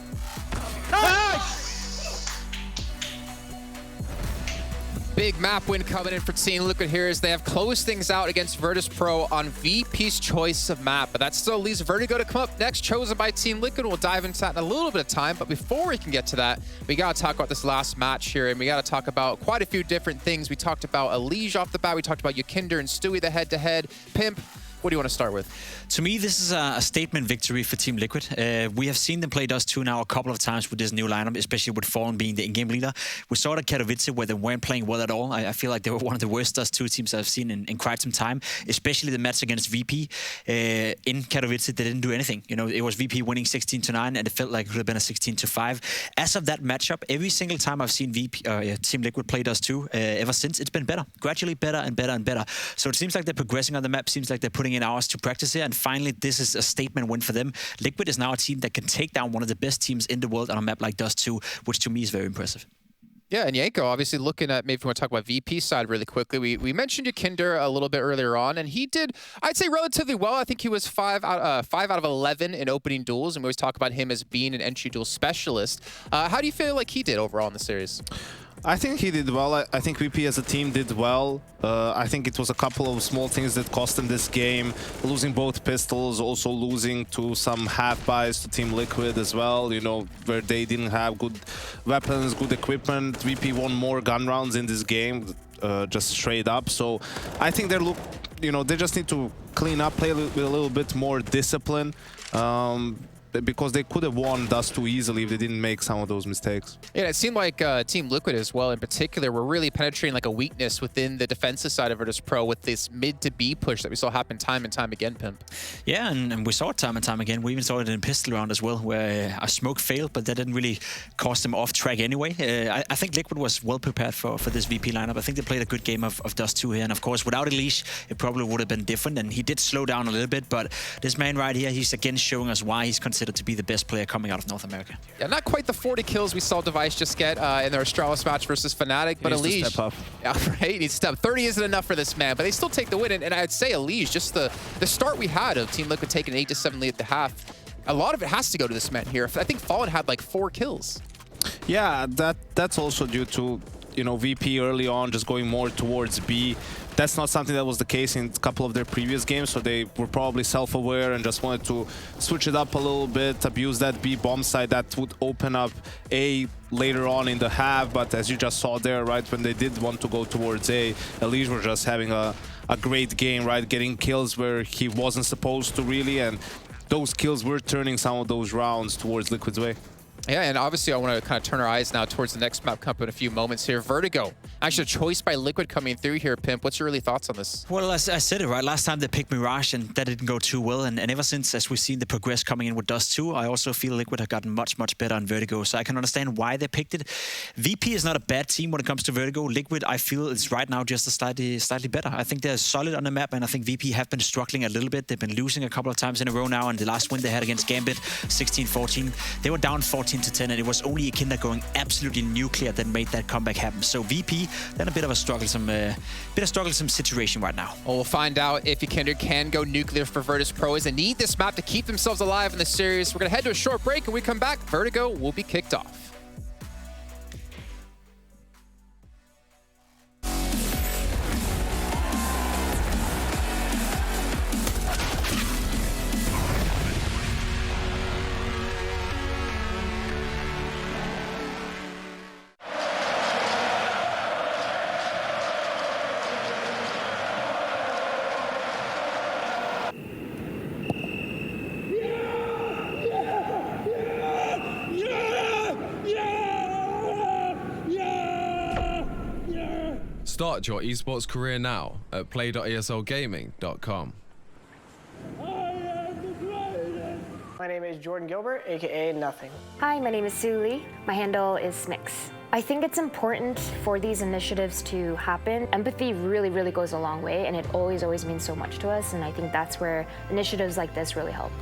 Big map win coming in for Team Liquid here as they have closed things out against Virtus Pro on VP's choice of map. But that still leaves Vertigo to come up next, chosen by Team Liquid. We'll dive into that in a little bit of time. But before we can get to that, we got to talk about this last match here. And we got to talk about quite a few different things. We talked about Elige off the bat. We talked about Yakinder and Stewie, the head-to-head. Pimp, what do you want to start with? To me, this is a statement victory for Team Liquid. We have seen them play Dust 2 now a couple of times with this new lineup, especially with Fallen being the in-game leader. We saw it at Katowice where they weren't playing well at all. I feel like they were one of the worst Dust 2 teams I've seen in quite some time, especially the match against VP. In Katowice, they didn't do anything. You know, it was VP winning 16-9, and it felt like it would have been a 16-5. As of that matchup, every single time I've seen Team Liquid play Dust 2, ever since, it's been better. Gradually better and better and better. So it seems like they're progressing on the map, seems like they're putting in hours to practice here, and finally this is a statement win for them. Liquid is now a team that can take down one of the best teams in the world on a map like Dust 2, which to me is very impressive. Yeah, and Yanko, obviously looking at, maybe if we want to talk about VP side really quickly, we mentioned Yakinder a little bit earlier on, and he did, I'd say, relatively well. I think he was 5 out of 11 in opening duels, and we always talk about him as being an entry duel specialist. How do you feel like he did overall in the series? I think he did well. I think VP as a team did well. I think it was a couple of small things that cost them this game. Losing both pistols, also losing to some half buys to Team Liquid as well, you know, where they didn't have good weapons, good equipment. VP won more gun rounds in this game, just straight up. So I think they just need to clean up, play with a little bit more discipline. Because they could have won Dust 2 easily if they didn't make some of those mistakes. Yeah, it seemed like Team Liquid as well in particular were really penetrating like a weakness within the defensive side of Virtus Pro with this mid to B push that we saw happen time and time again, Pimp. Yeah, and we saw it time and time again. We even saw it in pistol round as well, where a smoke failed, but that didn't really cost them off track anyway. I think Liquid was well prepared for this VP lineup. I think they played a good game of Dust 2 here, and of course without Elige, it probably would have been different, and he did slow down a little bit, but this man right here, he's again showing us why he's considered to be the best player coming out of North America. Yeah, not quite the 40 kills we saw Device just get in their Astralis match versus Fnatic, but Elige, step up. Yeah, right, he's step 30 isn't enough for this man, but they still take the win, and I'd say Elige, just the start we had of Team Liquid taking an 8-7 lead at the half, a lot of it has to go to this man here. I think Fallen had like 4 kills. Yeah, that's also due to, you know, VP early on just going more towards B. That's not something that was the case in a couple of their previous games, so they were probably self-aware and just wanted to switch it up a little bit, abuse that B bomb side that would open up A later on in the half. But as you just saw there, right, when they did want to go towards A, Elige were just having a great game, right, getting kills where he wasn't supposed to really, and those kills were turning some of those rounds towards Liquid's way. Yeah, and obviously I want to kind of turn our eyes now towards the next map coming in a few moments here. Vertigo. Actually, a choice by Liquid coming through here, Pimp. What's your early thoughts on this? Well, I said it, right? Last time they picked Mirage, and that didn't go too well. And ever since, as we've seen the progress coming in with Dust 2, I also feel Liquid have gotten much, much better on Vertigo. So I can understand why they picked it. VP is not a bad team when it comes to Vertigo. Liquid, I feel, is right now just a slightly better. I think they're solid on the map, and I think VP have been struggling a little bit. They've been losing a couple of times in a row now, and the last win they had against Gambit, 16-14, they were down 14-10, and it was only Yakinder going absolutely nuclear that made that comeback happen. So VP, then a bit of a strugglesome situation right now. Well, we'll find out if Yakinder can go nuclear for Virtus Pro as they need this map to keep themselves alive in the series. We're going to head to a short break, and when we come back, Vertigo will be kicked off. Start your esports career now at play.eslgaming.com. My name is Jordan Gilbert, aka Nothing. Hi, my name is Sue Lee. My handle is Smix. I think it's important for these initiatives to happen. Empathy really, really goes a long way, and it always means so much to us, and I think that's where initiatives like this really help.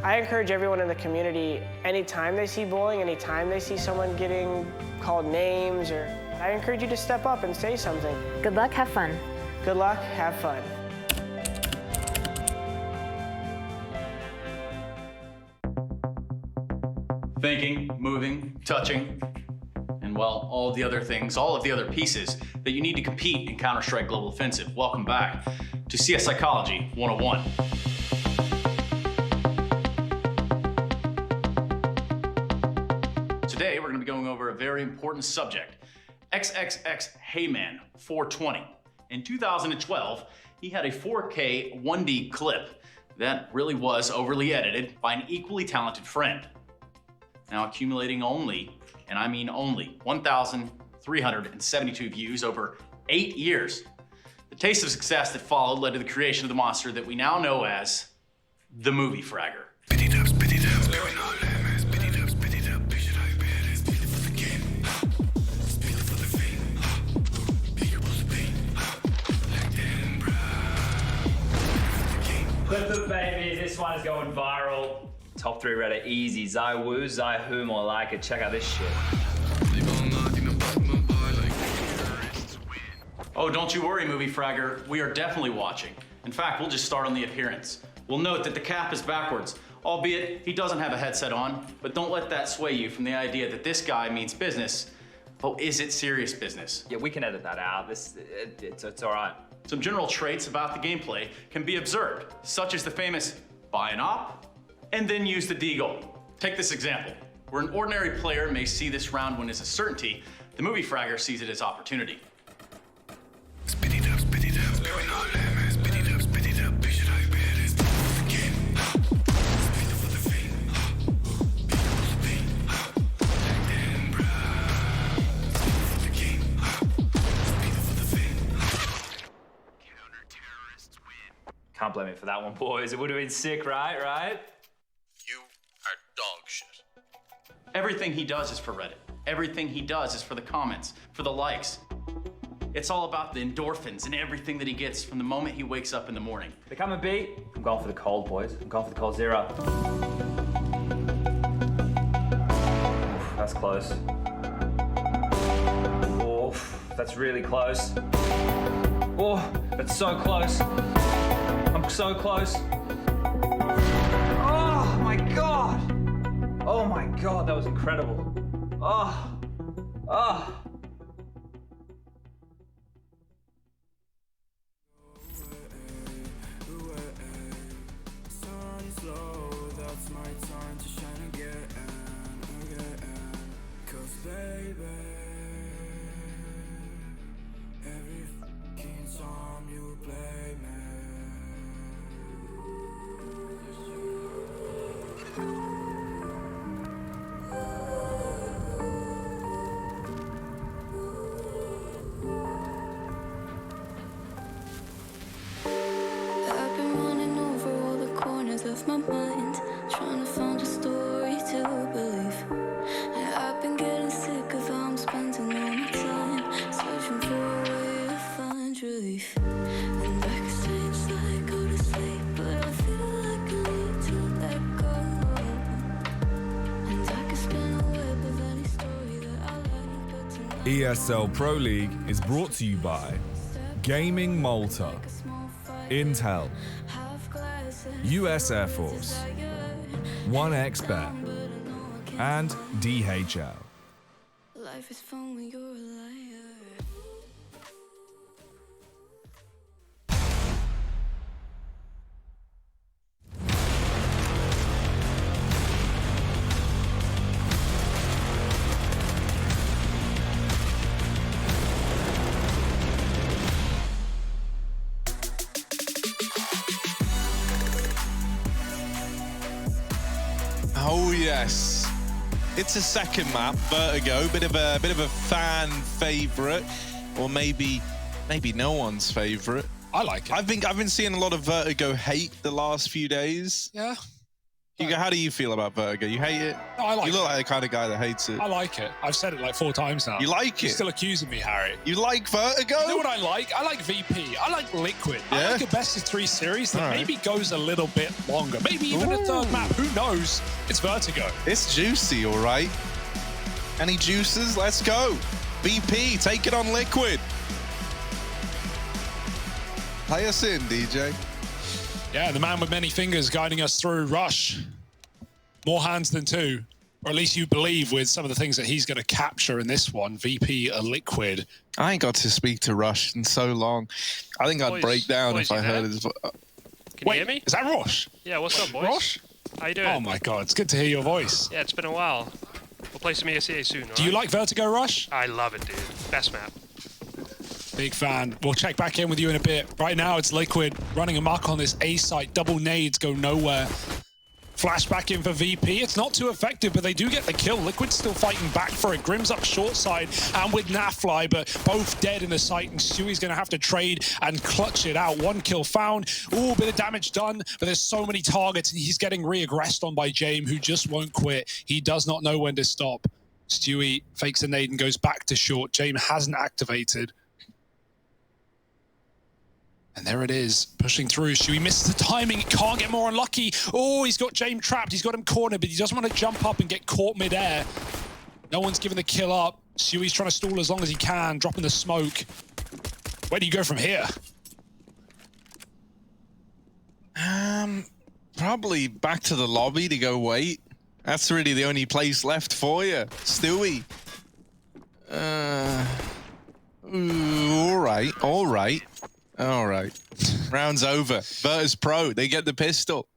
I encourage everyone in the community, anytime they see bullying, anytime they see someone getting called names, I encourage you to step up and say something. Good luck, have fun. Good luck, have fun. Thinking, moving, touching, and well, all of the other things, all of the other pieces that you need to compete in Counter-Strike Global Offensive. Welcome back to CS Psychology 101. Today, we're going to be going over a very important subject. XXX Heyman 420. In 2012, he had a 4K 1D clip that really was overly edited by an equally talented friend. Now accumulating only, and I mean only, 1,372 views over 8 years. The taste of success that followed led to the creation of the monster that we now know as the Movie Fragger. Clip it, baby. This one is going viral. Top 3 Reddit easy. Zai Wu, Zai Who, more like it. Check out this shit. Oh, don't you worry, Movie Fragger. We are definitely watching. In fact, we'll just start on the appearance. We'll note that the cap is backwards, albeit he doesn't have a headset on, but don't let that sway you from the idea that this guy means business. Oh, is it serious business? Yeah, we can edit that out. It's all right. Some general traits about the gameplay can be observed, such as the famous buy an op, and then use the deagle. Take this example. Where an ordinary player may see this round win as a certainty, the Movie Fragger sees it as opportunity. Can't blame me for that one, boys. It would have been sick, right? You are dog shit. Everything he does is for Reddit. Everything he does is for the comments, for the likes. It's all about the endorphins and everything that he gets from the moment he wakes up in the morning. They come and beat. I'm going for the cold, boys. I'm going for the cold zero. Oof, that's close. Oof, that's really close. Oh, that's so close. I'm so close. Oh my God. Oh my God, that was incredible. Oh. That's my time to shine again. Cause baby, every fucking time you play me. I've been running over all the corners of my mind, trying to find a story to believe. And I've been getting sick of how I'm spending all my time, searching for a way to find relief. And backstage I go to sleep, but I feel like I need to let go. And I can spin a web of any story that I like, but tonight ESL Pro League is brought to you by Gaming Malta, Intel, US Air Force, 1xBet, and DHL. life is fun when you're a liar. Oh yes, it's a second map, Vertigo, bit of a fan favorite, or maybe maybe no one's favorite. I like it. I've been seeing a lot of Vertigo hate the last few days. Yeah. Hugo, how do you feel about Vertigo? You hate it? No, I like You look it. like the kind of guy that hates it. I like it. I've said it like 4 times now. You like You're it? still accusing me, Harry. You like Vertigo? You know what I like? I like VP. I like Liquid. I Yeah? like a best of 3 series that All right. maybe goes a little bit longer. Maybe even a third map. Who knows? It's Vertigo. It's juicy, all right. Any juices? Let's go. VP, take it on Liquid. Play us in, DJ. Yeah, the man with many fingers guiding us through Rush. More hands than 2. Or at least you believe with some of the things that he's going to capture in this one. VP Liquid. I ain't got to speak to Rush in so long. I think I'd Boys, break down boys, if I you heard there? his... Can you hear me? Is that Rosh? Yeah, what's up, boys? Rosh? How you doing? Oh my god, it's good to hear your voice. Yeah, it's been a while. We'll play some ESL soon, Do you like Vertigo Rush? I love it, dude. Best map. Big fan. We'll check back in with you in a bit. Right now, it's Liquid running amok on this A site. Double nades go nowhere. Flash back in for VP. It's not too effective, but they do get the kill. Liquid's still fighting back for it. Grim's up short side and with Nafly, but both dead in the site, and Stewie's going to have to trade and clutch it out. 1 kill found. Ooh, bit of damage done, but there's so many targets, and he's getting re-aggressed on by James, who just won't quit. He does not know when to stop. Stewie fakes a nade and goes back to short. James hasn't activated. And there it is, pushing through. Stewie misses the timing, can't get more unlucky. Oh, he's got James trapped, he's got him cornered, but he doesn't want to jump up and get caught mid-air. No one's giving the kill up. Stewie's trying to stall as long as he can, dropping the smoke. Where do you go from here? Probably back to the lobby to go wait. That's really the only place left for you. Stewie. All right. Round's over. Virtus Pro, they get the pistol.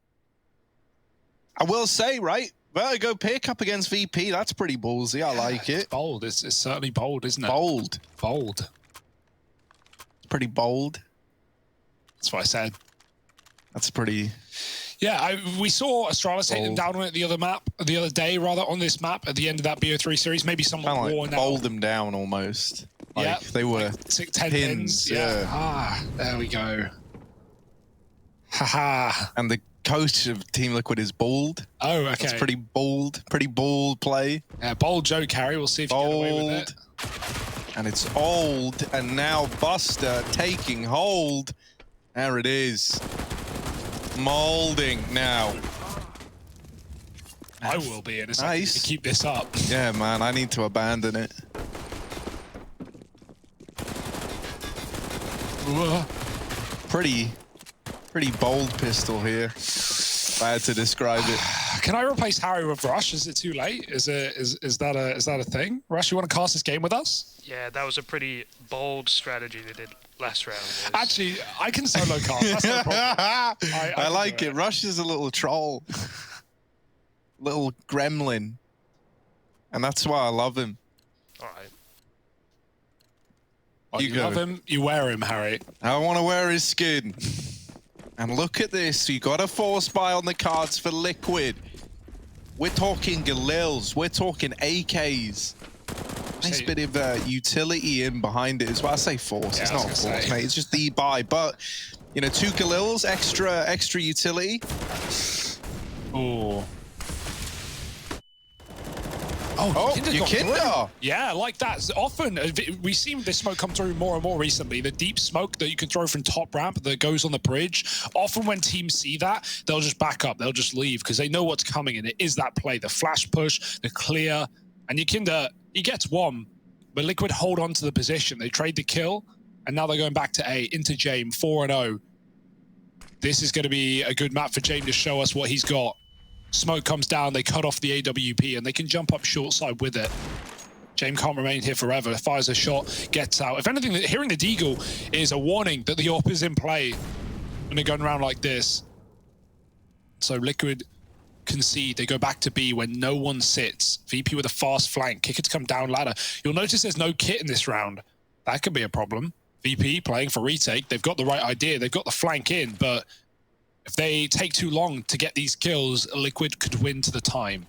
I will say, right, Vertigo pick up against VP, that's pretty ballsy. I like it. It's bold. It's certainly bold, isn't it? Bold. Bold. It's pretty bold. That's what I said. That's pretty... Yeah, we saw Astralis take them down on it the other day, on this map at the end of that BO3 series. Maybe someone Like wore now. bold them down almost. Like Yeah, they were like 10 pins. Yeah. Ah, there we go. Haha. And the coach of Team Liquid is bald. Oh, okay. That's pretty bold play. Yeah, bold joke, Harry. We'll see if you get away with it. And it's old, and now Buster taking hold. There it is. Molding now. I will be in a second to keep this up. Yeah, man, I need to abandon it. Pretty bold pistol here. If I had to describe it. Can I replace Harry with Rush? Is it too late? Is that a thing? Rush, you want to cast this game with us? Yeah, that was a pretty bold strategy they did last round. Actually, I can solo cast. That's no problem. I like it. Rush is a little troll. Little gremlin. And that's why I love him. All right. Oh, you love him, you wear him, Harry. I want to wear his skin. And look at this. You got a force buy on the cards for Liquid. We're talking Galils. We're talking AKs. Nice bit of utility in behind it as well. I say force. It's not a force, mate. It's just the buy. But, you know, 2 Galils, extra utility. Oh. Oh, Yukinda! Yeah, like that. Often, we've seen this smoke come through more and more recently. The deep smoke that you can throw from top ramp that goes on the bridge. Often when teams see that, they'll just back up. They'll just leave because they know what's coming, and it is that play. The flash push, the clear. And Yukinda, he gets 1, but Liquid hold on to the position. They trade the kill, and now they're going back to A, into James, 4-0. This is going to be a good map for James to show us what he's got. Smoke comes down, they cut off the AWP, and they can jump up short side with it. James can't remain here forever. Fires a shot, gets out. If anything, hearing the deagle is a warning that the AWP is in play when they're going around like this. So Liquid concede. They go back to B when no one sits. VP with a fast flank. Kicker to come down ladder. You'll notice there's no kit in this round. That could be a problem. VP playing for retake. They've got the right idea. They've got the flank in, but if they take too long to get these kills, Liquid could win to the time.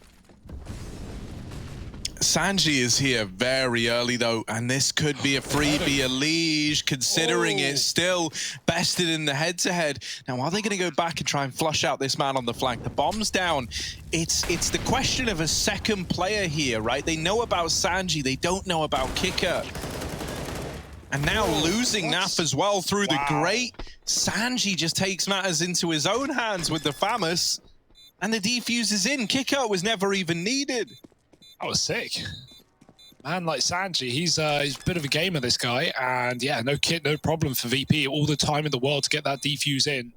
Sanji is here very early though, and this could be a freebie, a liege, considering it's still bested in the head-to-head. Now, are they going to go back and try and flush out this man on the flank? The bomb's down. It's the question of a second player here, right? They know about Sanji, they don't know about Kicker. And now losing Naf as well through the grate. Sanji just takes matters into his own hands with the FAMAS, and the defuse is in. Kicker was never even needed. That was sick. Man like Sanji, he's a bit of a gamer, this guy. And yeah, no problem for VP. All the time in the world to get that defuse in.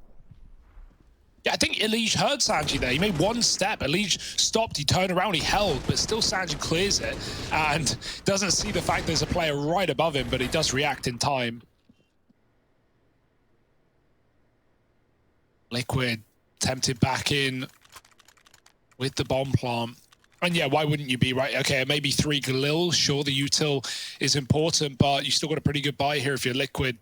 Yeah, I think Elige heard Sanji there. He made one step. Elige stopped, he turned around, he held, but still Sanji clears it and doesn't see the fact there's a player right above him, but he does react in time. Liquid tempted back in with the bomb plant. And yeah, why wouldn't you be, right? Okay, maybe 3 Galil. Sure, the util is important, but you still got a pretty good buy here if you're Liquid.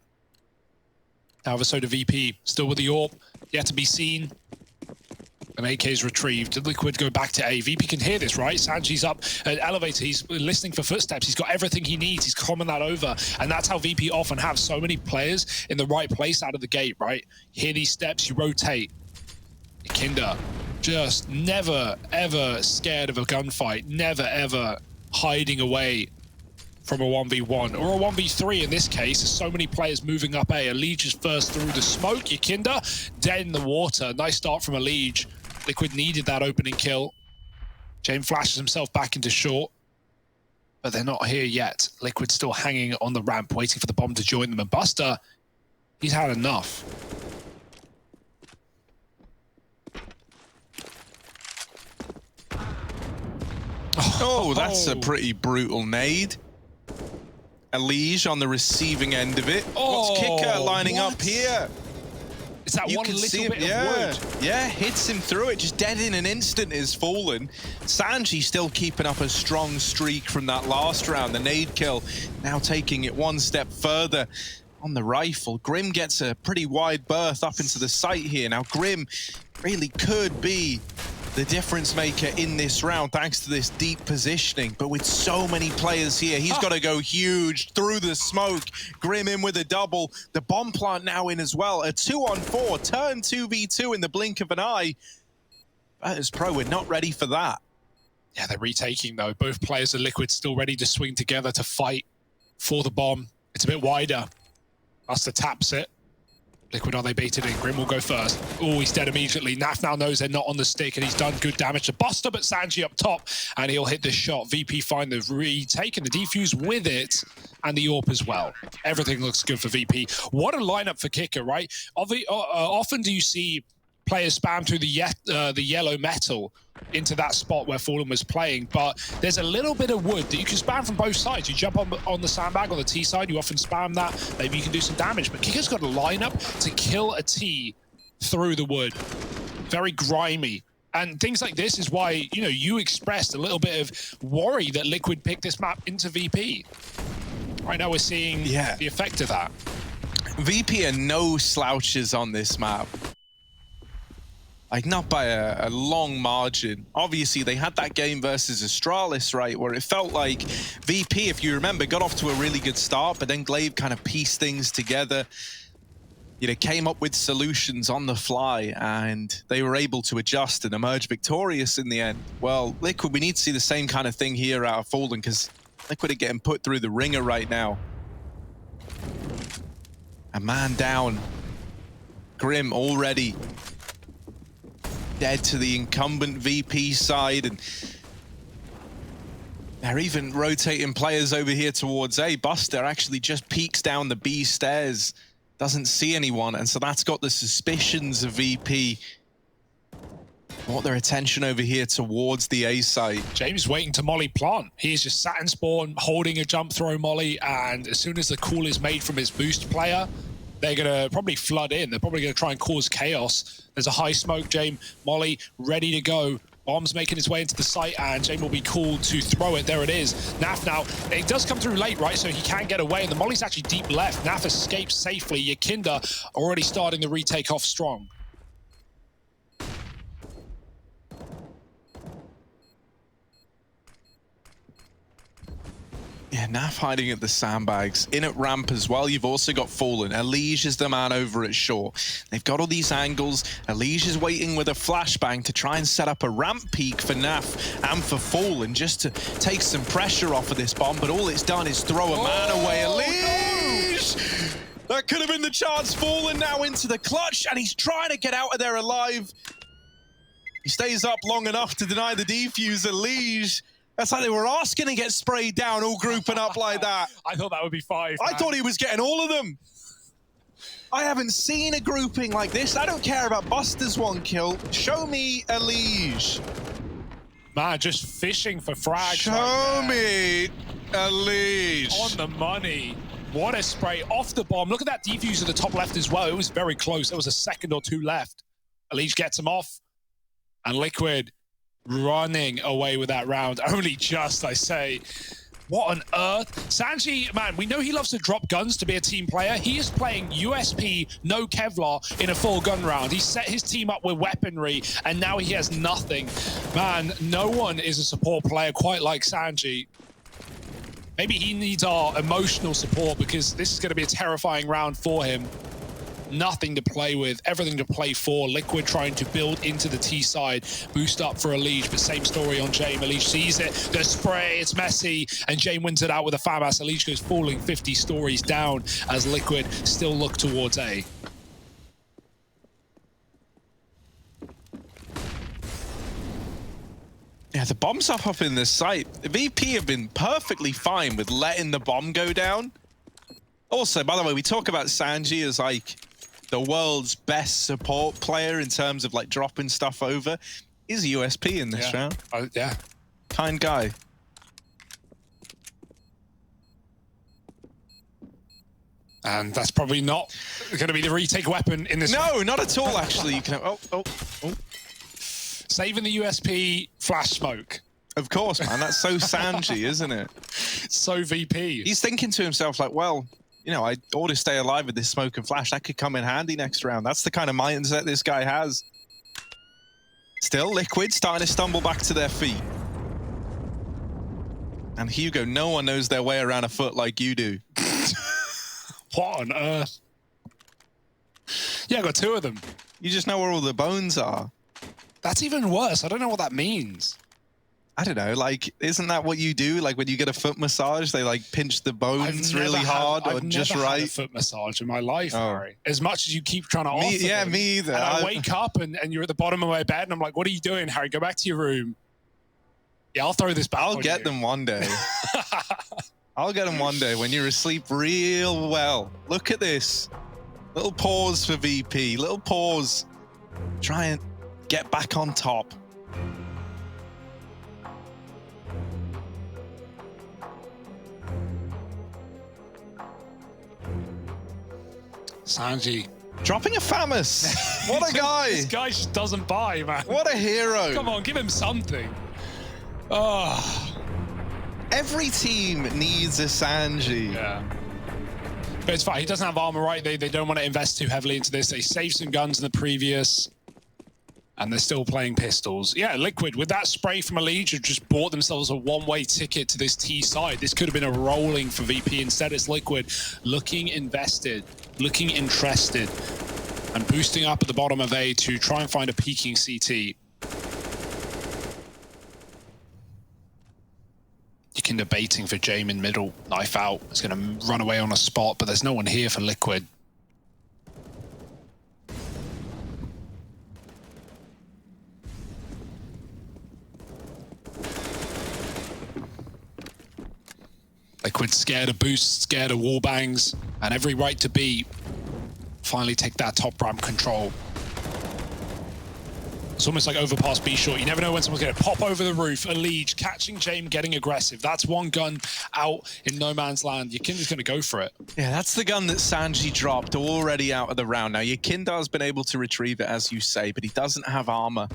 However, so do VP. Still with the AWP, yet to be seen. And AK's retrieved. Did Liquid go back to A? VP can hear this, right? Sanji's up at elevator. He's listening for footsteps. He's got everything he needs. He's common that over. And that's how VP often have so many players in the right place out of the gate, right? Hear these steps, you rotate. Kinder. Just never, ever scared of a gunfight. Never, ever hiding away from a 1v1 or a 1v3 in this case. There's so many players moving up A. Elige is first through the smoke. Yakinda dead in the water. Nice start from Elige. Liquid needed that opening kill. James flashes himself back into short, but they're not here yet. Liquid still hanging on the ramp, waiting for the bomb to join them. And Buster, he's had enough. Oh, that's a pretty brutal nade. Elige on the receiving end of it. What's Kicker lining up here? It's that one little bit of wood. Yeah, hits him through it. Just dead in an instant is fallen. Sanji still keeping up a strong streak from that last round. The nade kill now taking it one step further on the rifle. Grim gets a pretty wide berth up into the site here. Now Grim really could be the difference maker in this round thanks to this deep positioning, but with so many players here, he's got to go huge through the smoke. Grim in with a double, the bomb plant now in as well. A 2-on-4, turn 2v2 in the blink of an eye. As Pro, we're not ready for that. Yeah, they're retaking though. Both players are Liquid, still ready to swing together to fight for the bomb. It's a bit wider. Buster taps it. Liquid, are they baited in? Grim will go first. Oh, he's dead immediately. Naf now knows they're not on the stick, and he's done good damage to Buster, but Sanji up top, and he'll hit this shot. VP find the retake and the defuse with it, and the AWP as well. Everything looks good for VP. What a lineup for Kicker, right? Often do you see players spam through the yellow metal into that spot where Fallen was playing, but there's a little bit of wood that you can spam from both sides. You jump on the sandbag on the T side, you often spam that, maybe you can do some damage, but Kicker's got a lineup to kill a T through the wood. Very grimy. And things like this is why, you know, you expressed a little bit of worry that Liquid picked this map into VP. Right now we're seeing the effect of that. VP are no slouches on this map. Like, not by a long margin. Obviously, they had that game versus Astralis, right, where it felt like VP, if you remember, got off to a really good start, but then Glaive kind of pieced things together, you know, came up with solutions on the fly, and they were able to adjust and emerge victorious in the end. Well, Liquid, we need to see the same kind of thing here out of Fallen, because Liquid are getting put through the ringer right now. A man down. Grim already dead to the incumbent VP side, and they're even rotating players over here towards A. Buster actually just peeks down the B stairs, doesn't see anyone, and so that's got the suspicions of VP. Brought their attention over here towards the A side. James waiting to molly plant. He is just sat in spawn, holding a jump throw molly, and as soon as the call is made from his boost player, they're going to probably flood in. They're probably going to try and cause chaos. There's a high smoke, James. Molly ready to go. Bomb's making its way into the site, and James will be called to throw it. There it is. Naf now, it does come through late, right? So he can't get away, and the Molly's actually deep left. Naf escapes safely. Yakinda already starting the retake off strong. Yeah, Naf hiding at the sandbags. In at ramp as well, you've also got Fallen. Elige is the man over at short. They've got all these angles. Elige is waiting with a flashbang to try and set up a ramp peak for Naf and for Fallen, just to take some pressure off of this bomb, but all it's done is throw a man away. Elige! No! That could have been the chance. Fallen now into the clutch, and he's trying to get out of there alive. He stays up long enough to deny the defuse. Elige. That's like they were asking to get sprayed down, all grouping up like that. I thought that would be 5. I thought he was getting all of them. I haven't seen a grouping like this. I don't care about Buster's 1 kill. Show me Elige. Man, just fishing for frags. Show me Elige. On the money. What a spray off the bomb. Look at that defuse at the top left as well. It was very close. There was a second or 2 left. Elige gets him off. And Liquid running away with that round. Only just, I say. What on earth? Sanji, man, we know he loves to drop guns to be a team player. He is playing USP, no Kevlar in a full gun round. He set his team up with weaponry, and now he has nothing. Man, no one is a support player quite like Sanji. Maybe he needs our emotional support, because this is going to be a terrifying round for him. Nothing to play with, everything to play for. Liquid trying to build into the T side, boost up for Elige, but same story on Jame. Elige sees it, the spray, it's messy, and Jame wins it out with a FAMAS. Elige goes falling 50 stories down as Liquid still look towards A. Yeah, the bomb's up in this site. The VP have been perfectly fine with letting the bomb go down. Also, by the way, we talk about Sanji as like the world's best support player in terms of like dropping stuff over. He's a USP in this round. Yeah. Kind guy. And that's probably not going to be the retake weapon in this. No, not at all, actually. You can oh. Saving the USP flash smoke. Of course, man. That's so Sanji, isn't it? So VP. He's thinking to himself like, well, you know, I ought to stay alive with this smoke and flash. That could come in handy next round. That's the kind of mindset this guy has. Still, Liquid starting to stumble back to their feet. And Hugo, no one knows their way around a foot like you do. What on earth? Yeah, I got 2 of them. You just know where all the bones are. That's even worse. I don't know what that means. I don't know, like, isn't that what you do? Like, when you get a foot massage, they, like, pinch the bones really hard or just right? I've never had a foot massage in my life, Harry. As much as you keep trying to offer Yeah, them, me either. And I wake up and you're at the bottom of my bed and I'm like, what are you doing, Harry? Go back to your room. Yeah, I'll throw this back I'll get them one day. I'll get them one day when you're asleep real well. Look at this. Little pause for VP. Little pause. Try and get back on top. Sanji. Dropping a FAMAS. What a guy. This guy just doesn't buy, man. What a hero. Come on, give him something. Oh. Every team needs a Sanji. Yeah. But it's fine. He doesn't have armor, right? They don't want to invest too heavily into this. They saved some guns in the previous. And they're still playing pistols. Yeah, Liquid, with that spray from Elige, have just bought themselves a one-way ticket to this T side. This could have been a rolling for VP. Instead, it's Liquid looking invested, looking interested, and boosting up at the bottom of A to try and find a peaking CT. Yikinda baiting for Jame in middle. Knife out. He's going to run away on a spot, but there's no one here for Liquid. Liquid scared of boosts, scared of wall bangs, and every right to be finally take that top ramp control. It's almost like overpass B short. You never know when someone's going to pop over the roof. Elige catching Jame, getting aggressive. That's one gun out in no man's land. Yikinda's going to go for it. Yeah, that's the gun that Sanji dropped already out of the round. Now, Yikinda's been able to retrieve it, as you say, but he doesn't have armor.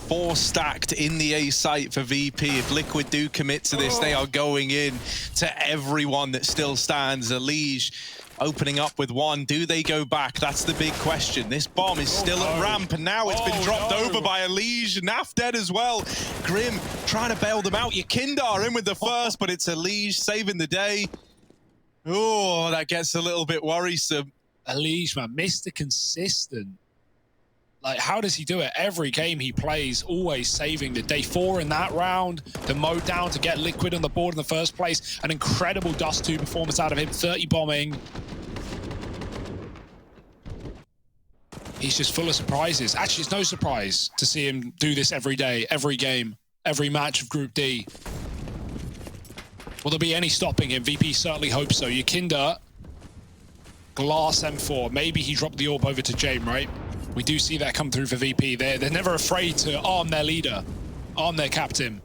4 stacked in the A site for VP. If Liquid do commit to this, they are going in to everyone that still stands. Elige opening up with 1. Do they go back? That's the big question. This bomb is still at ramp, and now it's been dropped over by Elige. Naf dead as well. Grim trying to bail them out. Yakindar in with the first, but it's Elige saving the day. Oh, that gets a little bit worrisome. Elige, man, Mr. Consistent. Like, how does he do it? Every game he plays, always saving the day. 4 in that round, the mode down to get Liquid on the board in the first place. An incredible Dust 2 performance out of him, 30 bombing. He's just full of surprises. Actually, it's no surprise to see him do this every day, every game, every match of Group D. Will there be any stopping him? VP certainly hopes so. Yakinda, Glass M4. Maybe he dropped the AWP over to Jame, right? We do see that come through for VP. They're never afraid to arm their leader, arm their captain.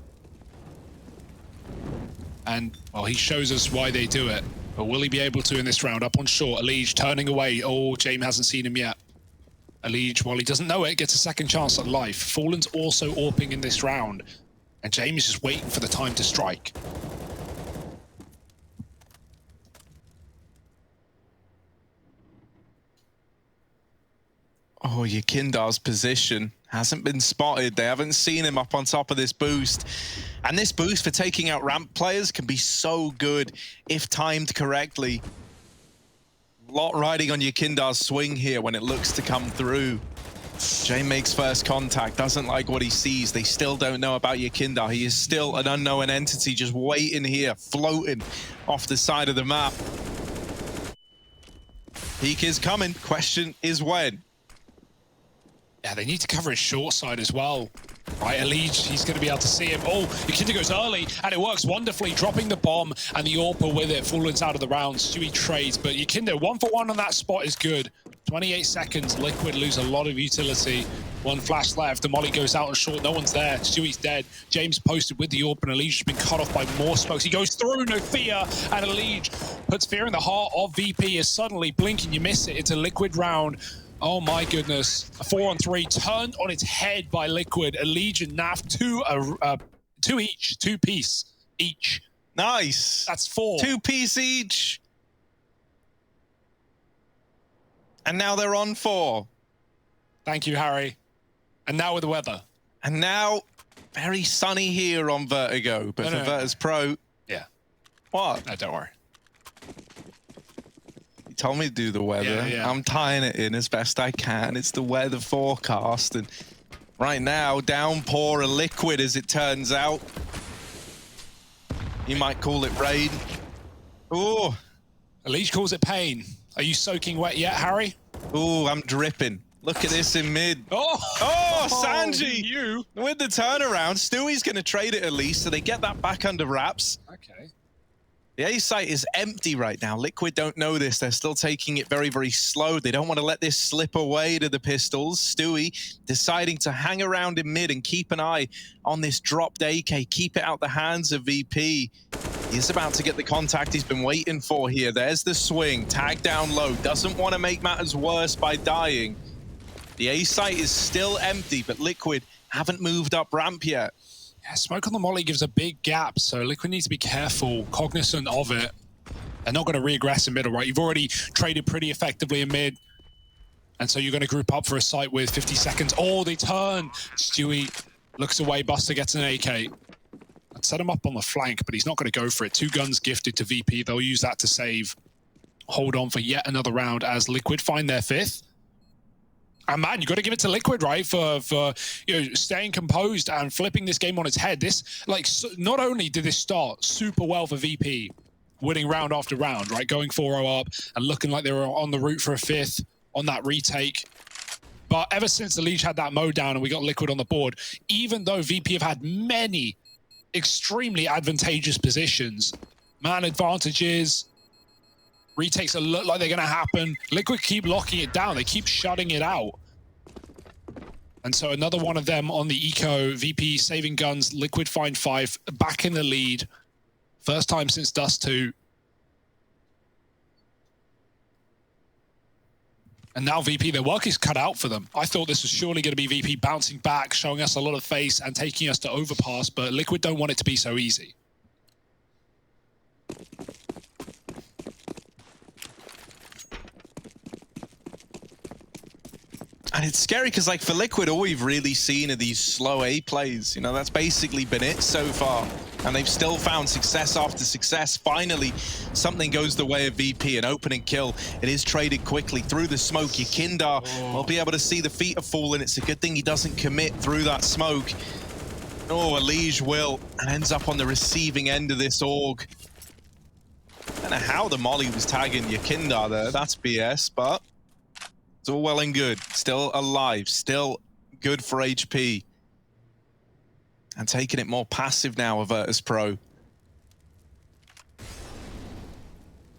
And, well, he shows us why they do it. But will he be able to in this round? Up on short, Elige turning away. Oh, Jame hasn't seen him yet. Elige, while he doesn't know it, gets a second chance at life. Fallen's also AWPing in this round. And Jame is just waiting for the time to strike. Oh, Yakindar's position hasn't been spotted. They haven't seen him up on top of this boost. And this boost for taking out ramp players can be so good if timed correctly. A lot riding on Yakindar's swing here when it looks to come through. Jay makes first contact, doesn't like what he sees. They still don't know about Yakindar. He is still an unknown entity just waiting here, floating off the side of the map. Peak is coming. Question is when. Yeah, they need to cover his short side as well. Right, Elige, he's going to be able to see him. Oh, Yakinda goes early, and it works wonderfully, dropping the bomb, and the AWP with it. Fallen's out of the round. Stewie trades, but Yakinda, 1 for 1 on that spot is good. 28 seconds, Liquid lose a lot of utility. 1 flash left, the molly goes out on short, no one's there. Stewie's dead. James posted with the AWP, and Elige has been cut off by more smokes. He goes through, no fear, and Elige puts fear in the heart of VP as suddenly, blink and you miss it. It's a Liquid round. Oh my goodness. A 4-on-3 turned on its head by Liquid. Elige and Naf, 2 each, 2 piece each. Nice. That's 4. 2 piece each. And now they're on 4. Thank you, Harry. And now with the weather. And now, very sunny here on Vertigo, but for Virtus Pro. Yeah. What? No, don't worry. Told me to do the weather. Yeah. I'm tying it in as best I can. It's the weather forecast, and right now, downpour a Liquid as it turns out. You might call it rain. Oh. Elige calls it pain. Are you soaking wet yet, Harry? Oh, I'm dripping. Look at this in mid. Oh, Sanji! You. With the turnaround, Stewie's going to trade it at least, so they get that back under wraps. Okay. The A site is empty right now. Liquid don't know this. They're still taking it very, very slow. They don't want to let this slip away to the pistols. Stewie deciding to hang around in mid and keep an eye on this dropped AK. Keep it out the hands of VP. He's about to get the contact he's been waiting for here. There's the swing. Tag down low. Doesn't want to make matters worse by dying. The A site is still empty, but Liquid haven't moved up ramp yet. Yeah, smoke on the molly gives a big gap, so Liquid needs to be careful, cognizant of it. They're not going to re-aggress in middle, right? You've already traded pretty effectively in mid, and so you're going to group up for a site with 50 seconds. Oh, they turn! Stewie looks away, Buster gets an AK. I'd set him up on the flank, but he's not going to go for it. 2 guns gifted to VP. They'll use that to save. Hold on for yet another round as Liquid find their 5th. And man, you got to give it to Liquid, right, for staying composed and flipping this game on its head. This, like, not only did this start super well for VP, winning round after round, right, going 4-0 up and looking like they were on the route for a 5th on that retake. But ever since the Elige had that mode down and we got Liquid on the board, even though VP have had many extremely advantageous positions, man advantages, retakes that look like they're going to happen. Liquid keep locking it down. They keep shutting it out. And so another one of them on the eco. VP saving guns. Liquid find 5. Back in the lead. First time since Dust 2. And now VP, their work is cut out for them. I thought this was surely going to be VP bouncing back, showing us a lot of face and taking us to overpass, but Liquid don't want it to be so easy. And it's scary because, like, for Liquid, all we've really seen are these slow A plays. You know, that's basically been it so far. And they've still found success after success. Finally, something goes the way of VP, an opening kill. It is traded quickly through the smoke. Yakindar will be able to see the feet of Fallen. It's a good thing he doesn't commit through that smoke. Oh, Elige will, and ends up on the receiving end of this AUG. I don't know how the molly was tagging Yakindar there. That's BS, but it's all well and good. Still alive, still good for HP. And taking it more passive now, Virtus Pro.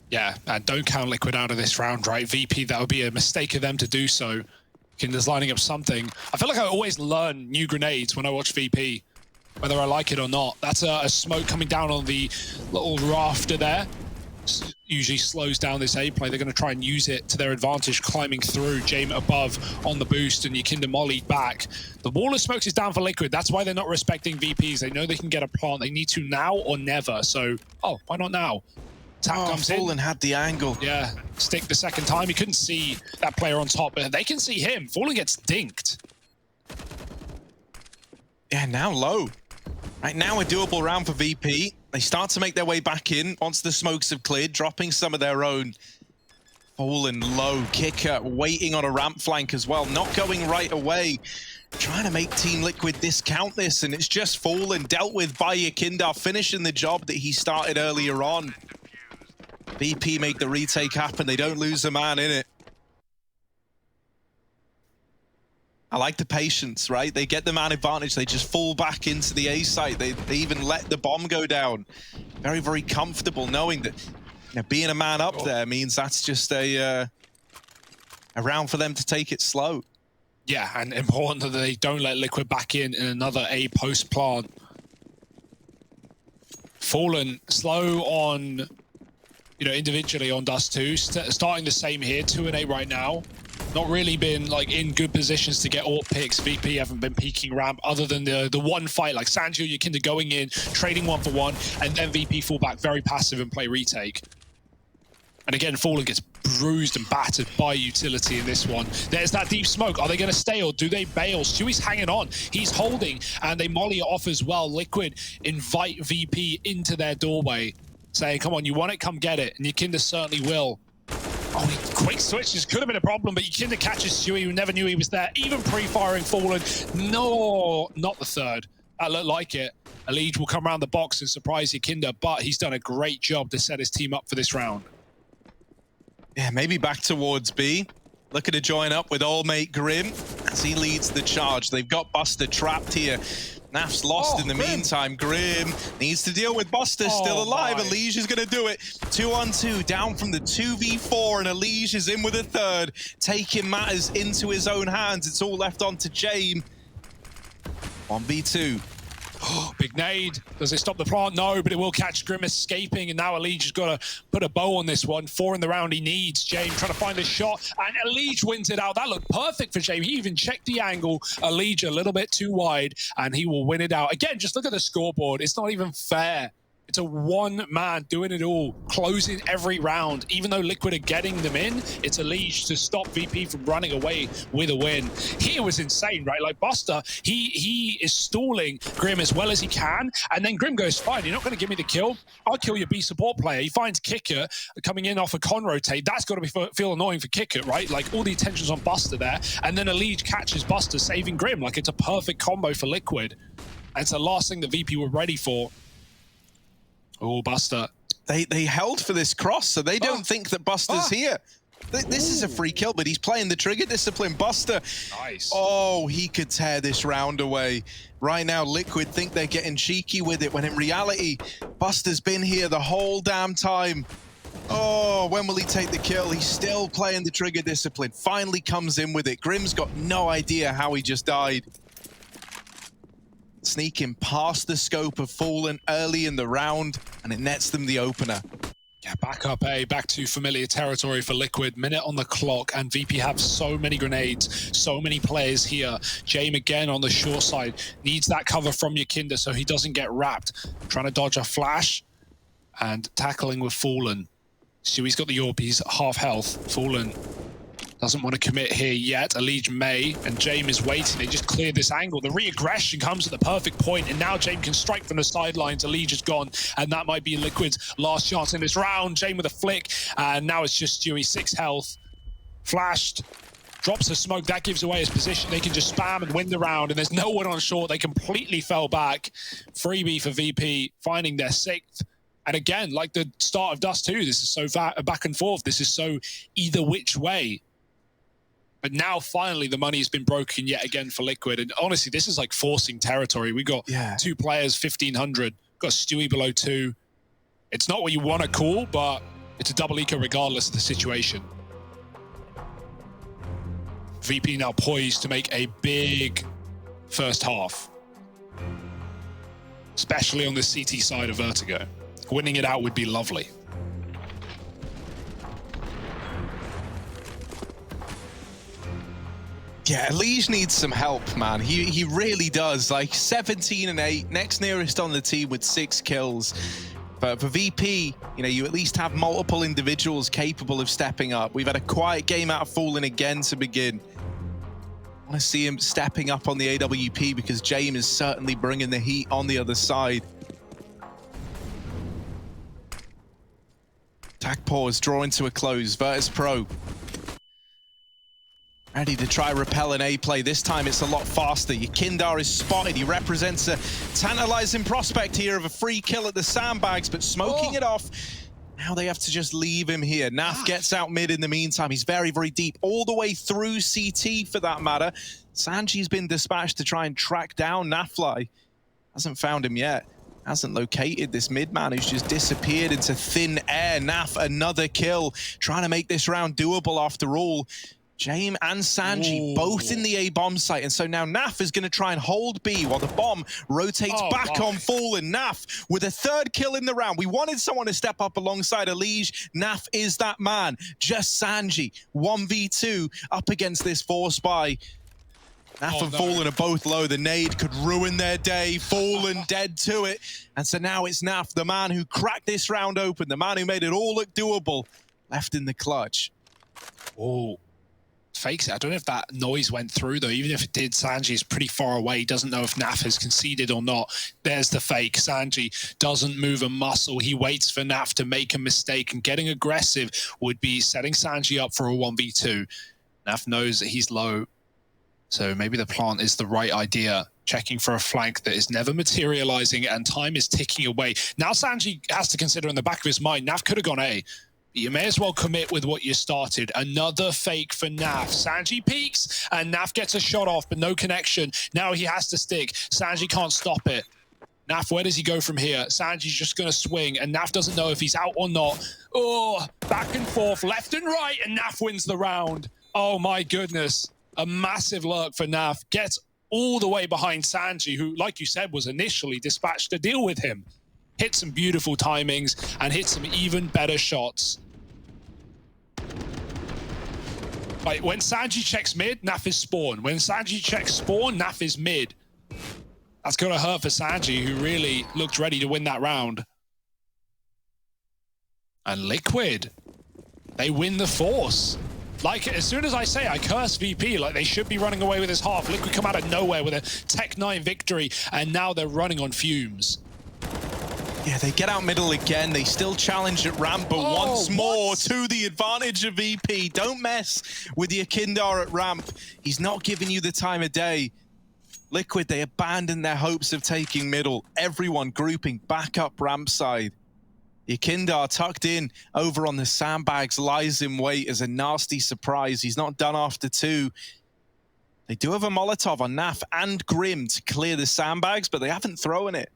Yeah, and don't count Liquid out of this round, right? VP, that would be a mistake of them to do so. Kinder's lining up something. I feel like I always learn new grenades when I watch VP, whether I like it or not. That's a smoke coming down on the little rafter there. Usually slows down this A play. They're going to try and use it to their advantage, climbing through. Jame above on the boost, and Yakinda mollied back. The wall of smokes is down for Liquid. That's why they're not respecting VPs. They know they can get a plant. They need to now or never. So, oh, why not now? Tap comes in. Fallen had the angle. Yeah, stick the second time. He couldn't see that player on top, but they can see him. Fallen gets dinked. Yeah, now low. Right now, a doable round for VP. They start to make their way back in once the smokes have cleared, dropping some of their own. Fallen low, Kicker waiting on a ramp flank as well, not going right away. Trying to make Team Liquid discount this, and it's just Fallen, dealt with by Yakindar, finishing the job that he started earlier on. VP make the retake happen, they don't lose a man in it. I like the patience, right? They get the man advantage. They just fall back into the A site. They even let the bomb go down. Very, very comfortable knowing that, you know, being a man up there means that's just a round for them to take it slow. Yeah, and important that they don't let Liquid back in another A post plant. Fallen slow on, you know, individually on Dust 2. Starting the same here, 2 and 8 right now. Not really been like in good positions to get AWP picks. VP haven't been peeking ramp other than the one fight, like Sanjo, Yakinda going in, trading 1-for-1, and then VP fall back very passive and play retake. And again, Fallen gets bruised and battered by utility in this one. There's that deep smoke. Are they going to stay or do they bail? Stewie's hanging on. He's holding, and they molly it off as well. Liquid invite VP into their doorway, saying, come on, you want it? Come get it. And Yakinda certainly will. Oh, quick switches could have been a problem, but Yakinda catches Stewie, who never knew he was there, even pre-firing Fallen. No, not the third. That looked like it. Elige will come around the box and surprise Yakinda, but he's done a great job to set his team up for this round. Yeah, maybe back towards B. Looking to join up with old mate Grim as he leads the charge. They've got Buster trapped here. Naf's lost in the meantime. Grim needs to deal with Buster, still alive. Elige is going to do it. 2-on-2, down from the 2v4, and Elige is in with a third, taking matters into his own hands. It's all left on to Jame. 1v2. Big nade. Does it stop the plant? No, but it will catch Grim escaping, and now Elige has got to put a bow on this one. 4 in the round he needs. Jame trying to find a shot, and Elige wins it out. That looked perfect for Jame. He even checked the angle. Elige a little bit too wide, and he will win it out. Again, just look at the scoreboard. It's not even fair. It's a one man doing it all, closing every round. Even though Liquid are getting them in, it's Elige to stop VP from running away with a win. He was insane, right? Like Buster, he is stalling Grim as well as he can, and then Grim goes, fine, you're not going to give me the kill? I'll kill your B support player. He finds Kicker coming in off a con rotate. That's got to feel annoying for Kicker, right? Like all the attention's on Buster there, and then Elige catches Buster, saving Grim. Like it's a perfect combo for Liquid. And it's the last thing that VP were ready for. Oh, Buster. They held for this cross, so they don't think that Buster's here. This is a free kill, but he's playing the trigger discipline. Buster. Nice. Oh, he could tear this round away. Right now, Liquid think they're getting cheeky with it, when in reality, Buster's been here the whole damn time. Oh, when will he take the kill? He's still playing the trigger discipline. Finally comes in with it. Grim's got no idea how he just died. Sneaking past the scope of Fallen early in the round, and it nets them the opener. Yeah, back up A, back to familiar territory for Liquid. Minute on the clock, and VP have so many grenades, so many players here. Jame again on the short side, needs that cover from Yakinda so he doesn't get wrapped. Trying to dodge a flash, and tackling with Fallen. Stewie's got the AWP, he's half health. Fallen doesn't want to commit here yet. Elige may, and Jame is waiting. They just cleared this angle. The re-aggression comes at the perfect point, and now Jame can strike from the sidelines. Elige is gone, and that might be Liquid's last chance in this round. Jame with a flick, and now it's just Stewie, 6 health. Flashed, drops a smoke. That gives away his position. They can just spam and win the round, and there's no one on short. They completely fell back. Freebie for VP, finding their 6th. And again, like the start of Dust 2, this is so back and forth. This is so either which way. But now, finally, the money has been broken yet again for Liquid. And honestly, this is like forcing territory. We got 2 players, 1,500. Got Stewie below 2. It's not what you want to call, but it's a double eco regardless of the situation. VP now poised to make a big first half. Especially on the CT side of Vertigo. Winning it out would be lovely. Yeah, Elige needs some help, man. He really does. Like 17 and 8, next nearest on the team with 6 kills. But for VP, you know, you at least have multiple individuals capable of stepping up. We've had a quiet game out of Fallen again to begin. I want to see him stepping up on the AWP because Jame is certainly bringing the heat on the other side. Attack pause, drawing to a close. Virtus Pro ready to try repel an A play. This time it's a lot faster. Yakindar is spotted. He represents a tantalizing prospect here of a free kill at the sandbags, but smoking it off. Now they have to just leave him here. Naf gets out mid in the meantime. He's very, very deep, all the way through CT for that matter. Sanji's been dispatched to try and track down Nafly. Hasn't found him yet. Hasn't located this mid man who's just disappeared into thin air. Naf, another kill. Trying to make this round doable after all. Jame and Sanji both in the A bomb site, and so now Naf is going to try and hold B while the bomb rotates back on Fallen. Naf with a 3rd kill in the round. We wanted someone to step up alongside Elige. Naf is that man. Just Sanji, 1v2 up against this 4-spy. Naf and Fallen are both low. The nade could ruin their day. Fallen dead to it. And so now it's Naf, the man who cracked this round open, the man who made it all look doable, left in the clutch. Oh. Fakes it. I don't know if that noise went through though. Even if it did, Sanji is pretty far away. He doesn't know if Naf has conceded or not. There's the fake. Sanji doesn't move a muscle. He waits for Naf to make a mistake, and getting aggressive would be setting Sanji up for a 1v2. Naf knows that he's low, so maybe the plant is the right idea. Checking for a flank that is never materializing, and time is ticking away. Now Sanji has to consider in the back of his mind, Naf could have gone A. You may as well commit with what you started. Another fake for Naf. Sanji peeks, and Naf gets a shot off, but no connection. Now he has to stick. Sanji can't stop it. Naf, where does he go from here? Sanji's just going to swing, and Naf doesn't know if he's out or not. Oh, back and forth, left and right, and Naf wins the round. Oh my goodness. A massive lurk for Naf. Gets all the way behind Sanji, who, like you said, was initially dispatched to deal with him. Hit some beautiful timings and hit some even better shots. Like when Sanji checks mid, Naf is spawn. When Sanji checks spawn, Naf is mid. That's gonna hurt for Sanji, who really looked ready to win that round. And Liquid, they win the force. Like, as soon as I say I curse VP, like they should be running away with this half. Liquid come out of nowhere with a Tech 9 victory, and now they're running on fumes. Yeah, they get out middle again. They still challenge at ramp, but once more to the advantage of VP. Don't mess with Yakindar at ramp. He's not giving you the time of day. Liquid, they abandoned their hopes of taking middle. Everyone grouping back up ramp side. Yakindar tucked in over on the sandbags, lies in wait as a nasty surprise. He's not done after 2. They do have a Molotov on Naf and Grim to clear the sandbags, but they haven't thrown it.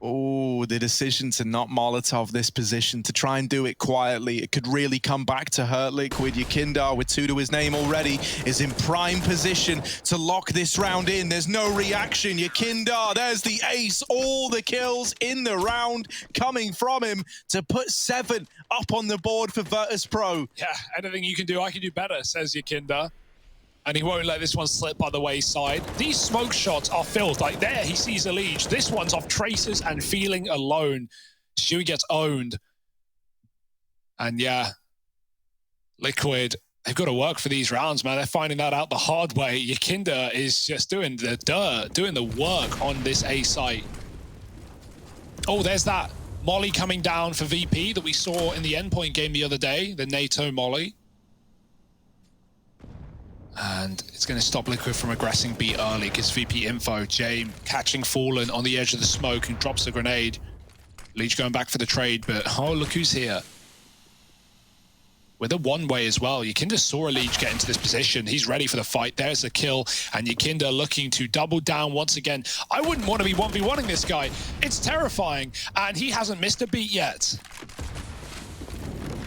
Oh, the decision to not Molotov this position, to try and do it quietly. It could really come back to hurt Liquid. Yakindar, with 2 to his name already, is in prime position to lock this round in. There's no reaction. Yakindar, there's the ace. All the kills in the round coming from him to put 7 up on the board for Virtus Pro. Yeah, anything you can do, I can do better, says Yakindar. And he won't let this one slip by the wayside. These smoke shots are filled. Like there, he sees a leech. This one's off traces and feeling alone. Shuey gets owned. And yeah, Liquid, they've got to work for these rounds, man. They're finding that out the hard way. Yakindar is just doing the dirt, doing the work on this A site. Oh, there's that Molly coming down for VP that we saw in the endpoint game the other day, the NATO Molly. And it's going to stop Liquid from aggressing B early because VP info. James catching Fallen on the edge of the smoke and drops the grenade. Leech going back for the trade, but oh, look who's here. With a one-way as well. Yakindar saw a Leech get into this position. He's ready for the fight. There's the kill. And Yakindar looking to double down once again. I wouldn't want to be 1v1ing this guy. It's terrifying. And he hasn't missed a beat yet.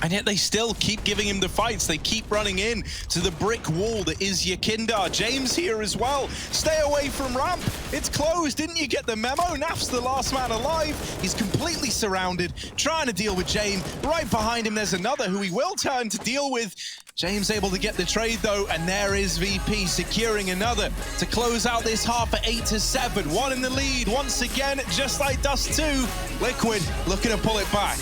And yet they still keep giving him the fights. They keep running in to the brick wall that is Yakindar. James here as well. Stay away from ramp. It's closed. Didn't you get the memo? Naf's the last man alive. He's completely surrounded, trying to deal with James. Right behind him, there's another who he will turn to deal with. James able to get the trade though, and there is VP securing another to close out this half at 8-7. 1 in the lead once again, just like Dust 2. Liquid looking to pull it back.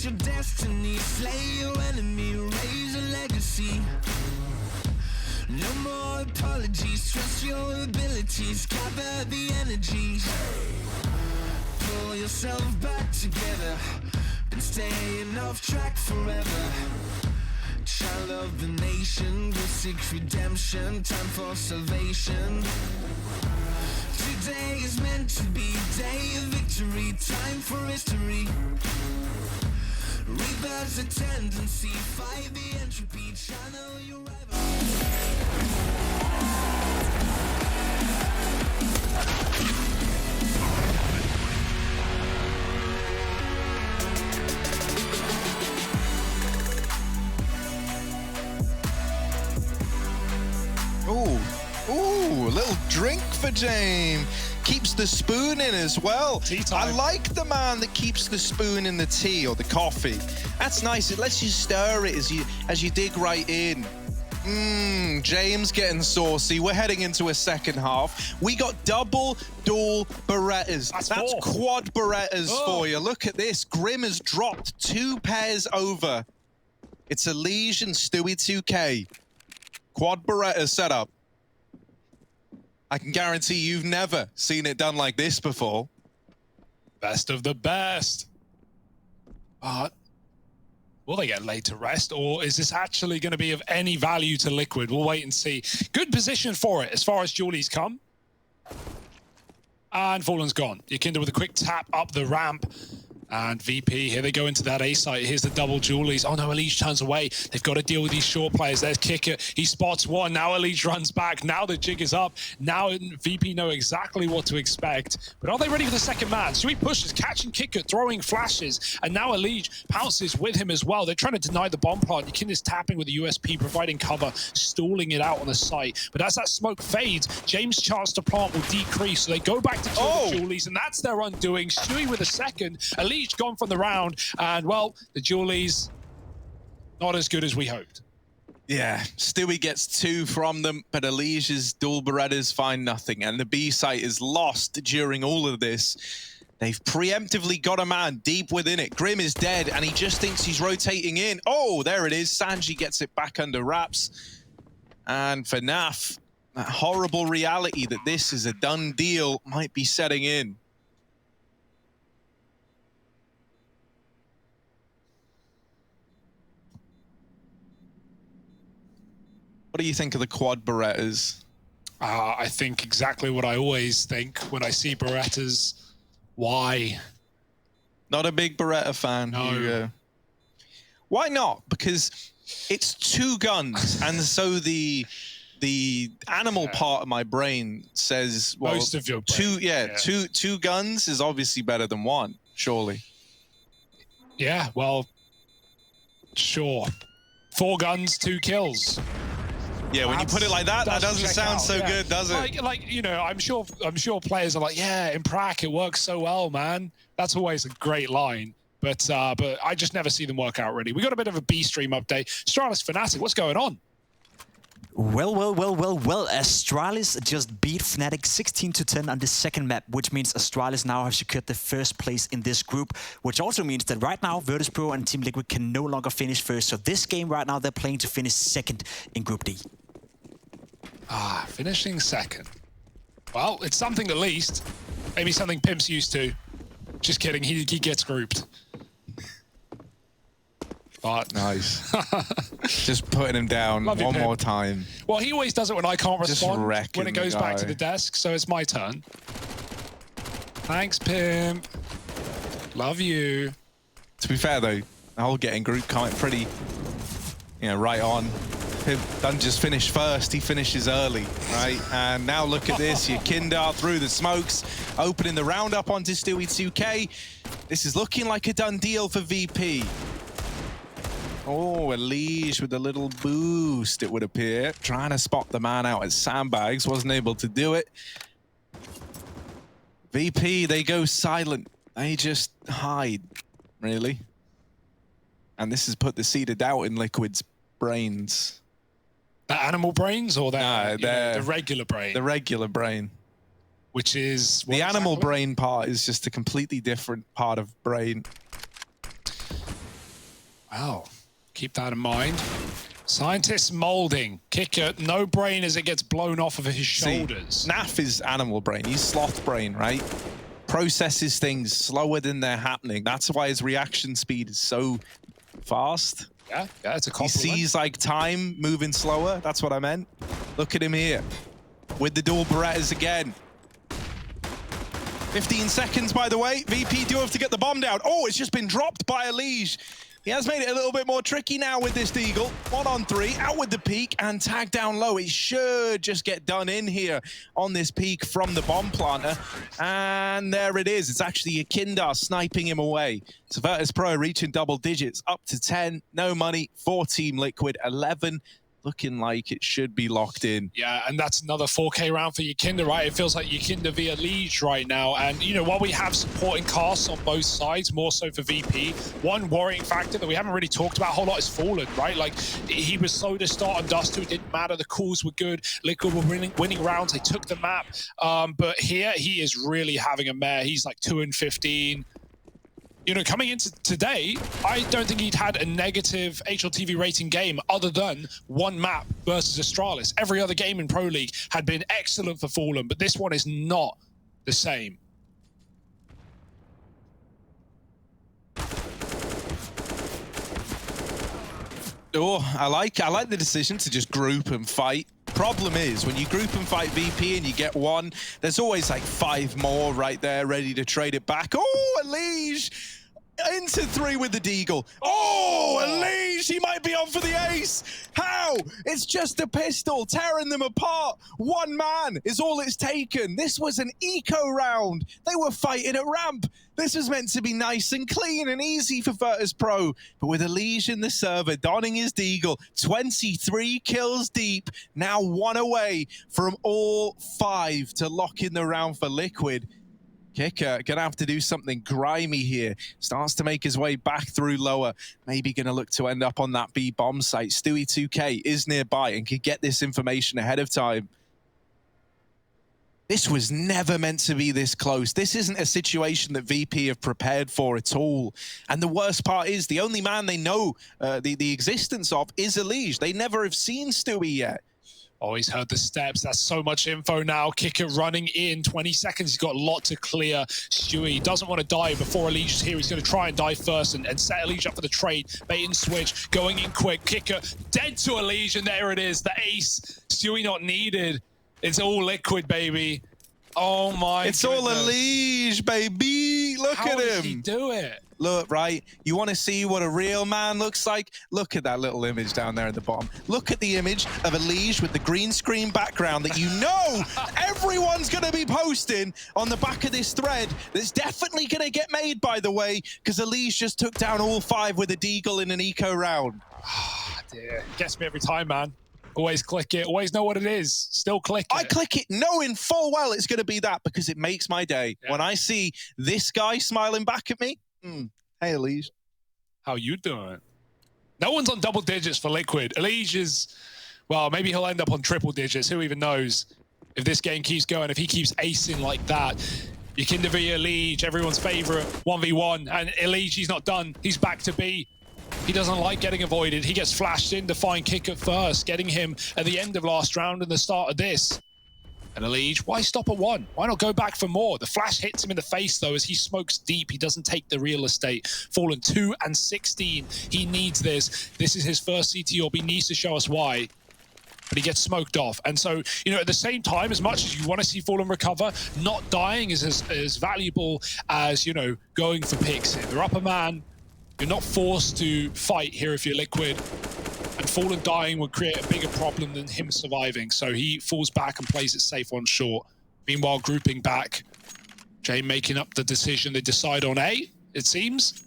Your destiny, slay your enemy, raise a legacy. No more apologies, trust your abilities, gather the energies. Pull yourself back together, been staying off track forever. Child of the nation, will seek redemption, time for salvation. Today is meant to be day of victory, time for history. Reverse the tendency, 5e entropy, channel your rival. Ooh, a little drink for James. Keeps the spoon in as well. Tea time. I like the man that keeps the spoon in the tea or the coffee. That's nice. It lets you stir it as you dig right in. James getting saucy. We're heading into a second half. We got double dual Berettas. That's quad Berettas for you. Look at this. Grim has dropped 2 pairs over. It's a Liege and Stewie 2K. Quad Beretta setup. I can guarantee you've never seen it done like this before. Best of the best. But will they get laid to rest, or is this actually going to be of any value to Liquid? We'll wait and see. Good position for it as far as Julie's come. And Fallen's gone. Yakinda with a quick tap up the ramp. And VP, here they go into that A site. Here's the double Julies. Oh no, Elise turns away. They've got to deal with these short players. There's Kicker. He spots one. Now Elise runs back. Now the jig is up. Now VP know exactly what to expect. But are they ready for the second man? Sui pushes, catching Kicker, throwing flashes. And now Elise pounces with him as well. They're trying to deny the bomb plant. Yakinda's tapping with the USP, providing cover, stalling it out on the site. But as that smoke fades, James' chance to plant will decrease. So they go back to kill the Julies, and that's their undoing. Sui with a second. Elise gone from the round, and well, the Julies not as good as we hoped. Yeah, Stewie gets 2 from them, but Elige's dual Berettas find nothing, and the B site is lost during all of this. They've preemptively got a man deep within it. Grim is dead, and he just thinks he's rotating in. Oh, there it is. Sanji gets it back under wraps. And for NAF, that horrible reality that this is a done deal might be setting in. What do you think of the quad Berettas? I think exactly what I always think when I see Berettas. Why? Not a big Beretta fan. No. Why not? Because it's 2 guns, and so the animal part of my brain says, well, most of your brain. Two guns is obviously better than 1, surely. Yeah, well, sure. 4 guns, 2 kills. Yeah, when you put it like that, that doesn't sound so good, does it? Like you know, I'm sure players are like, yeah, in Prac it works so well, man. That's always a great line. But I just never see them work out really. We got a bit of a B stream update. Astralis Fnatic, what's going on? Well, Astralis just beat Fnatic 16-10 on the second map, which means Astralis now have secured the first place in this group, which also means that right now Virtus Pro and Team Liquid can no longer finish first. So this game right now, they're playing to finish second in Group D. Finishing second. Well, it's something at least. Maybe something Pimp's used to. Just kidding, he gets grouped. But nice. Just putting him down one more time. Well, he always does it when I can't respond, when it goes back to the the desk, so it's my turn. Thanks, Pimp. Love you. To be fair, though, the whole getting group comment pretty, right on. Pimp doesn't just finish first, he finishes early, right? And now look at this, Yakinda through the smokes, opening the roundup onto Stewie 2K. This is looking like a done deal for VP. Oh, Elise with a little boost, it would appear. Trying to spot the man out at sandbags, wasn't able to do it. VP, they go silent. They just hide, really. And this has put the seed of doubt in Liquid's brains. The animal brains or the regular brain? The regular brain. Which is... The animal brain part is just a completely different part of brain. Wow. Keep that in mind. Scientists molding. Kicker, no brain as it gets blown off of his shoulders. Naf is animal brain. He's sloth brain, right? Processes things slower than they're happening. That's why his reaction speed is so fast. Yeah, it's a compliment. He sees like time moving slower. That's what I meant. Look at him here with the dual Berettas again. 15 seconds, by the way. VP do have to get the bomb down. Oh, it's just been dropped by Elise. He has made it a little bit more tricky now with this Deagle. 1 on 3, out with the peak and tag down low. It should just get done in here on this peak from the bomb planter. And there it is. It's actually Yakindar sniping him away. So Virtus Pro reaching double digits, up to 10, no money for Team Liquid, 11. Looking like it should be locked in. Yeah, and that's another 4K round for Yakinda, right? It feels like Yakinda via Liege right now. And, you know, while we have supporting casts on both sides, more so for VP, one worrying factor that we haven't really talked about a whole lot is Fallen, right? Like, he was slow to start on Dust 2. It didn't matter. The calls were good. Liquid were winning rounds. They took the map. But here, he is really having a mare. He's like 2 and 15. You know, coming into today, I don't think he'd had a negative HLTV rating game other than one map versus Astralis. Every other game in Pro League had been excellent for Fallen, but this one is not the same. Oh, I like the decision to just group and fight. Problem is, when you group and fight VP and you get one, there's always like 5 more right there ready to trade it back. Oh, Elige into 3 with the Deagle. Oh, Elige, he might be on for the ace. How? It's just a pistol tearing them apart. One man is all it's taken. This was an eco round. They were fighting at ramp. This was meant to be nice and clean and easy for Virtus Pro, but with Elige in the server, donning his Deagle, 23 kills deep, now 1 away from all 5 to lock in the round for Liquid. Kicker gonna have to do something grimy here. Starts to make his way back through lower. Maybe gonna look to end up on that B bomb site. Stewie 2K is nearby and could get this information ahead of time. This was never meant to be this close. This isn't a situation that VP have prepared for at all. And the worst part is the only man they know the existence of is Elige. They never have seen Stewie yet. Oh, he's heard the steps. That's so much info now. Kicker running in. 20 seconds. He's got a lot to clear. Stewie doesn't want to die before Elige is here. He's going to try and die first and set Elige up for the trade. Bait and switch. Going in quick. Kicker dead to Elige, and there it is. The ace. Stewie not needed. It's all Liquid, baby. Oh my It's goodness. all Elige, baby. Look at him. How does he do it? Look, right, you want to see what a real man looks like? Look at that little image down there at the bottom. Look at the image of Elige with the green screen background that you know everyone's going to be posting on the back of this thread. That's definitely going to get made, by the way, because Elige just took down all 5 with a Deagle in an eco round. Dear. Gets me every time, man. Always click it. Always know what it is. Still click it. I click it knowing full well it's going to be that because it makes my day. Yeah. When I see this guy smiling back at me, hey, Elige. How you doing? No one's on double digits for Liquid. Elige is, well, maybe he'll end up on triple digits. Who even knows if this game keeps going, if he keeps acing like that. Yakinda via Elige, everyone's favorite 1v1. And Elige, he's not done. He's back to B. He doesn't like getting avoided. He gets flashed in to find Kicker first, getting him at the end of last round and the start of this. And Elige, why stop at 1? Why not go back for more? The flash hits him in the face, though, as he smokes deep. He doesn't take the real estate. Fallen 2 and 16. He needs this. This is his first CT orb. He needs to show us why. But he gets smoked off. And so, you know, at the same time, as much as you want to see Fallen recover, not dying is as valuable as, you know, going for picks here. They're up a man. You're not forced to fight here if you're Liquid. And Fallen dying would create a bigger problem than him surviving. So he falls back and plays it safe on short. Meanwhile, grouping back. Jay making up the decision. They decide on A, it seems.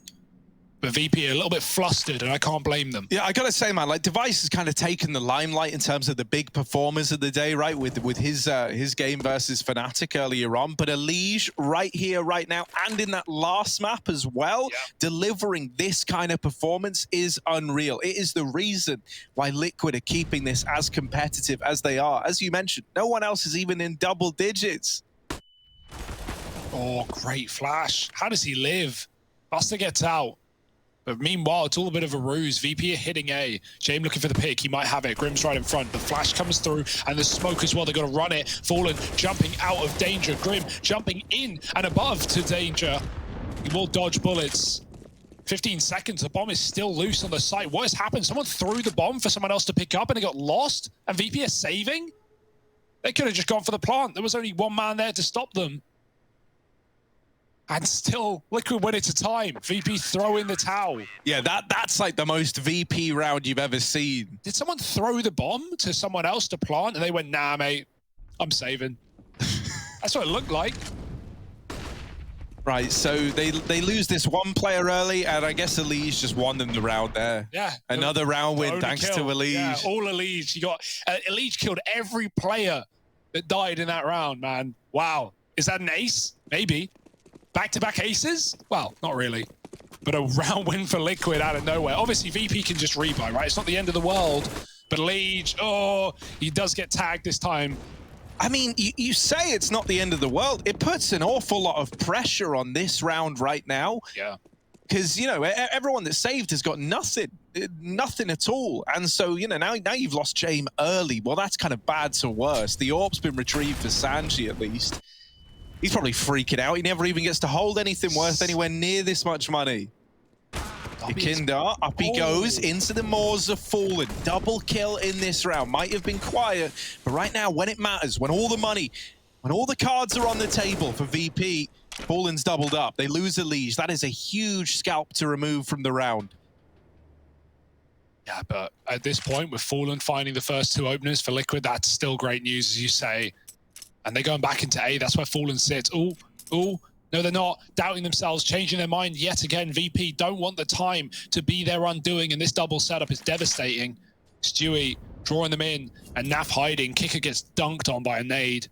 But VP a little bit flustered, and I can't blame them. Yeah, I gotta say, man, like Device has kind of taken the limelight in terms of the big performers of the day, right? With his game versus Fnatic earlier on, but Elige right here, right now, and in that last map as well, delivering this kind of performance is unreal. It is the reason why Liquid are keeping this as competitive as they are. As you mentioned, no one else is even in double digits. Oh, great flash. How does he live? Buster gets out. But meanwhile, it's all a bit of a ruse. VP are hitting A. James looking for the pick. He might have it. Grim's right in front. The flash comes through, and the smoke as well. They've got to run it. Fallen jumping out of danger. Grim jumping in and above to danger. He will dodge bullets. 15 seconds. The bomb is still loose on the site. What has happened? Someone threw the bomb for someone else to pick up, and it got lost? And VP are saving? They could have just gone for the plant. There was only one man there to stop them. And still, Liquid win it to time. VP throw in the towel. Yeah, that's like the most VP round you've ever seen. Did someone throw the bomb to someone else to plant? And they went, nah, mate, I'm saving. That's what it looked like. Right, so they lose this one player early, and I guess Elise just won them the round there. Yeah. Another round win thanks to Elise. Yeah, all Elise. You got Elise killed every player that died in that round, man. Wow. Is that an ace? Maybe. Back-to-back aces? Well, not really. But a round win for Liquid out of nowhere. Obviously, VP can just rebuy, right? It's not the end of the world. But Liege, oh, he does get tagged this time. I mean, you say it's not the end of the world. It puts an awful lot of pressure on this round right now. Yeah. Because, you know, everyone that's saved has got nothing at all. And so, you know, now you've lost Jame early. Well, that's kind of bad to worse. The AWP's been retrieved for Sanji, at least. He's probably freaking out. He never even gets to hold anything worth anywhere near this much money. Ikinda, up he goes into the Maws of Fallen. Double kill in this round. Might have been quiet, but right now, when it matters, when all the money, when all the cards are on the table for VP, Fallen's doubled up. They lose a Liege. That is a huge scalp to remove from the round. Yeah, but at this point, with Fallen finding the first 2 openers for Liquid, that's still great news, as you say. And they're going back into A. That's where Fallen sits. Ooh. No, they're not. Doubting themselves, changing their mind yet again. VP don't want the time to be their undoing, and this double setup is devastating. Stewie drawing them in, and Naf hiding. Kicker gets dunked on by a nade.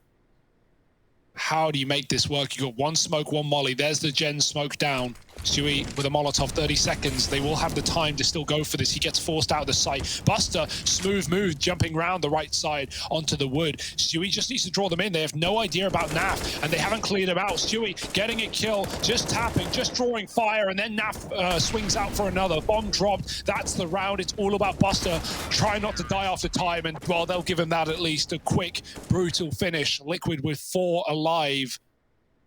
How do you make this work? You got 1 smoke, 1 molly. There's the Gen smoke down. Stewie with a Molotov, 30 seconds. They will have the time to still go for this. He gets forced out of the site. Buster, smooth move, jumping around the right side onto the wood. Stewie just needs to draw them in. They have no idea about Naf, and they haven't cleared him out. Stewie getting a kill, just tapping, just drawing fire, and then Naf swings out for another. Bomb dropped. That's the round. It's all about Buster. Try not to die after time, and, well, they'll give him that at least. A quick, brutal finish. Liquid with 4 alive.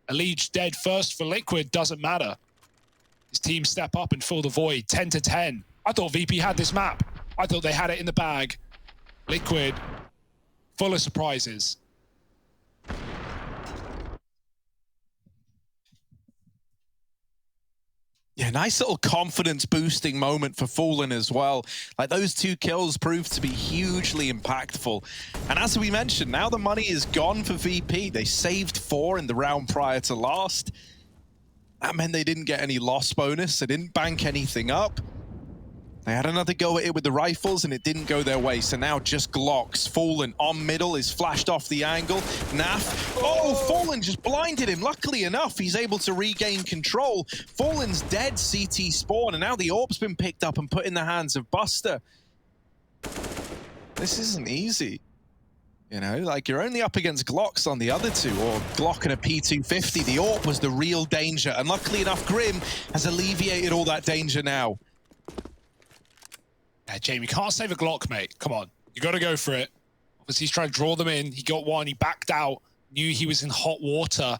Elite dead first for Liquid. Doesn't matter. His team step up and fill the void. 10-10. I thought VP had this map. I thought they had it in the bag. Liquid, full of surprises. Yeah, nice little confidence boosting moment for Fallen as well. Like, those 2 kills proved to be hugely impactful. And as we mentioned, now the money is gone for VP. They saved 4 in the round prior to last. That meant they didn't get any loss bonus. They didn't bank anything up. They had another go at it with the rifles, and it didn't go their way. So now just Glocks. Fallen on middle is flashed off the angle. Naf. Oh, Fallen just blinded him. Luckily enough, he's able to regain control. Fallen's dead CT spawn, and now the AWP's been picked up and put in the hands of Buster. This isn't easy. You know, like, you're only up against Glocks on the other 2, or Glock and a P250. The AWP was the real danger, and luckily enough, Grim has alleviated all that danger now. Yeah, Jamie, you can't save a Glock, mate. Come on. You got to go for it. Obviously, he's trying to draw them in. He got 1. He backed out. Knew he was in hot water.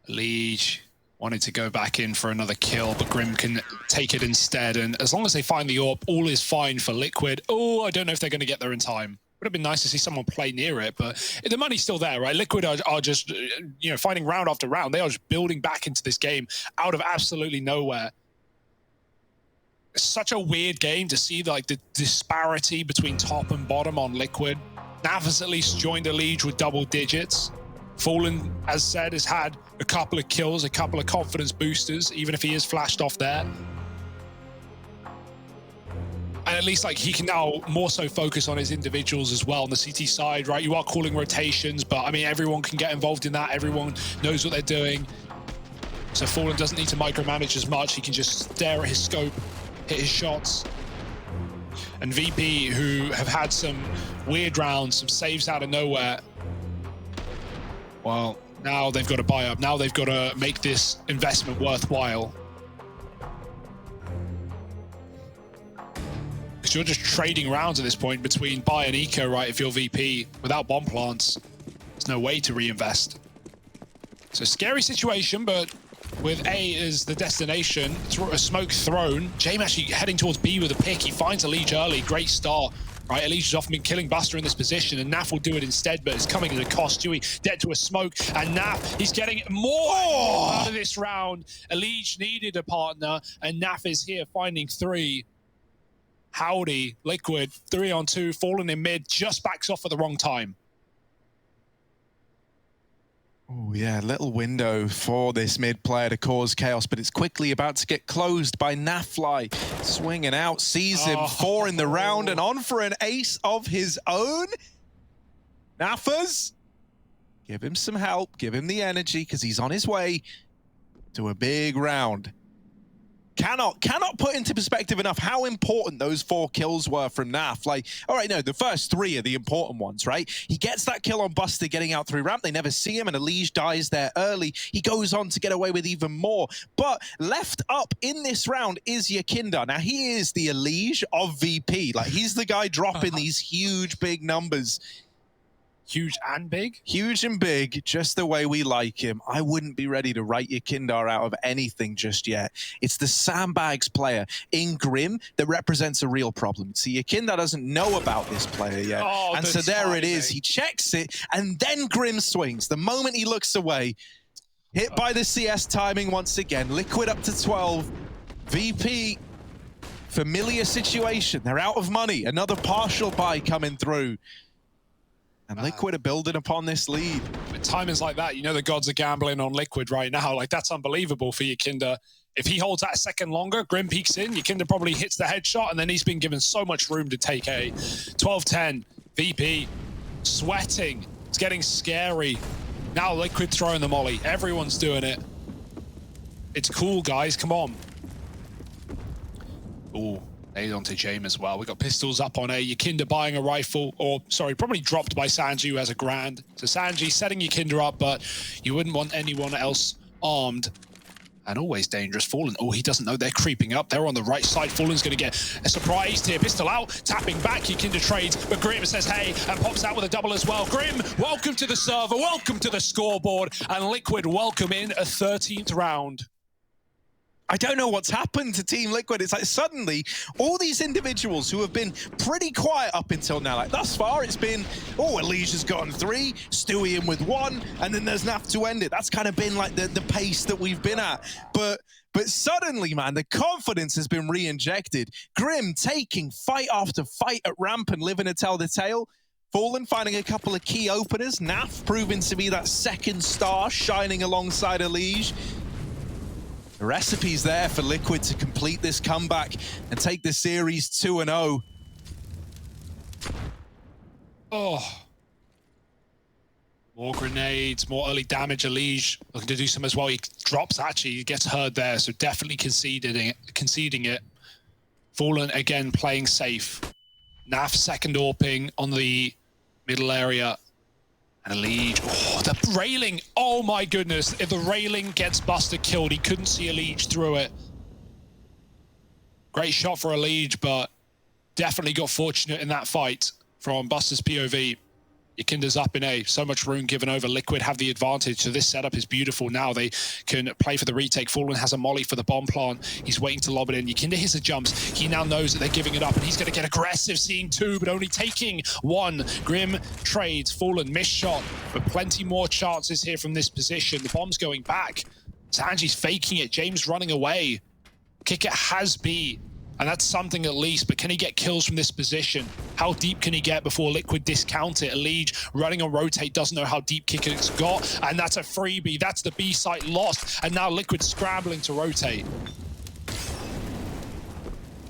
Liege wanted to go back in for another kill, but Grim can take it instead. And as long as they find the AWP, all is fine for Liquid. Oh, I don't know if they're going to get there in time. Would have been nice to see someone play near it, but the money's still there, right? Liquid are just, you know, fighting round after round. They are just building back into this game out of absolutely nowhere. It's such a weird game to see, like, the disparity between top and bottom on Liquid. Nav has at least joined the league with double digits. Fallen, as said, has had a couple of kills, a couple of confidence boosters, even if he is flashed off there. And at least, like, he can now more so focus on his individuals as well on the CT side, right? You are calling rotations, but, I mean, everyone can get involved in that. Everyone knows what they're doing. So Fallen doesn't need to micromanage as much. He can just stare at his scope, hit his shots. And VP, who have had some weird rounds, some saves out of nowhere, well, now they've got to buy up. Now they've got to make this investment worthwhile. Because you're just trading rounds at this point between buy and eco, right? If you're VP, without bomb plants, there's no way to reinvest. So scary situation, but with A as the destination, a smoke thrown. Jame actually heading towards B with a pick. He finds a leech early. Great start right? Elise has often been killing Buster in this position, and Naf will do it instead, but it's coming at a cost. Stewie dead to a smoke, and Naf, he's getting more out of this round. Elise needed a partner, and Naf is here finding 3. Howdy, Liquid, 3-on-2, Fallen in mid, just backs off at the wrong time. Oh yeah, little window for this mid player to cause chaos, but it's quickly about to get closed by Nafly. Swinging out, sees him, 4 in the round, and on for an ace of his own. Nafas, give him some help, give him the energy, because he's on his way to a big round. Cannot put into perspective enough how important those 4 kills were from Naf. Like, all right, no, the first 3 are the important ones, right? He gets that kill on Buster getting out through ramp. They never see him, and Elige dies there early. He goes on to get away with even more. But left up in this round is Yakinda. Now, he is the Elige of VP. Like, he's the guy dropping these huge, big numbers. Huge and big? Huge and big, just the way we like him. I wouldn't be ready to write Yakindar out of anything just yet. It's the sandbags player in Grim that represents a real problem. See, Yakindar doesn't know about this player yet. And so there it is. He checks it, and then Grim swings. The moment he looks away, hit by the CS timing once again. Liquid up to 12. VP, familiar situation. They're out of money. Another partial buy coming through. And Liquid are building upon this lead. With timings like that, you know the gods are gambling on Liquid right now. Like, that's unbelievable for Yakinda. If he holds that a second longer, Grim peeks in, Yakinda probably hits the headshot, and then he's been given so much room to take A. 12-10, VP, sweating. It's getting scary. Now Liquid throwing the molly. Everyone's doing it. It's cool, guys. Come on. Ooh. Nade onto James as well. We got pistols up on A. Yakinda buying a rifle, or sorry, probably dropped by Sanji, who has a grand. So Sanji setting Yakinda up, but you wouldn't want anyone else armed. And always dangerous. Fallen. Oh, he doesn't know they're creeping up. They're on the right side. Fallen's going to get a surprise here. Pistol out, tapping back. Yakinda trades, but Grim says hey, and pops out with a double as well. Grim, welcome to the server. Welcome to the scoreboard. And Liquid welcome in a 13th round. I don't know what's happened to Team Liquid. It's like suddenly all these individuals who have been pretty quiet up until now, like thus far it's been, oh, Alicia's gotten 3, Stewie in with 1, and then there's Naf to end it. That's kind of been like the pace that we've been at. But suddenly, man, the confidence has been re-injected. Grim taking fight after fight at ramp and living to tell the tale. Fallen finding a couple of key openers. Naf proving to be that second star shining alongside Elige. The recipe's there for Liquid to complete this comeback and take the series 2-0. Oh. More grenades, more early damage. Elige looking to do some as well. He drops, actually, he gets heard there, so definitely conceding it. Fallen again playing safe. Naf second AWPing on the middle area. And Elige, oh, the railing, oh my goodness. If the railing gets Buster killed, he couldn't see Elige through it. Great shot for Elige, but definitely got fortunate in that fight from Buster's POV. Yakinda's up in A, so much room given over. Liquid have the advantage, so this setup is beautiful. Now they can play for the retake. Fallen has a molly for the bomb plant. He's waiting to lob it in. Yakinda hits the jumps. He now knows that they're giving it up, and he's going to get aggressive, seeing 2, but only taking 1. Grim trades. Fallen, missed shot, but plenty more chances here from this position. The bomb's going back. Sanji's faking it. James running away. Kicker has B. And that's something at least, but can he get kills from this position? How deep can he get before Liquid discount it? Elige running on rotate, doesn't know how deep Kicker's got, and that's a freebie. That's the B site lost, and now Liquid scrambling to rotate.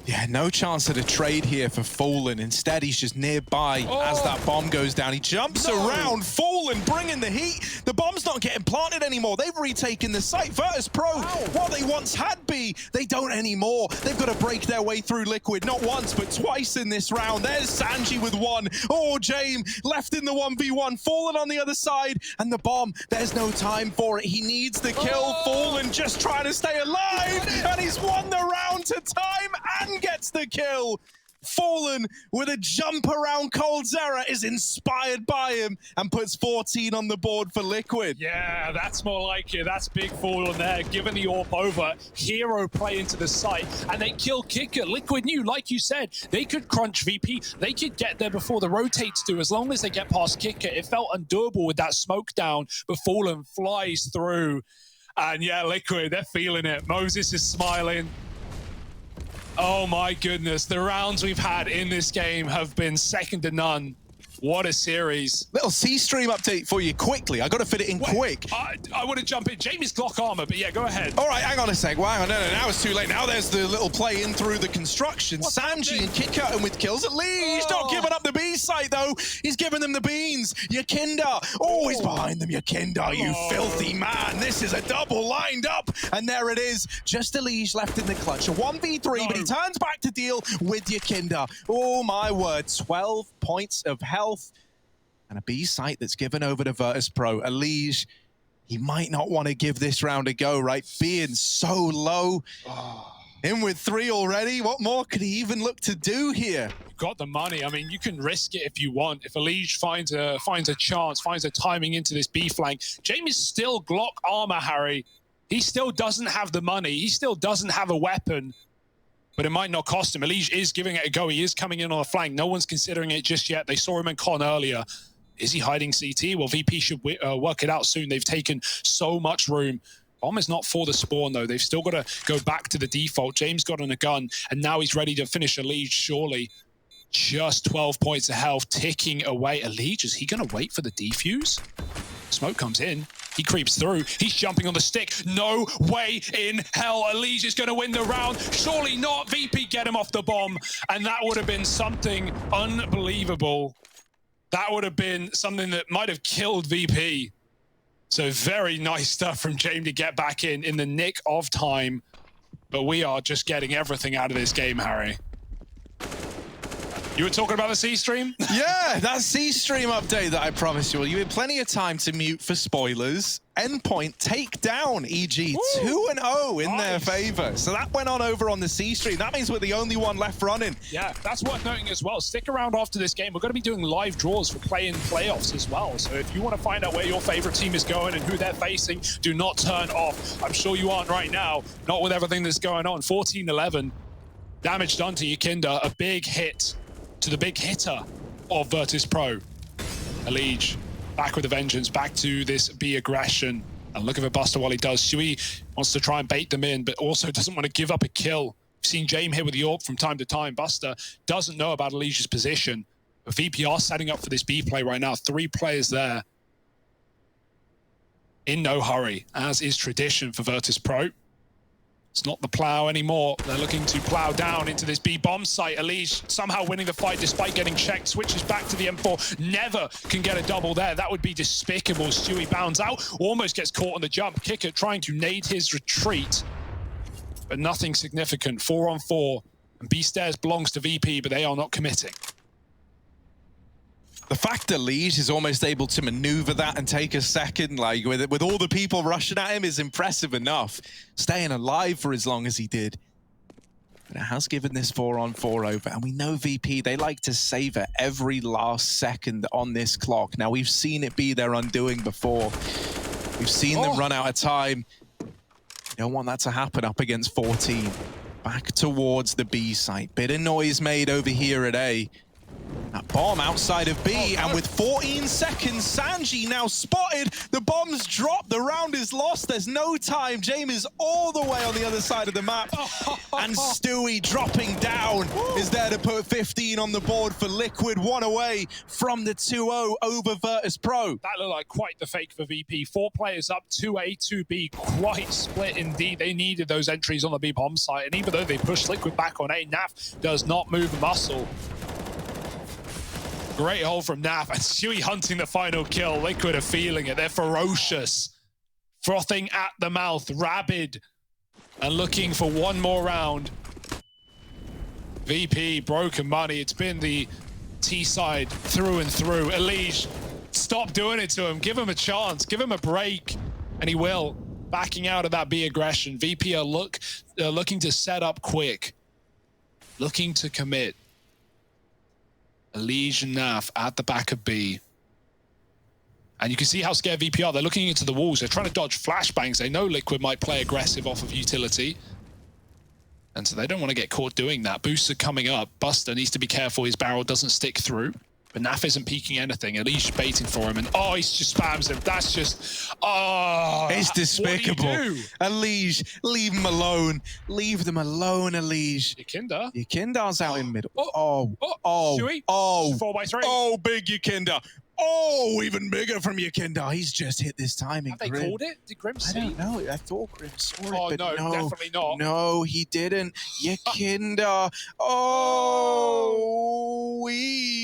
Yeah, no chance at a trade here for Fallen. Instead, he's just nearby as that bomb goes down. He jumps around. Fallen bringing the heat. The bomb's not getting planted anymore. They've retaken the site. Virtus Pro, what they once had B, they don't anymore. They've got to break their way through Liquid, not once, but twice in this round. There's Sanji with 1. Oh, James left in the 1v1. Fallen on the other side, and the bomb, there's no time for it. He needs the kill. Fallen just trying to stay alive, and he's won the round to time and gets the kill. Fallen with a jump around Coldzera is inspired by him and puts 14 on the board for Liquid. Yeah, that's more like it. That's big Fallen there, giving the AWP over. Hero play into the site, and they kill Kicker. Liquid knew, like you said, they could crunch VP. They could get there before the rotates do, as long as they get past Kicker. It felt undoable with that smoke down, but Fallen flies through. And yeah, Liquid, they're feeling it. Moses is smiling. Oh my goodness, the rounds we've had in this game have been second to none. What a series. Little C-Stream update for you quickly. I got to fit it in quick. I want to jump in. Jamie's Glock armor, but yeah, go ahead. All right, hang on a sec. Well, hang on. No, now it's too late. Now there's the little play in through the construction. Sanji and Kit Cutting with kills. At least he's not giving up the B site, though. He's giving them the beans. Yakinda. Oh, he's behind them. Yakinda, you filthy man. This is a double lined up. And there it is. Just Elige left in the clutch. A 1v3, but he turns back to deal with Yakinda. Oh, my word. 12 points of health. And a B site that's given over to Virtus Pro. Elige, he might not want to give this round a go, right? Being so low. In with 3 already. What more could he even look to do here? You've got the money. I mean, you can risk it if you want. If Elige finds a chance, finds a timing into this B flank. Jamie's still Glock armor, Harry. He still doesn't have the money. He still doesn't have a weapon. But it might not cost him. Elige is giving it a go. He is coming in on the flank. No one's considering it just yet. They saw him in Con earlier. Is he hiding CT? Well, VP should work it out soon. They've taken so much room. Bomb is not for the spawn, though. They've still got to go back to the default. James got on a gun, and now he's ready to finish Elige, surely. Just 12 points of health, ticking away. Elige, is he going to wait for the defuse? Smoke comes in. He creeps through. He's jumping on the stick. No way in hell. Elige is going to win the round. Surely not. VP get him off the bomb. And that would have been something unbelievable. That would have been something that might have killed VP. So very nice stuff from James to get back in the nick of time. But we are just getting everything out of this game, Harry. You were talking about the C-Stream? Yeah, that C-Stream update that I promised you. You had plenty of time to mute for spoilers. Endpoint take down EG 2-0 in their favor. So that went on over on the C-Stream. That means we're the only one left running. Yeah, that's worth noting as well. Stick around after this game. We're going to be doing live draws for play-in playoffs as well. So if you want to find out where your favorite team is going and who they're facing, do not turn off. I'm sure you aren't right now, not with everything that's going on. 14-11. Damage done to Yakinda. A big hit to the big hitter of Virtus Pro. Elige back with a vengeance, back to this B aggression. And look at the Buster while he does. Shui wants to try and bait them in, but also doesn't want to give up a kill. We've seen James here with the AWP from time to time. Buster doesn't know about Elige's position. But VP are setting up for this B play right now. 3 players there. In no hurry, as is tradition for Virtus Pro. It's not the plow anymore. They're looking to plow down into this B bomb site. Elige somehow winning the fight despite getting checked. Switches back to the M4. Never can get a double there. That would be despicable. Stewie bounds out. Almost gets caught on the jump. Kicker trying to nade his retreat. But nothing significant. 4-on-4. And B stairs belongs to VP, but they are not committing. The fact that Elige is almost able to maneuver that and take a second, like with all the people rushing at him, is impressive enough. Staying alive for as long as he did. But it has given this 4-on-4 over. And we know VP, they like to savor every last second on this clock. Now, we've seen it be their undoing before. We've seen them run out of time. You don't want that to happen up against 14. Back towards the B site. Bit of noise made over here at A. That bomb outside of B, and with 14 seconds, Sanji now spotted. The bomb's dropped, the round is lost, there's no time. James is all the way on the other side of the map. And Stewie dropping down is there to put 15 on the board for Liquid. 1 away from the 2-0 over Virtus Pro. That looked like quite the fake for VP. 4 players up, 2A, 2B, quite split indeed. They needed those entries on the B bomb site, and even though they pushed Liquid back on A, Naf does not move a muscle. Great hold from Naf, and Stewie hunting the final kill. Liquid are feeling it. They're ferocious. Frothing at the mouth, rabid, and looking for one more round. VP, broken money. It's been the T side through and through. Elige, stop doing it to him. Give him a chance. Give him a break. And he will. Backing out of that B aggression. VP are looking to set up quick. Looking to commit. Elige and Naf at the back of B. And you can see how scared VP are. They're looking into the walls. They're trying to dodge flashbangs. They know Liquid might play aggressive off of utility. And so they don't want to get caught doing that. Boosts are coming up. Buster needs to be careful his barrel doesn't stick through. But Naf isn't peeking anything. Elige baiting for him. And oh, he just spams him. That's just... Oh, it's despicable. What do you do? Elige, leave him alone. Leave them alone, Elige. Yakinda. Yakinda's out in middle. Shui. 4x3. Oh, big Yakinda. Oh, even bigger from Yakinda. He's just hit this timing. Have they called it? Did Grim see? I don't know. I thought Grim saw it. Oh, but no, definitely not. No, he didn't. Yakinda. Oh,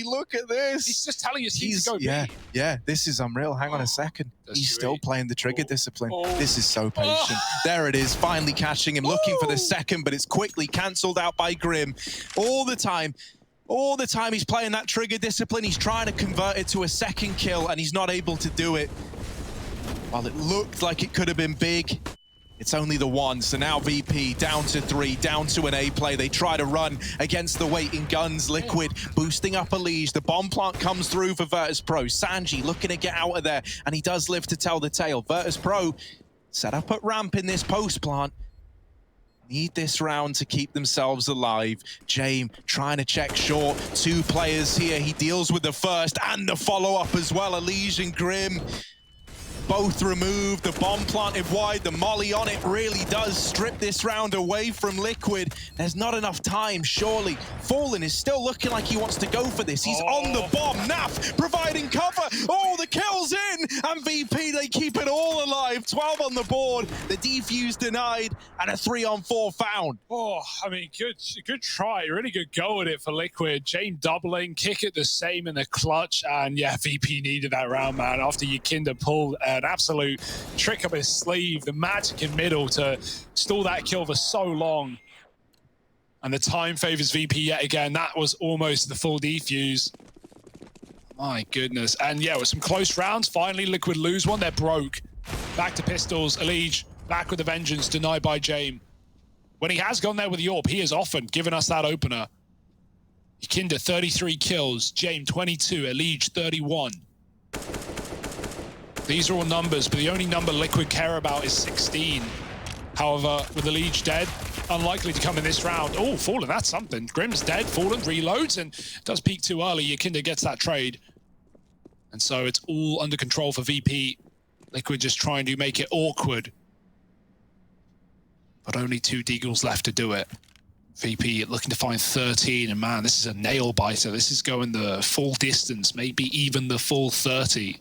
look at this. He's just telling us he's to go Yeah, this is unreal. Hang on a second. He's still playing the trigger discipline. Oh. This is so patient. There it is, finally catching him, looking for the second, but it's quickly cancelled out by Grim. All the time he's playing that trigger discipline, he's trying to convert it to a second kill, and he's not able to do it. While it looked like it could have been big, it's only the one. So now VP down to 3, down to an A play. They try to run against the waiting guns. Liquid boosting up Elige. The bomb plant comes through for Virtus Pro. Sanji looking to get out of there, and he does live to tell the tale. Virtus Pro set up at ramp in this post plant. Need this round to keep themselves alive. James trying to check short. 2 players here. He deals with the first and the follow-up as well. Elige and Grim both removed. The bomb planted wide. The molly on it really does strip this round away from Liquid. There's not enough time, surely. Fallen is still looking like he wants to go for this. He's on the bomb. Naf providing cover. Oh, the kill's in. And VP, they keep it all alive. 12 on the board. The defuse denied. And a 3-on-4 found. Oh, I mean, good try. Really good go at it for Liquid. James doubling, kick it the same in the clutch. And yeah, VP needed that round, man. After Yakinda pulled an absolute trick up his sleeve, the magic in middle to stall that kill for so long. And the time favors VP yet again. That was almost the full defuse. My goodness. And yeah, with some close rounds, finally Liquid lose one. They're broke. Back to pistols. Elige back with the vengeance, denied by James. When he has gone there with the AWP, he has often given us that opener. Yakinda 33 kills, James 22, Elige 31. These are all numbers, but the only number Liquid care about is 16. However, with Elige dead, unlikely to come in this round. Oh, Fallen, that's something. Grim's dead, Fallen reloads and does peek too early. Yakinda gets that trade. And so it's all under control for VP. Liquid just trying to make it awkward. But only 2 deagles left to do it. VP looking to find 13, and man, this is a nail biter. This is going the full distance, maybe even the full 30.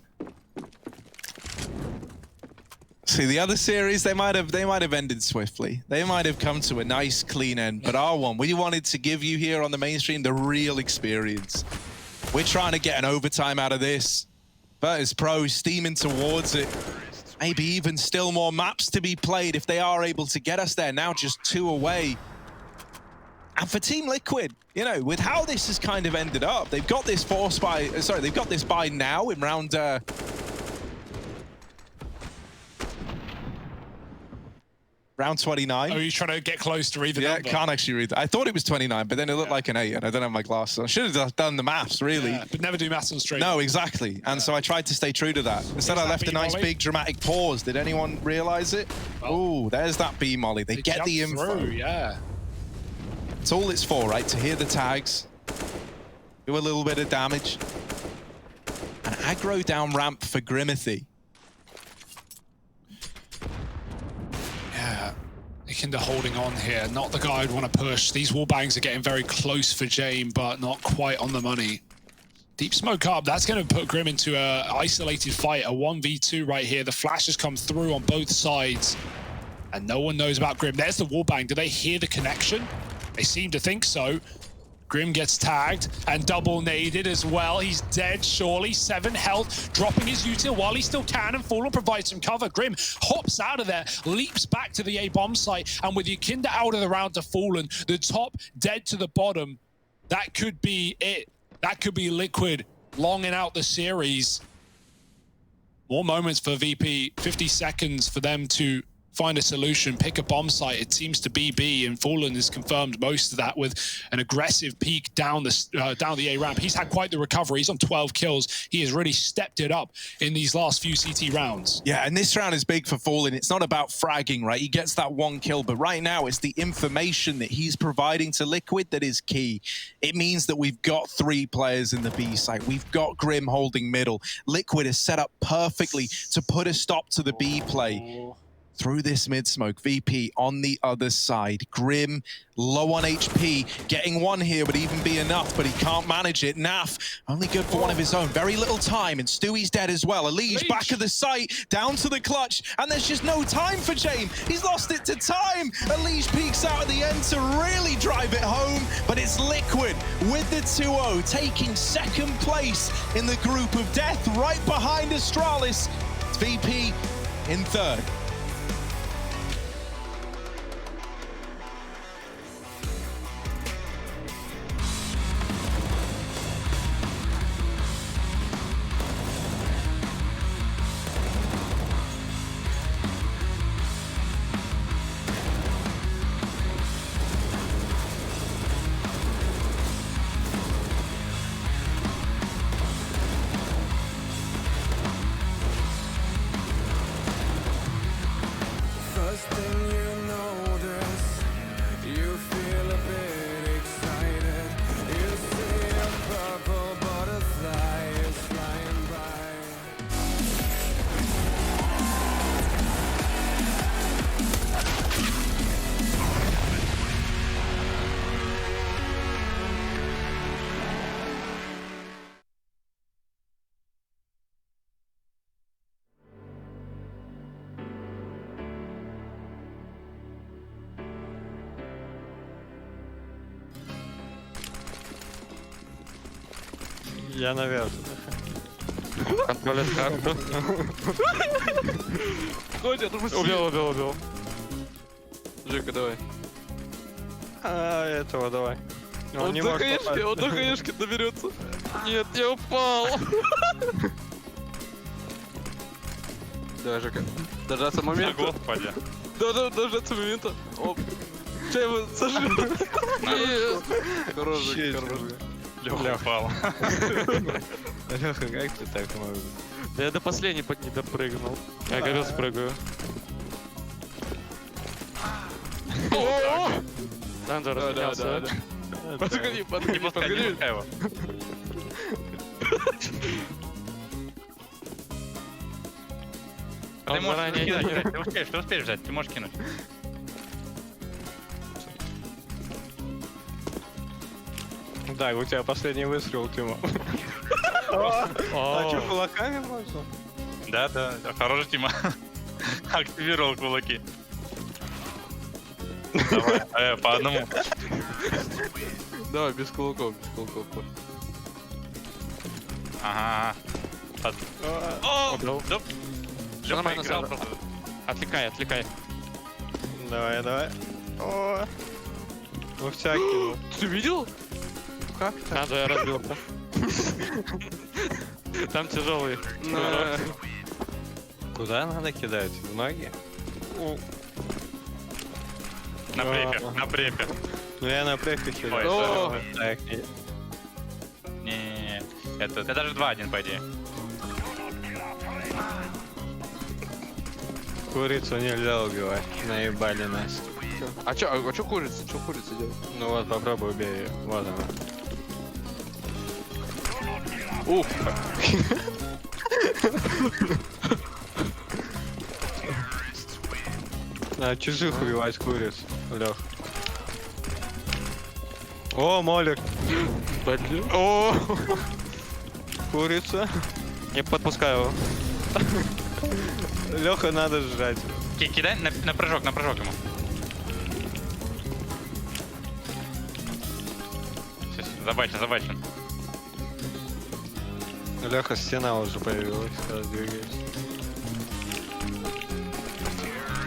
See, the other series, they might have ended swiftly. They might have come to a nice, clean end. But our one, we wanted to give you here on the mainstream the real experience. We're trying to get an overtime out of this. Virtus Pro steaming towards it. Maybe even still more maps to be played if they are able to get us there. Now just 2 away. And for Team Liquid, you know, with how this has kind of ended up, they've got this they've got this buy now in round... Round 29. Oh, you're trying to get close to read the number. Yeah, can't actually read that. I thought it was 29, but then it looked like an 8, and I don't have my glasses. I should have done the maths, really. Yeah, but never do maths on stream. No, exactly. And so I tried to stay true to that. Instead, I left a nice, big, dramatic pause. Did anyone realize it? Oh, there's that B molly. They get the info. Through, yeah. It's all it's for, right? To hear the tags, do a little bit of damage. An aggro down ramp for Grimathy. Yeah, Yakinda holding on here. Not the guy I'd want to push. These wallbangs are getting very close for James, but not quite on the money. Deep smoke up. That's going to put Grim into an isolated fight, a 1v2 right here. The flashes come through on both sides, and no one knows about Grim. There's the wallbang. Do they hear the connection? They seem to think so. Grim gets tagged and double naded as well. He's dead, surely. 7 health, dropping his util while he still can, and Fallen provides some cover. Grim hops out of there, leaps back to the A-bomb site, and with Yakinda out of the round to Fallen, the top dead to the bottom, that could be it. That could be Liquid longing out the series. More moments for VP, 50 seconds for them to find a solution, pick a bomb site. It seems to be B, and Fallen has confirmed most of that with an aggressive peek down the A ramp. He's had quite the recovery. He's on 12 kills. He has really stepped it up in these last few CT rounds. Yeah, and this round is big for Fallen. It's not about fragging, right? He gets that one kill, but right now it's the information that he's providing to Liquid that is key. It means that we've got 3 players in the B site. We've got Grim holding middle. Liquid is set up perfectly to put a stop to the B play. Through this mid smoke, VP on the other side. Grim, low on HP, getting one here would even be enough, but he can't manage it. Naf, only good for one of his own. Very little time, and Stewie's dead as well. Elige back of the site, down to the clutch, and there's just no time for Jame. He's lost it to time. Elige peeks out at the end to really drive it home, but it's Liquid with the 2-0, taking second place in the group of death, right behind Astralis. It's VP in third. Я наверх. Контролит карту. Убил. Жека, давай. Этого давай. Он до хаешки доберется. Нет, я упал. Давай, Жека. Дождаться момента. Господи. Дождаться момента. Оп. Че его сожрет? Хороший. Лёха упал. Лёха, как ты так можешь? Я до последней не допрыгнул. Я говорил, спрыгаю. Сандер разменялся. Подгони. Не пускай его. Ты можешь кинуть, ты успеешь взять, ты можешь кинуть. Да, у тебя последний выстрел, Тима. А что, кулаками можно? Да, хороший Тима. Активировал кулаки. Давай, по одному. Давай, без кулаков. Ага. Лёха проиграл просто. Отвлекай. Давай. О, ну всякий. Ты видел? Как? Надо, я разбился. Там тяжелый. Куда надо кидать? В ноги? На препе. Ну я на препе кидаю. Не. Это даже 2-1 по идее. Курицу нельзя убивать. Наебали нас. А чё курица? Чё курица делает? Ну вот, попробуй убей ее. Вот она. Ух! А чужих убивать куриц, Лёх. О, молик! О! Курица. Не подпускаю его. Лёха, надо сжать. Кидай на прыжок ему. Забачен. Лёха, стена уже появилась, сейчас двигается.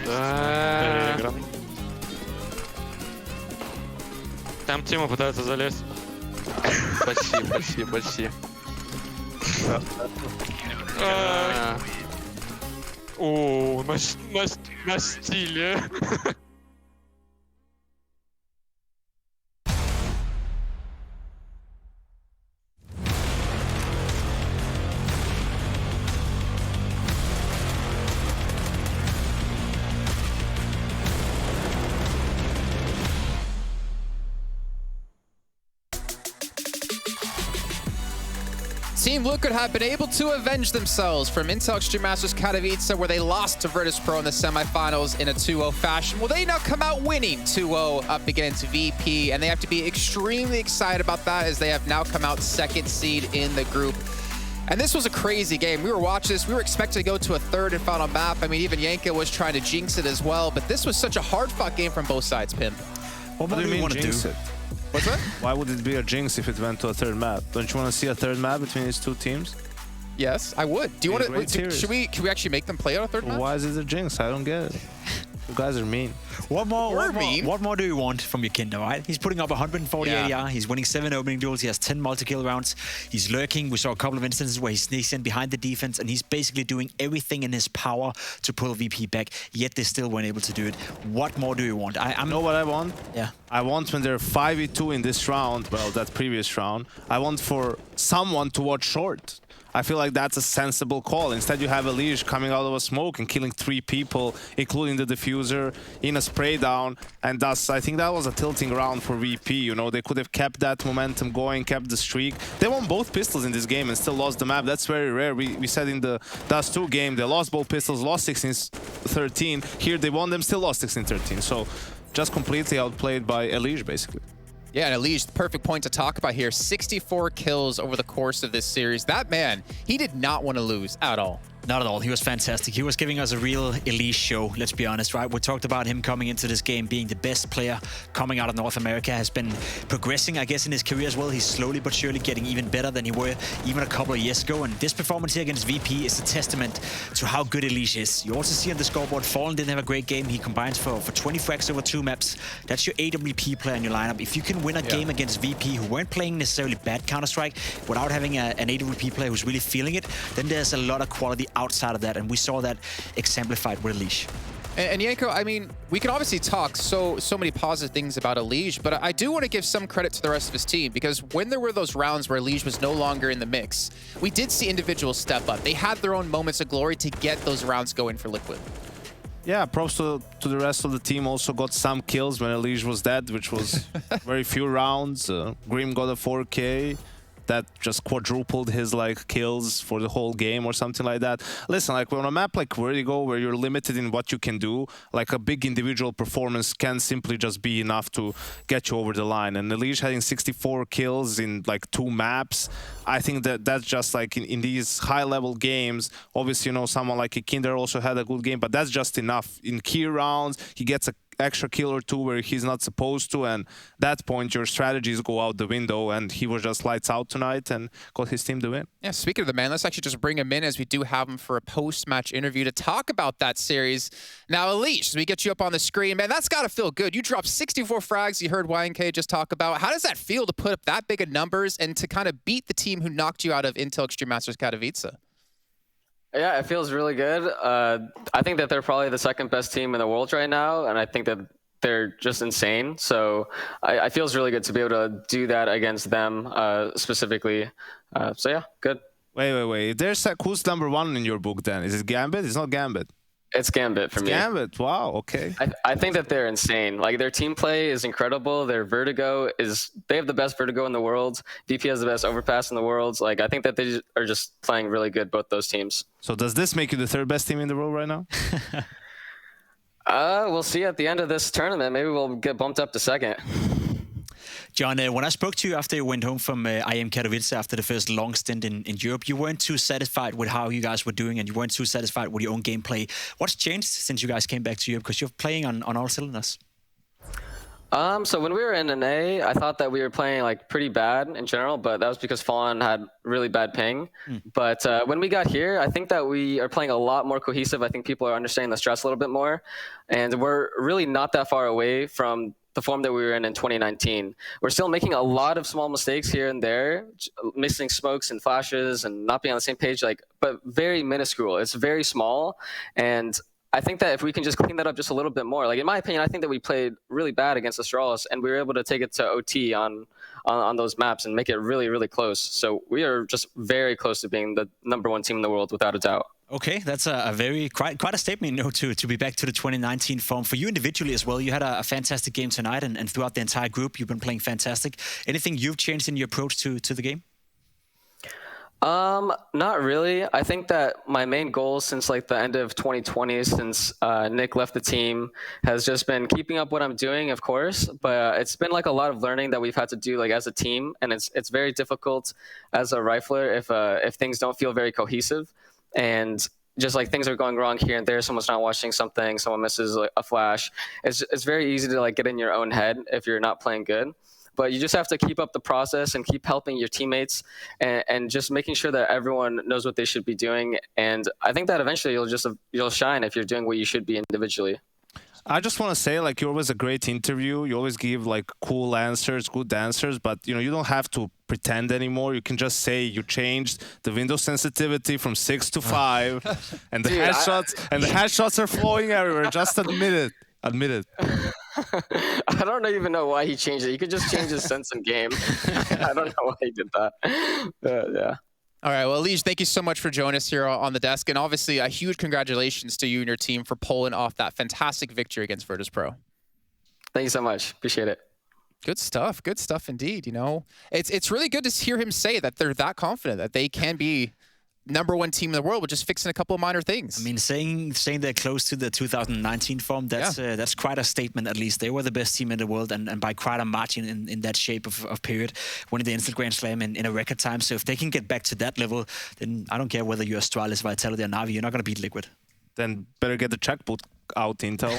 Да. Там Тима пытается залезть. Почти. Oh, na stilje. Team Liquid have been able to avenge themselves from Intel Extreme Masters Katowice, where they lost to Virtus Pro in the semifinals in a 2-0 fashion. Will they now come out winning 2-0 up against VP? And they have to be extremely excited about that, as they have now come out second seed in the group. And this was a crazy game. We were watching this. We were expecting to go to a third and final map. I mean, even Yanka was trying to jinx it as well. But this was such a hard-fought game from both sides, Pim. What do you mean jinx it? What's that? Why would it be a jinx if it went to a third map? Don't you want to see a third map between these two teams? Yes, I would. Do you want to? Can we actually make them play on a third map? Why is it a jinx? I don't get it. You guys are mean. What more do you want from your Kinder, right? He's putting up 140 ADR. He's winning 7 opening duels. He has 10 multi-kill rounds. He's lurking. We saw a couple of instances where he sneaks in behind the defense, and he's basically doing everything in his power to pull VP back, yet they still weren't able to do it. What more do you want? You know what I want? Yeah. I want when they're 5v2 in this round, well, that previous round, I want for someone to watch short. I feel like that's a sensible call. Instead, you have Elige coming out of a smoke and killing 3 people, including the diffuser, in a spray down. And thus, I think that was a tilting round for VP. You know, they could have kept that momentum going, kept the streak. They won both pistols in this game and still lost the map. That's very rare. We said in the Dust 2 game, they lost both pistols, lost 16-13. Here, they won them, still lost 16-13. So, just completely outplayed by Elige, basically. Yeah, and Elige, the perfect point to talk about here. 64 kills over the course of this series. That man, he did not want to lose at all. Not at all. He was fantastic. He was giving us a real Elise show, let's be honest, right? We talked about him coming into this game being the best player coming out of North America, has been progressing, I guess, in his career as well. He's slowly but surely getting even better than he were even a couple of years ago. And this performance here against VP is a testament to how good Elise is. You also see on the scoreboard, Fallen didn't have a great game. He combines for 20 frags over 2 maps. That's your AWP player in your lineup. If you can win a game against VP, who weren't playing necessarily bad Counter-Strike, without having an AWP player who's really feeling it, then there's a lot of quality outside of that, and we saw that exemplified with Elige. And Yanko, I mean, we can obviously talk so many positive things about Elige, but I do want to give some credit to the rest of his team, because when there were those rounds where Elige was no longer in the mix, we did see individuals step up. They had their own moments of glory to get those rounds going for Liquid. Yeah, props to the rest of the team. Also got some kills when Elige was dead, which was very few rounds. Grim got a 4K. That just quadrupled his kills for the whole game or something like that. Listen, on a map like Vertigo, where you're limited in what you can do, a big individual performance can simply just be enough to get you over the line. And Elige having 64 kills in 2 maps, I think that's just in these high-level games. Obviously, someone like Kinder also had a good game, but that's just enough. In key rounds, he gets a extra kill or 2 where he's not supposed to, and that point your strategies go out the window, and he was just lights out tonight and got his team the win. Yeah, speaking of the man, let's actually just bring him in, as we do have him for a post-match interview to talk about that series. Now, Elige, as we get you up on the screen, man, that's got to feel good. You dropped 64 frags, you heard YNK just talk about. How does that feel to put up that big of numbers and to kind of beat the team who knocked you out of Intel Extreme Masters Katowice? Yeah, it feels really good. I think that they're probably the second best team in the world right now, and I think that they're just insane. So it feels really good to be able to do that against them specifically. So yeah, good. Wait. There's who's number 1 in your book then? Is it Gambit? It's not Gambit. It's Gambit for me. Gambit, wow, okay. I think that they're insane. Their team play is incredible. Their Vertigo they have the best Vertigo in the world. VP has the best overpass in the world. I think that they are just playing really good, both those teams. So does this make you the 3rd best team in the world right now? We'll see at the end of this tournament. Maybe we'll get bumped up to 2nd. John, when I spoke to you after you went home from IM Katowice after the first long stint in Europe, you weren't too satisfied with how you guys were doing, and you weren't too satisfied with your own gameplay. What's changed since you guys came back to Europe? Because you're playing on all cylinders. So when we were in NA, I thought that we were playing pretty bad in general, but that was because Fallen had really bad ping. But when we got here, I think that we are playing a lot more cohesive. I think people are understanding the stress a little bit more, and we're really not that far away from the form that we were in 2019. We're still making a lot of small mistakes here and there, missing smokes and flashes and not being on the same page, but very minuscule. It's very small. And I think that if we can just clean that up just a little bit more, like in my opinion, I think that we played really bad against Astralis, and we were able to take it to OT on those maps and make it really, really close. So we are just very close to being the #1 team in the world, without a doubt. Okay, that's a very quite a statement, to be back to the 2019 form. For you individually as well, you had a fantastic game tonight, and throughout the entire group, you've been playing fantastic. Anything you've changed in your approach to the game? Not really. I think that my main goal since the end of 2020, since Nick left the team, has just been keeping up what I'm doing, of course, but it's been a lot of learning that we've had to do as a team, and it's very difficult as a rifler if things don't feel very cohesive, and just things are going wrong here and there. Someone's not watching something, someone misses a flash. It's very easy to get in your own head if you're not playing good. But you just have to keep up the process and keep helping your teammates and just making sure that everyone knows what they should be doing. And I think that eventually you'll shine if you're doing what you should be individually. I just want to say, you're always a great interview. You always give cool answers, good answers, but you don't have to pretend anymore. You can just say you changed the window sensitivity from 6 to 5, and the headshots are flowing everywhere. Just admit it. Admit it. I don't even know why he changed it. He could just change his sense in game. I don't know why he did that. Yeah. All right, well, Lige, thank you so much for joining us here on the desk. And obviously, a huge congratulations to you and your team for pulling off that fantastic victory against Virtus Pro. Thank you so much. Appreciate it. Good stuff. Good stuff indeed. It's really good to hear him say that they're that confident that they can be #1 team in the world with just fixing a couple of minor things. I mean, saying they're close to the 2019 form, that's quite a statement. At least they were the best team in the world, and by quite a margin in that shape of period, winning the Instant Grand Slam in a record time. So if they can get back to that level, then I don't care whether you're Astralis, Vitality, or Na'Vi, you're not going to beat Liquid. Then better get the checkbook out, Intel.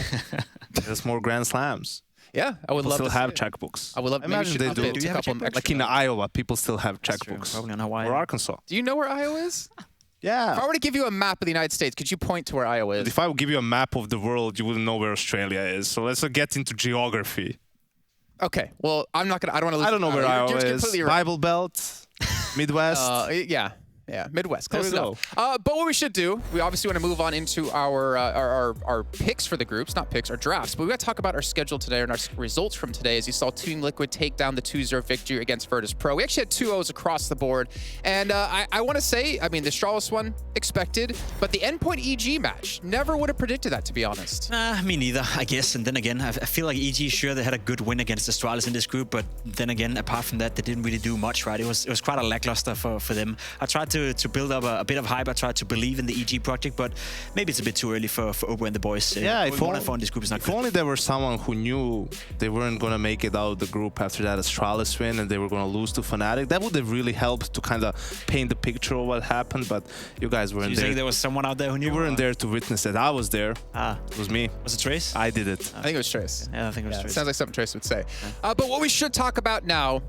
There's more Grand Slams. Yeah, I would love to have checkbooks. I would love. Imagine they do. Do you have a checkbook? In Iowa, people still have checkbooks. Probably on Hawaii or Arkansas. Do you know where Iowa is? Yeah. If I were to give you a map of the United States, could you point to where Iowa is? If I would give you a map of the world, you wouldn't know where Australia is. So let's get into geography. Okay. Well, I'm not gonna. I don't want to. I don't know where Iowa is. Right. Bible Belt, Midwest. Yeah, Midwest, close enough. But what we should do, we obviously want to move on into our picks for the groups, not picks, our drafts. But we got to talk about our schedule today and our results from today. As you saw, Team Liquid take down the 2-0 victory against Virtus Pro. We actually had 2 O's across the board. And I want to say, I mean, the Astralis one, expected. But the Endpoint EG match, never would have predicted that, to be honest. Me neither, I guess. And then again, I feel like EG, sure, they had a good win against Astralis in this group. But then again, apart from that, they didn't really do much, right? It was quite a lackluster for them. I tried to build up a bit of hype. I tried to believe in the EG project, but maybe it's a bit too early for Obo and the boys. Yeah, if if only there was someone who knew they weren't going to make it out of the group after that Astralis win and they were going to lose to Fnatic. That would have really helped to kind of paint the picture of what happened, but you guys weren't there. You think there was someone out there who knew? You weren't there to witness it. I was there. It was me. Was it Trace? I did it. I think it was Trace. Yeah, I think it was Trace. Sounds like something Trace would say. But what we should talk about now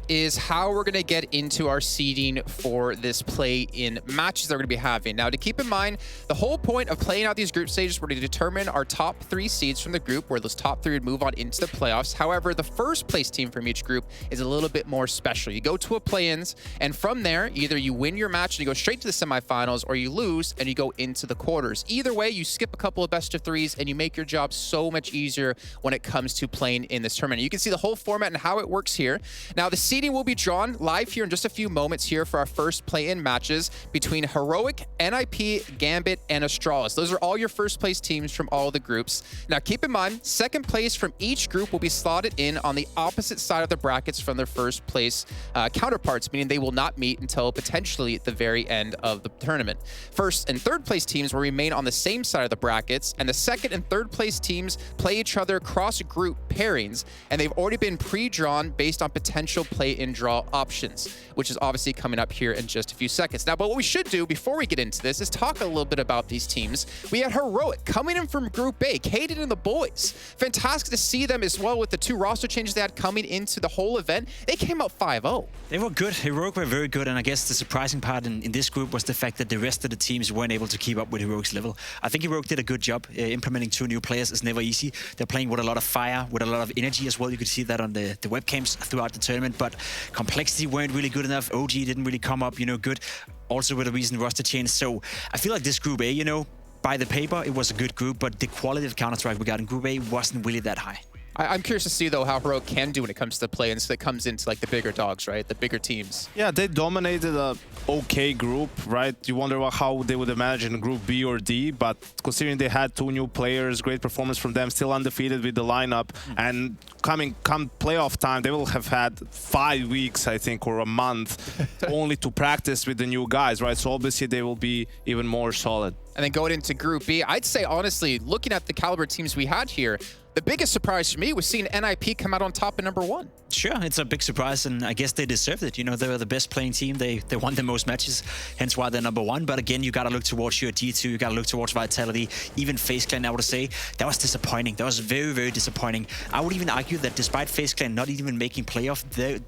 is how we're going to get into our seeding for this play-in matches that we're going to be having. Now, to keep in mind, the whole point of playing out these group stages were to determine our top 3 seeds from the group, where those top 3 would move on into the playoffs. However, the first place team from each group is a little bit more special. You go to a play-ins, and from there, either you win your match and you go straight to the semifinals, or you lose and you go into the quarters. Either way, you skip a couple of best of 3s, and you make your job so much easier when it comes to playing in this tournament. You can see the whole format and how it works here. Now, the seeding will be drawn live here in just a few moments here for our first play-in matches between Heroic, NIP, Gambit, and Astralis. Those are all your first place teams from all the groups. Now, keep in mind, second place from each group will be slotted in on the opposite side of the brackets from their first place counterparts, meaning they will not meet until potentially the very end of the tournament. First and third place teams will remain on the same side of the brackets, and the second and third place teams play each other across group pairings, and they've already been pre-drawn based on potential play play-in draw options, which is obviously coming up here in just a few seconds. Now, but what we should do before we get into this is talk a little bit about these teams. We had Heroic coming in from Group A, Caden and the boys. Fantastic to see them as well with the 2 roster changes they had coming into the whole event. They came out 5-0. They were good. Heroic were very good, and I guess the surprising part in this group was the fact that the rest of the teams weren't able to keep up with Heroic's level. I think Heroic did a good job. Implementing 2 new players is never easy. They're playing with a lot of fire, with a lot of energy as well. You could see that on the webcams throughout the tournament, but complexity weren't really good enough. OG didn't really come up, good. Also with a recent roster change. So I feel like this Group A, by the paper, it was a good group, but the quality of Counter-Strike we got in Group A wasn't really that high. I'm curious to see, though, how Heroic can do when it comes to play-ins that comes into, like, the bigger dogs, right? The bigger teams. Yeah, they dominated a okay group, right? You wonder how they would have managed in Group B or D, but considering they had 2 new players, great performance from them, still undefeated with the lineup, and come playoff time, they will have had 5 weeks, I think, or a month only to practice with the new guys, right? So obviously they will be even more solid. And then going into Group B, I'd say, honestly, looking at the caliber teams we had here, the biggest surprise for me was seeing NIP come out on top at #1. Sure, it's a big surprise, and I guess they deserved it. They were the best playing team. They won the most matches, hence why they're #1. But again, you got to look towards your G2. You got to look towards Vitality. Even FaZe Clan, I would say, that was disappointing. That was very, very disappointing. I would even argue that despite FaZe Clan not even making playoff,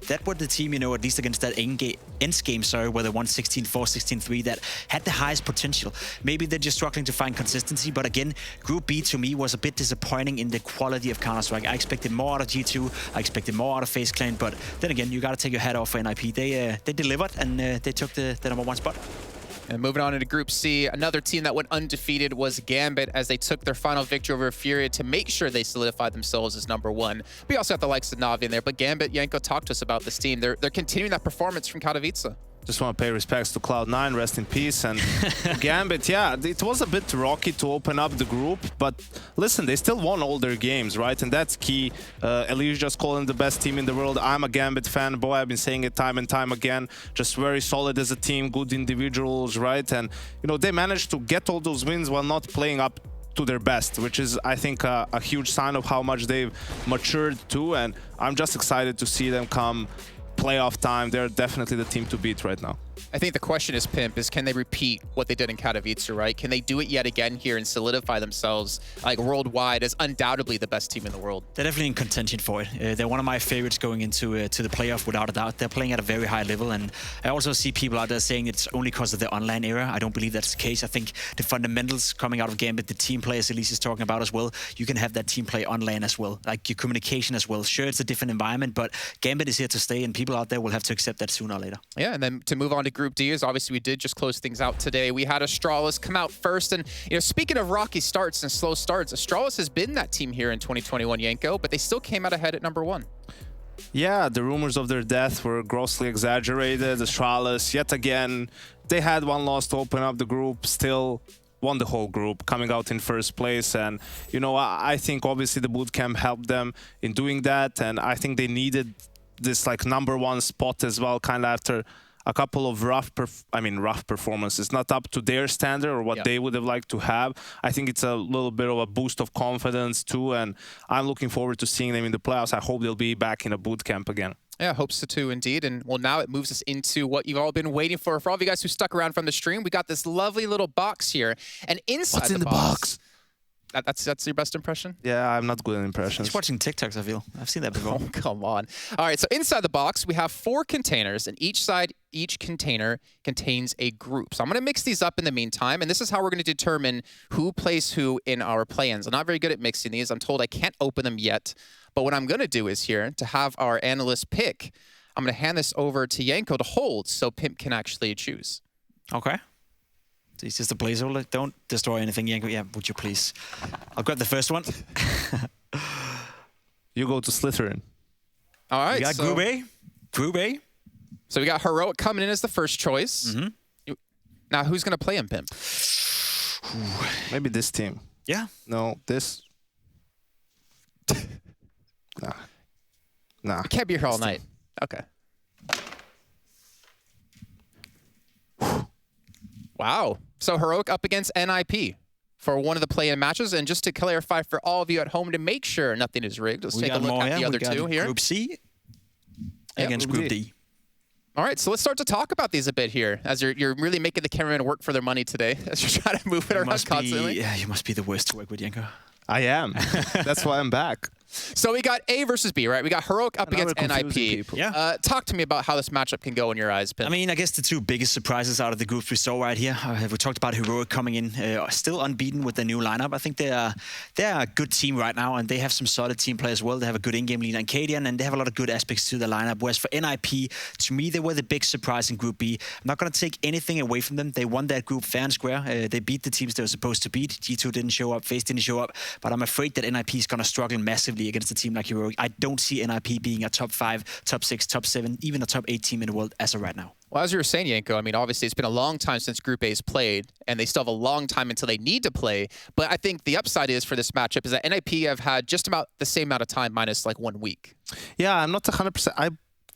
that was the team, at least against that ends game, where they won 16-4, 16-3, that had the highest potential. Maybe they're just struggling to find consistency. But again, Group B to me was a bit disappointing in the quality of Counter-Strike. I expected more out of G2. I expected more out of FaZe Clan, but then again, you got to take your hat off for NIP. They delivered, and they took the #1 spot. And moving on into Group C, another team that went undefeated was Gambit as they took their final victory over Furia to make sure they solidified themselves as #1. We also got the likes of Navi in there, but Gambit, Yanko, talk to us about this team. They're continuing that performance from Katowice. Just want to pay respects to Cloud9, rest in peace. And Gambit, yeah, it was a bit rocky to open up the group, but listen, they still won all their games, right? And that's key. Elise just called them the best team in the world. I'm a Gambit fan, boy, I've been saying it time and time again. Just very solid as a team, good individuals, right? And, they managed to get all those wins while not playing up to their best, which is, I think, a huge sign of how much they've matured too. And I'm just excited to see them come playoff time. They're definitely the team to beat right now. I think the question is, Pimp, is can they repeat what they did in Katowice, right? Can they do it yet again here and solidify themselves like worldwide as undoubtedly the best team in the world? They're definitely in contention for it. They're one of my favorites going into to the playoff without a doubt. They're playing at a very high level, and I also see people out there saying it's only because of the online era. I don't believe that's the case. I think the fundamentals coming out of Gambit, the team play, as Elise is talking about as well, you can have that team play online as well, like your communication as well. Sure, it's a different environment, but Gambit is here to stay, and people out there will have to accept that sooner or later. Yeah, and then to move on to Group D, is obviously we did just close things out today. We had Astralis come out first, and speaking of rocky starts and slow starts, Astralis has been that team here in 2021, Yanko, but they still came out ahead at #1. Yeah, the rumors of their death were grossly exaggerated. Astralis, yet again, they had one loss to open up the group, still won the whole group, coming out in first place. And, I think obviously the bootcamp helped them in doing that, and I think they needed this #1 spot as well, kind of after a couple of rough performances, not up to their standard or what they would have liked to have. I think it's a little bit of a boost of confidence too, and I'm looking forward to seeing them in the playoffs. I hope they'll be back in a boot camp again. Yeah, hope so too, indeed. And well, now it moves us into what you've all been waiting for. For all of you guys who stuck around from the stream, we got this lovely little box here, and inside What's in the box? That's your best impression? Yeah, I'm not good at impressions. Just watching TikToks, I feel. I've seen that before. Oh, come on. All right, so inside the box, we have 4 containers, and each container contains a group. So I'm going to mix these up in the meantime, and this is how we're going to determine who plays who in our play-ins. I'm not very good at mixing these. I'm told I can't open them yet, but what I'm going to do is here, to have our analyst pick, I'm going to hand this over to Yanko to hold so Pimp can actually choose. Okay. It's just a placeholder. Don't destroy anything, Yanko. Yeah, would you please? I'll grab the first one. You go to Slytherin. All right. We got Group A. Group A. So we got Heroic coming in as the first choice. Now, who's going to play him, Pimp? Maybe this team. Yeah. No, this. Nah. I can't be here all night. Okay. Wow. So Heroic up against NIP for one of the play-in matches. And just to clarify for all of you at home to make sure nothing is rigged, let's take a look at the other two here. Group C. against Group D. All right, so let's start to talk about these a bit here, as you're really making the cameraman work for their money today, as you're trying to move it around constantly. Yeah, you must be the worst to work with, Yenko. I am. That's why I'm back. So we got A versus B, right? We got Heroic up against NIP. Yeah. Talk to me about how this matchup can go in your eyes, Pim. I mean, I guess the two biggest surprises out of the groups we saw right here. We talked about Heroic coming in, still unbeaten with the new lineup. I think they're a good team right now, and they have some solid team play as well. They have a good in-game leader in Cadian, and they have a lot of good aspects to the lineup. Whereas for NIP, to me, they were the big surprise in Group B. I'm not going to take anything away from them. They won that group fair and square. They beat the teams they were supposed to beat. G2 didn't show up, FaZe didn't show up, but I'm afraid that NIP is going to struggle massively against a team like Heroic. I don't see NIP being a top 5, top 6, top 7, even a top 8 team in the world as of right now. Well, as you were saying, Yenko, I mean, obviously it's been a long time since Group A's played, and they still have a long time until they need to play. But I think the upside is for this matchup is that NIP have had just about the same amount of time minus like 1 week. Yeah, I'm not 100%. I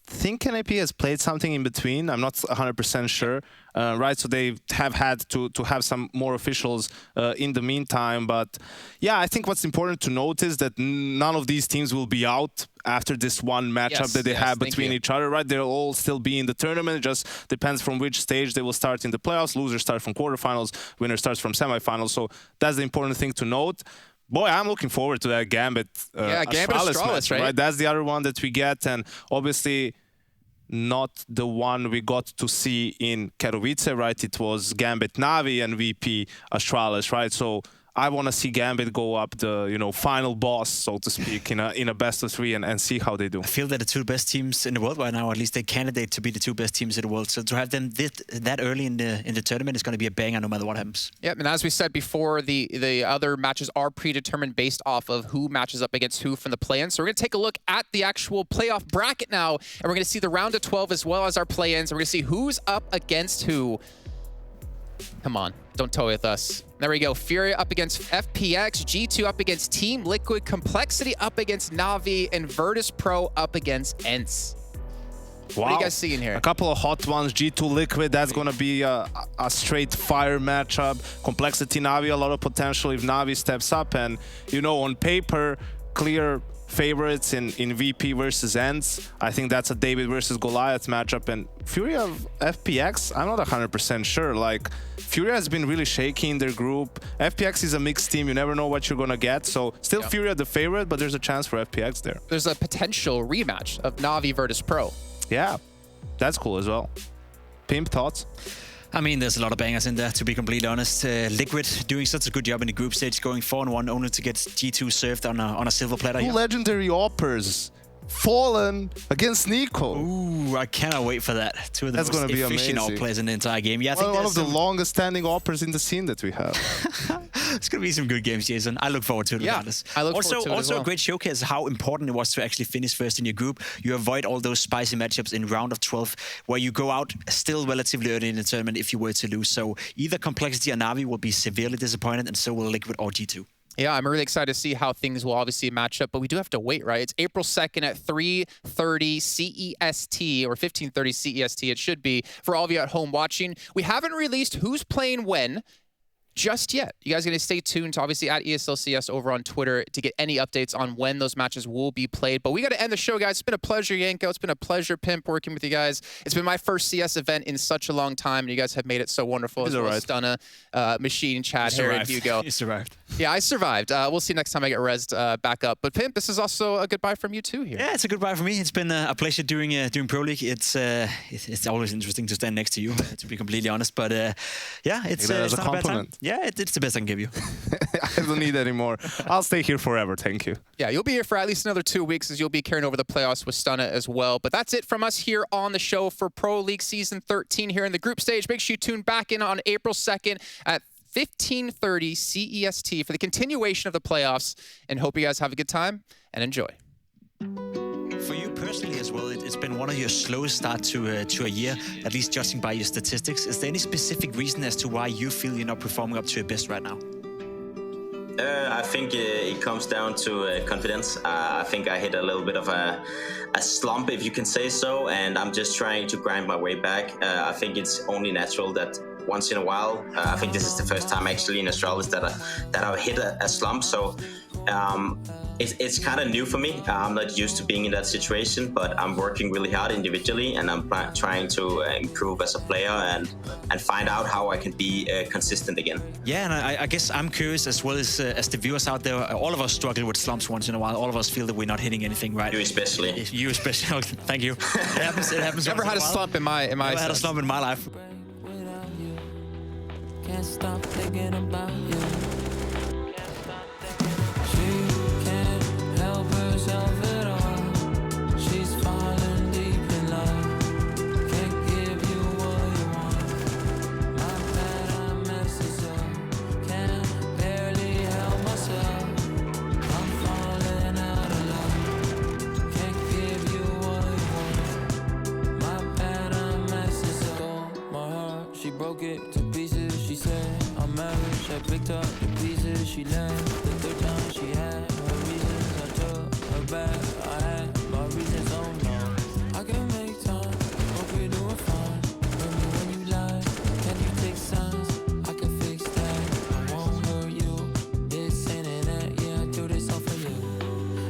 think NIP has played something in between. I'm not 100% sure. Right, so they have had to have some more officials in the meantime. But yeah, I think what's important to note is that none of these teams will be out after this one matchup that they have between each other, right? They'll all still be in the tournament. It just depends from which stage they will start in the playoffs. Losers start from quarterfinals, winner starts from semifinals. So that's the important thing to note. Boy, I'm looking forward to that Gambit. Gambit Astralis, right? That's the other one that we get, and obviously not the one we got to see in Katowice, right? It was Gambit Navi and VP Astralis, right? So I want to see Gambit go up the final boss, so to speak, in a best of 3 and see how they do. I feel that the two best teams in the world right now, at least they candidate to be the two best teams in the world. So to have them that early in the tournament is going to be a banger no matter what happens. Yep, and as we said before, the other matches are predetermined based off of who matches up against who from the play-in. So we're going to take a look at the actual playoff bracket now, and we're going to see the round of 12 as well as our play-ins. We're going to see who's up against who. Come on, don't toy with us. There we go. Fury up against FPX, G2 up against Team Liquid, Complexity up against Navi, and Virtus Pro up against ENCE. Wow. What are you guys seeing here? A couple of hot ones. G2 Liquid, that's going to be a straight fire matchup. Complexity Navi, a lot of potential if Navi steps up. And, on paper, clear favorites in VP versus ENCE. I think that's a David versus Goliath matchup. And Fury of FPX, I'm not 100% sure. Like, Fury has been really shaky in their group. FPX is a mixed team. You never know what you're going to get. So still Fury are the favorite, but there's a chance for FPX there. There's a potential rematch of Navi versus Pro. Yeah, that's cool as well. Pimp, thoughts? I mean, there's a lot of bangers in there, to be completely honest. Liquid doing such a good job in the group stage, going 4-1, only to get G2 served on a silver platter. Two legendary Oppers. Fallen against Nico. Ooh, I cannot wait for that. Two of the most efficient AWP players in the entire game. Yeah, I think one of the longest standing Oppers in the scene that we have. It's going to be some good games, Jason. I look forward to it. Yeah, I look forward to it as well. A great showcase how important it was to actually finish first in your group. You avoid all those spicy matchups in round of 12 where you go out still relatively early in the tournament if you were to lose. So either Complexity or Navi will be severely disappointed, and so will Liquid or G2. Yeah, I'm really excited to see how things will obviously match up, but we do have to wait, right? It's April 2nd at 3:30 CEST, or 15:30 CEST it should be, for all of you at home watching. We haven't released who's playing when just yet. You guys are going to stay tuned to obviously at ESLCS over on Twitter to get any updates on when those matches will be played. But we got to end the show, guys. It's been a pleasure, Yenko. It's been a pleasure, Pimp, working with you guys. It's been my first CS event in such a long time, and you guys have made it so wonderful. As well as Stunna, Machine, Chad, Harry, and Hugo. You survived. Yeah, I survived. We'll see next time I get rezzed back up. But Pimp, this is also a goodbye from you too here. Yeah, it's a goodbye from me. It's been a pleasure doing Pro League. It's always interesting to stand next to you, to be completely honest. But yeah, it's a not a bad time. compliment. Yeah, it's the best I can give you. I don't need any more. I'll stay here forever. Thank you. Yeah, you'll be here for at least another 2 weeks as you'll be carrying over the playoffs with Stunna as well. But that's it from us here on the show for Pro League Season 13 here in the group stage. Make sure you tune back in on April 2nd at 15:30 CEST for the continuation of the playoffs, and hope you guys have a good time and enjoy. For you personally as well, it's been one of your slowest start to a year, at least judging by your statistics. Is there any specific reason as to why you feel you're not performing up to your best right now? I think it comes down to confidence. I think I hit a little bit of a slump, if you can say so, and I'm just trying to grind my way back. I think it's only natural that once in a while. I think this is the first time actually in Astralis that I've hit a slump. So it's kind of new for me. I'm not used to being in that situation, but I'm working really hard individually, and I'm trying to improve as a player and find out how I can be consistent again. Yeah, and I guess I'm curious as well as the viewers out there. All of us struggle with slumps once in a while. All of us feel that we're not hitting anything right. You especially. You especially. Thank you. It happens. It happens. Never had a slump in my. Never had a slump in my life. Can't stop thinking about you. Broke it to pieces, she said I'm married, I picked up the pieces, she left the third time she had her reasons, I took her back, I had my reasons, oh no, I can make time, hope you're doing fine, hurt me when you lie, can you take signs, I can fix that, I won't hurt you, this ain't that, yeah, I do this all for you,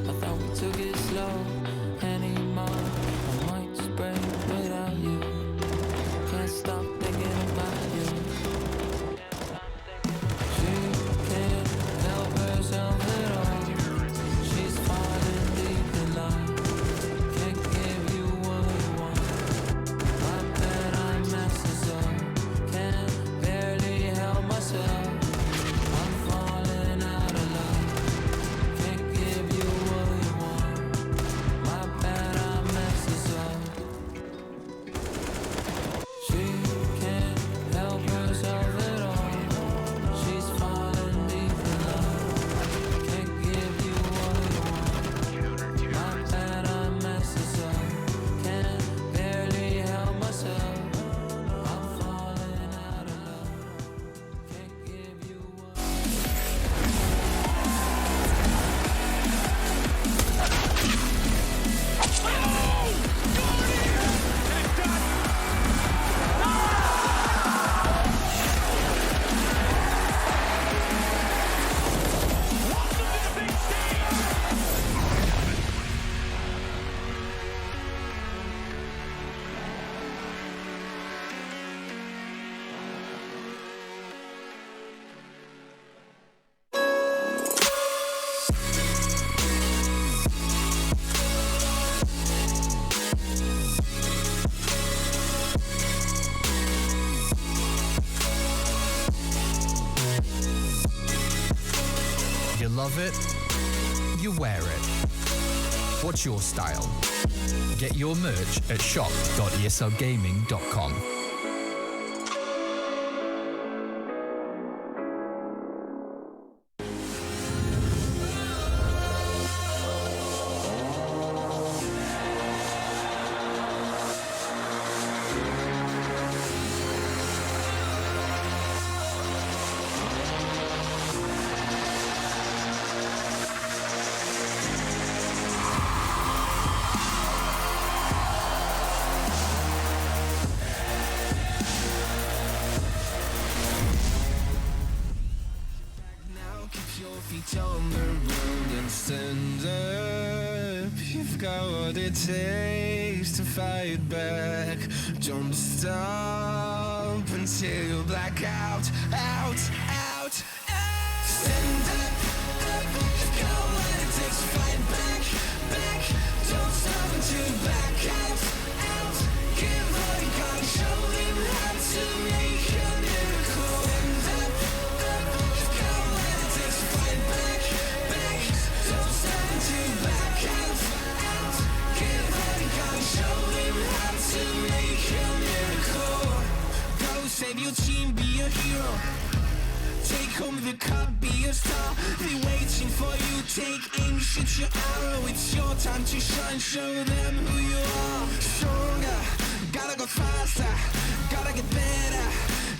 I thought we took it slow, anymore, I might spread without you, can't stop thinking about you. She can't help herself at all. She's falling deep in love. Can't give you what you want. I bet I messes up. Can't barely help myself. I'm falling out of love. Can't give you what you want. I bet I messes up. She can't help herself at all. She's falling deep in love. Can't give you what you want. My bad, I messes up. Can't barely help myself. I'm falling out of love. Can't give you You love it, you wear it. What's your style? Get your merch at shop.eslgaming.com. feet on the road and stand up. You've got what it takes to fight back. Don't stop until you black out, out, out. Stand up, up. You've got what it takes to fight back, back. Don't stop until you black out, out. Give all you got, show them how to make a miracle. Stand up, up. You've got what it takes to fight back, back. Don't stop until you black out, out. Give all you got, show them how to make a miracle. Go save your team, be a hero. Take home the cup, be a star. They waiting for you, take aim, shoot your arrow. It's your time to shine, show them who you are. Stronger, gotta go faster, gotta get better,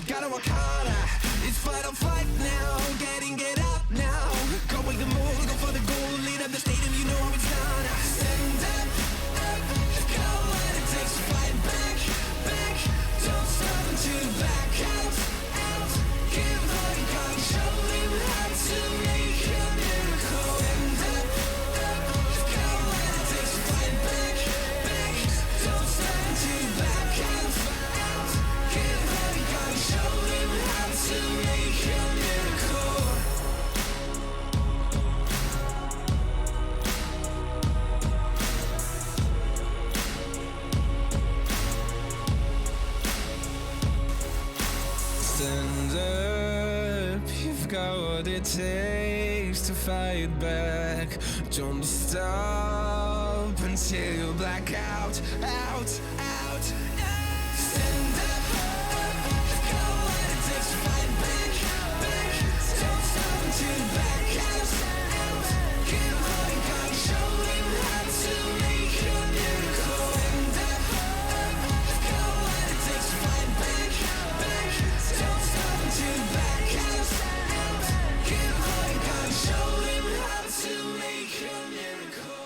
gotta work harder. It's fight or flight now, get up now. Go with the move, go for the goal, lead up the stadium, you know how it's done. Stand up, up, go what it takes to fight back, back. Don't stop until you back out. what it takes to fight back. Don't stop until you black out, out, out. Stand up, go what it takes to fight back, back. Don't stop until you black out, out. Keep holding on, show him how to make a miracle. Stand up, go what it takes to fight back, back. Don't stop until you black out, out. Keep holding on, show him how to make a miracle.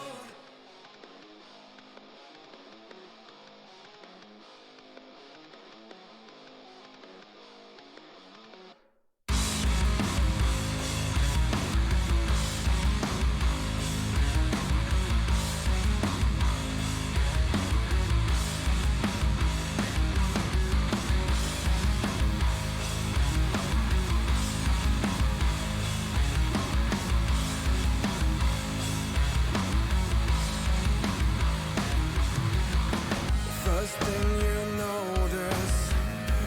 First thing you notice,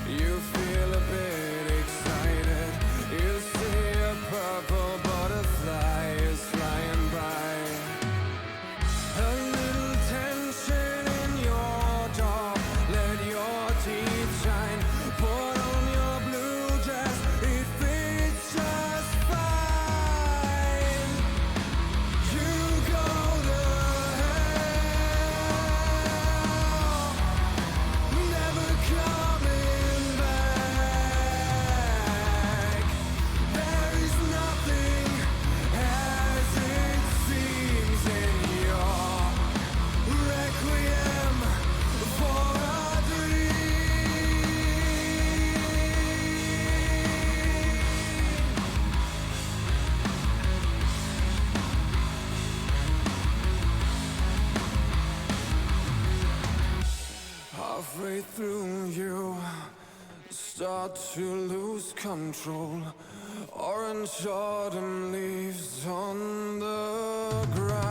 you feel a bit excited. You see a purple butterfly is flying by. A little tension in your jaw, let your teeth shine. Put on your blue dress, it fits just fine. You go to never coming back. There is nothing as it seems in your requiem for a dream. Halfway through you start to lose control. Orange autumn leaves on the ground.